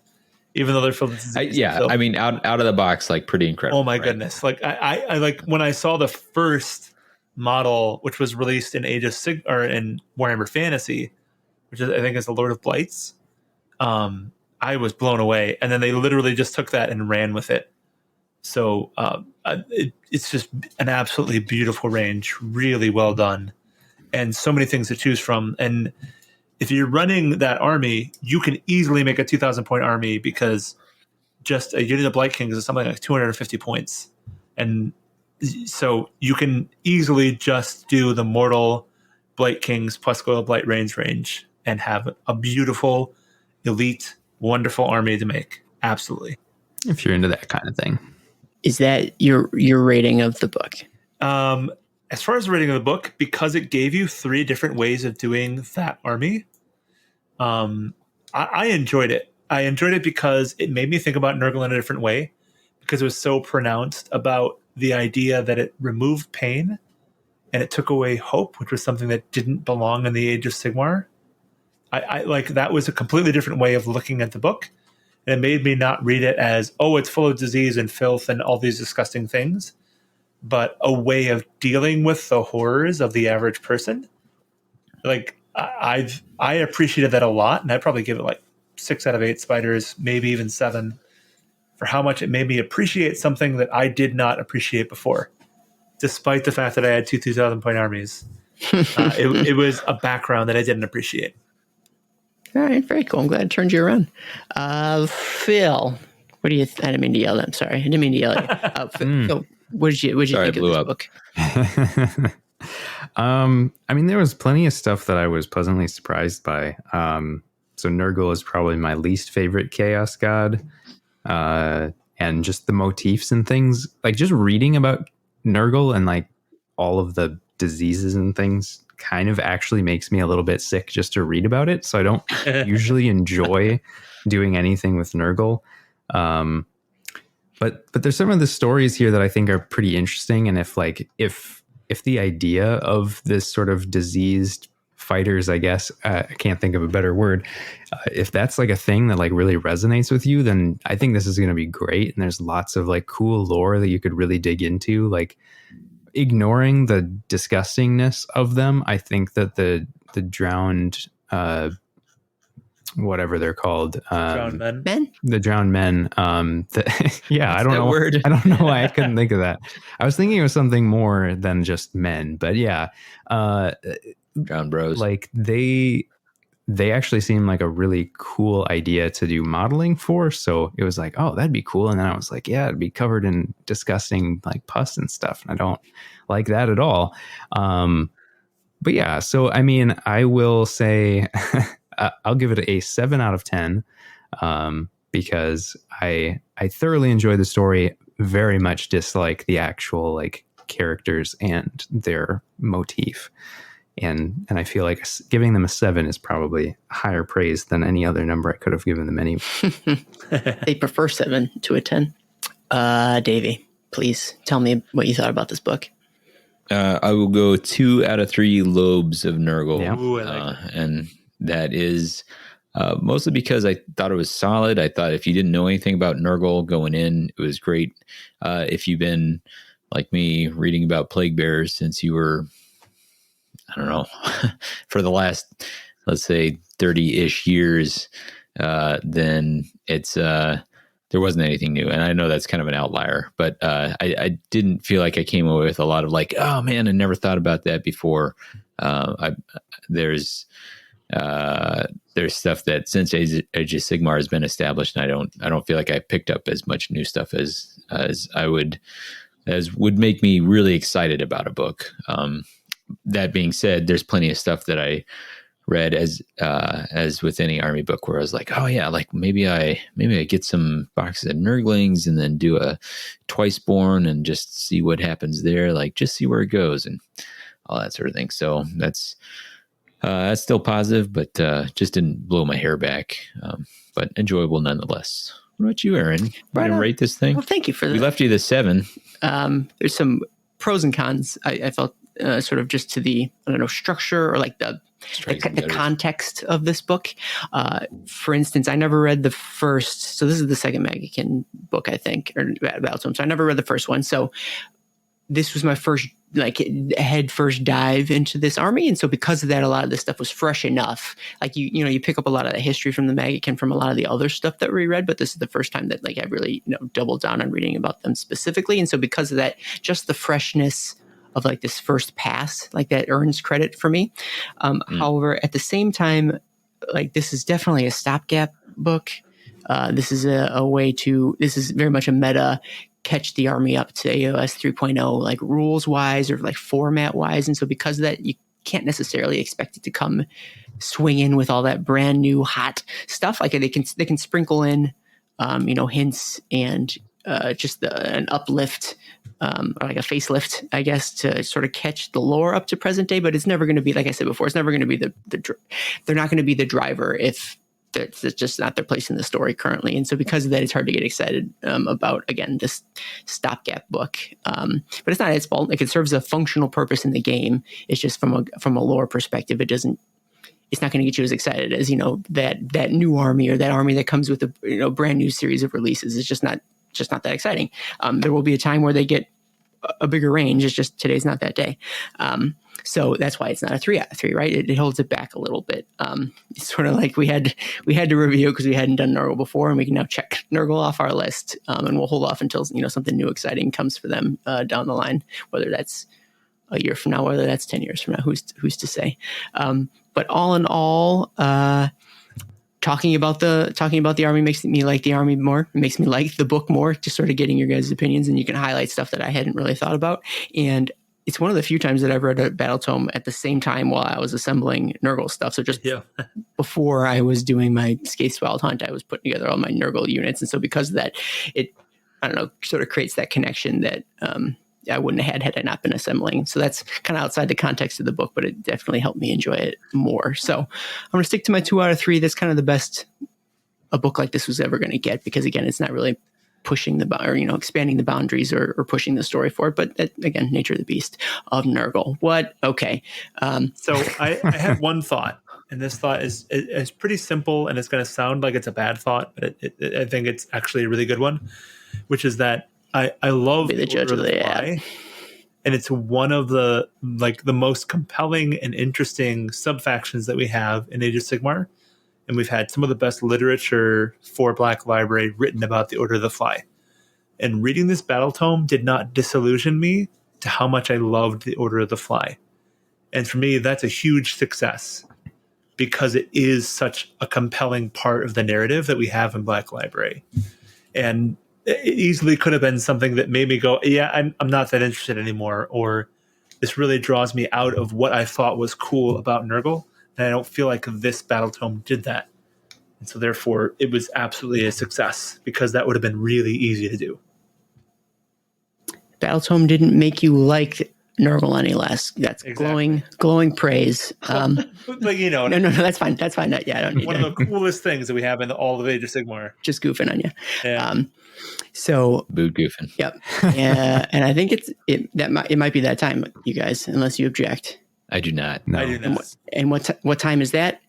even though they're filled with disease. I mean, out of the box, like, pretty incredible. Oh my goodness! Like, I like when I saw the first model, which was released in Age of or in Warhammer Fantasy, which I think is the Lord of Blights. I was blown away, and then they literally just took that and ran with it. So it's just an absolutely beautiful range, really well done, and so many things to choose from. And if you're running that army, you can easily make a 2,000 point army because just a unit of Blight Kings is something like 250 points, and so you can easily just do the mortal Blight Kings plus Goyle Blight range and have a beautiful, elite, wonderful army to make. Absolutely. If you're into that kind of thing. Is that your rating of the book? As far as the rating of the book, because it gave you 3 different ways of doing that army, I enjoyed it. I enjoyed it because it made me think about Nurgle in a different way, because it was so pronounced about the idea that it removed pain and it took away hope, which was something that didn't belong in the Age of Sigmar. I like, that was a completely different way of looking at the book. And it made me not read it as, oh, it's full of disease and filth and all these disgusting things, but a way of dealing with the horrors of the average person. Like, I appreciated that a lot, and I'd probably give it like 6 out of 8 spiders, maybe even 7, for how much it made me appreciate something that I did not appreciate before, despite the fact that I had 2 2,000-point armies. It was a background that I didn't appreciate. All right, very cool. I'm glad it turned you around. Phil, what do you? I didn't mean to yell. I'm sorry. I didn't mean to yell at you. Phil, what did you think of this book? I mean, there was plenty of stuff that I was pleasantly surprised by. So Nurgle is probably my least favorite chaos god. And just the motifs and things, like just reading about Nurgle and like all of the diseases and things kind of actually makes me a little bit sick just to read about it. So I don't usually enjoy doing anything with Nurgle. But there's some of the stories here that I think are pretty interesting. And if the idea of this sort of diseased fighters, I guess, I can't think of a better word. If that's like a thing that like really resonates with you, then I think this is going to be great. And there's lots of like cool lore that you could really dig into, like ignoring the disgustingness of them. I think that the drowned, whatever they're called, Drowned men. The drowned men. Yeah, What's I don't that know. word? I don't know why I couldn't think of that. I was thinking of something more than just men, but yeah, Drowned bros. like they actually seem like a really cool idea to do modeling for. So it was like, oh, that'd be cool. And then I was like, yeah, it'd be covered in disgusting like pus and stuff. And I don't like that at all. But yeah, so I mean, I will say I'll give it a 7 out of 10 because I thoroughly enjoy the story, very much dislike the actual like characters and their motif. And I feel like giving them a 7 is probably higher praise than any other number I could have given them anyway. They prefer 7 to a 10. Davy, please tell me what you thought about this book. I will go 2 out of 3 lobes of Nurgle. Yeah. Ooh, I like that. And that is mostly because I thought it was solid. I thought if you didn't know anything about Nurgle going in, it was great. If you've been, like me, reading about plague bears since you were, I don't know, for the last, let's say, 30-ish years, then it's there wasn't anything new. And I know that's kind of an outlier, but I didn't feel like I came away with a lot of like, oh man, I never thought about that before. There's stuff that since Age of Sigmar has been established, and I don't feel like I picked up as much new stuff as would make me really excited about a book. That being said, there's plenty of stuff that I read as with any army book where I was like, oh yeah, like maybe I get some boxes of Nurglings and then do a Twiceborn and just see what happens there, like just see where it goes and all that sort of thing. So that's still positive, but just didn't blow my hair back. But enjoyable nonetheless. What about you, Aaron? You gonna rate this thing? Well, thank you for that. We left you the 7. There's some pros and cons. I felt sort of just to the, I don't know, structure or like the context of this book. For instance, I never read the first. So this is the second Maggotkin book, I think, or Battletome. So I never read the first one. So this was my first head first dive into this army, and so because of that, a lot of this stuff was fresh enough. Like you pick up a lot of the history from the Maggotkin from a lot of the other stuff that we read, but this is the first time that like I really doubled down on reading about them specifically, and so because of that, just the freshness of like this first pass, like that earns credit for me. However, at the same time, like this is definitely a stopgap book. This is a way to. This is very much a meta. Catch the army up to AOS 3.0, like rules wise or like format wise. And so because of that, you can't necessarily expect it to come swing in with all that brand new hot stuff. Like they can sprinkle in, hints and just an uplift or like a facelift, I guess, to sort of catch the lore up to present day. But it's never going to be, like I said before, it's never going to be they're not going to be the driver if it's just not their place in the story currently. And so because of that, it's hard to get excited about, again, this stopgap book. But it's not its fault. Like it serves a functional purpose in the game. It's just from a lore perspective, it's not going to get you as excited as, that new army or that army that comes with a brand new series of releases. It's just not that exciting. There will be a time where they get a bigger range. It's just today's not that day. So that's why it's not a 3 out of 3, right? It holds it back a little bit. It's sort of like we had to review because we hadn't done Nurgle before, and we can now check Nurgle off our list, and we'll hold off until something new, exciting comes for them down the line. Whether that's a year from now, whether that's 10 years from now, who's to say? But all in all, talking about the army makes me like the army more. It makes me like the book more. Just sort of getting your guys' opinions, and you can highlight stuff that I hadn't really thought about. And it's one of the few times that I've read a Battletome at the same time while I was assembling Nurgle stuff. So just before I was doing my Skaith's Wild Hunt, I was putting together all my Nurgle units. And so because of that, it, I don't know, sort of creates that connection that I wouldn't have had I not been assembling. So that's kind of outside the context of the book, but it definitely helped me enjoy it more. So I'm going to stick to my 2 out of 3. That's kind of the best a book like this was ever going to get, because again, it's not really pushing expanding the boundaries or pushing the story forward. But again, nature of the beast of Nurgle. What? Okay. So I had one thought, and this thought is pretty simple, and it's going to sound like it's a bad thought, but I think it's actually a really good one, which is that I love the Order of the Fly, and it's one of the most compelling and interesting sub-factions that we have in Age of Sigmar. And we've had some of the best literature for Black Library written about the Order of the Fly. And reading this Battletome did not disillusion me to how much I loved the Order of the Fly. And for me, that's a huge success, because it is such a compelling part of the narrative that we have in Black Library. And it easily could have been something that made me go, yeah, I'm not that interested anymore, or this really draws me out of what I thought was cool about Nurgle. And I don't feel like this Battletome did that. And so therefore, it was absolutely a success, because that would have been really easy to do. Battletome didn't make you like Nurgle any less. That's exactly. glowing praise. But no, that's fine. That's fine. Yeah, I don't need one of the coolest things that we have in all of Age of Sigmar. Just goofing on you. Yeah. So boot goofing. Yep. And I think it might be that time, you guys, unless you object. I do not. No. I do not. And what time is that?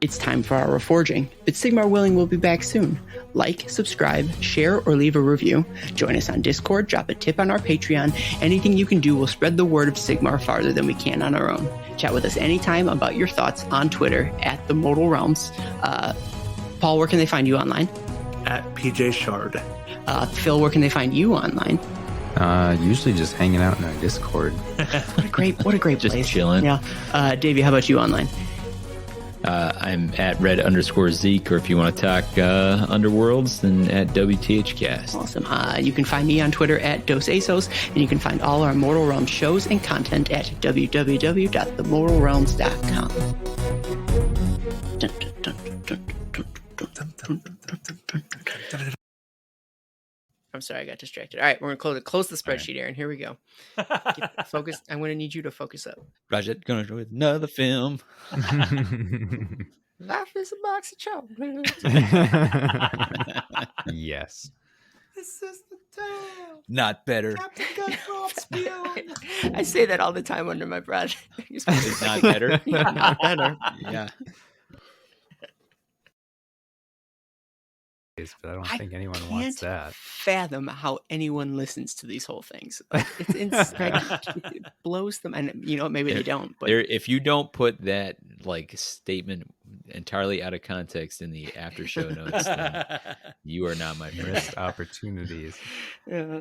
It's time for our reforging. But Sigmar Willing will be back soon. Like, subscribe, share, or leave a review. Join us on Discord, drop a tip on our Patreon. Anything you can do will spread the word of Sigmar farther than we can on our own. Chat with us anytime about your thoughts on Twitter at The Modal Realms. Paul, where can they find you online? At PJ Shard. Phil, where can they find you online? Usually just hanging out in our Discord. What a great place. Just chilling. Yeah. Davey, how about you online? I'm at red_Zeke, or if you want to talk Underworlds, then at WTHcast. Awesome. You can find me on Twitter at DosAsos, and you can find all our Mortal Realms shows and content at www.themortalrealms.com. I'm sorry, I got distracted. All right, we're going to close the spreadsheet, Aaron. Here we go. Focus. I'm going to need you to focus up. Roger, going to enjoy another film. Life is a box of chocolates. Yes. This is the tale. Not better. I say that all the time under my breath. It's not better. Not better. Yeah. But I don't think anyone wants that. Fathom how anyone listens to these whole things. It's insane. It blows them, and maybe they don't. But if you don't put that statement entirely out of context in the after show notes, then you are not my friend. Missed opportunities. Yeah.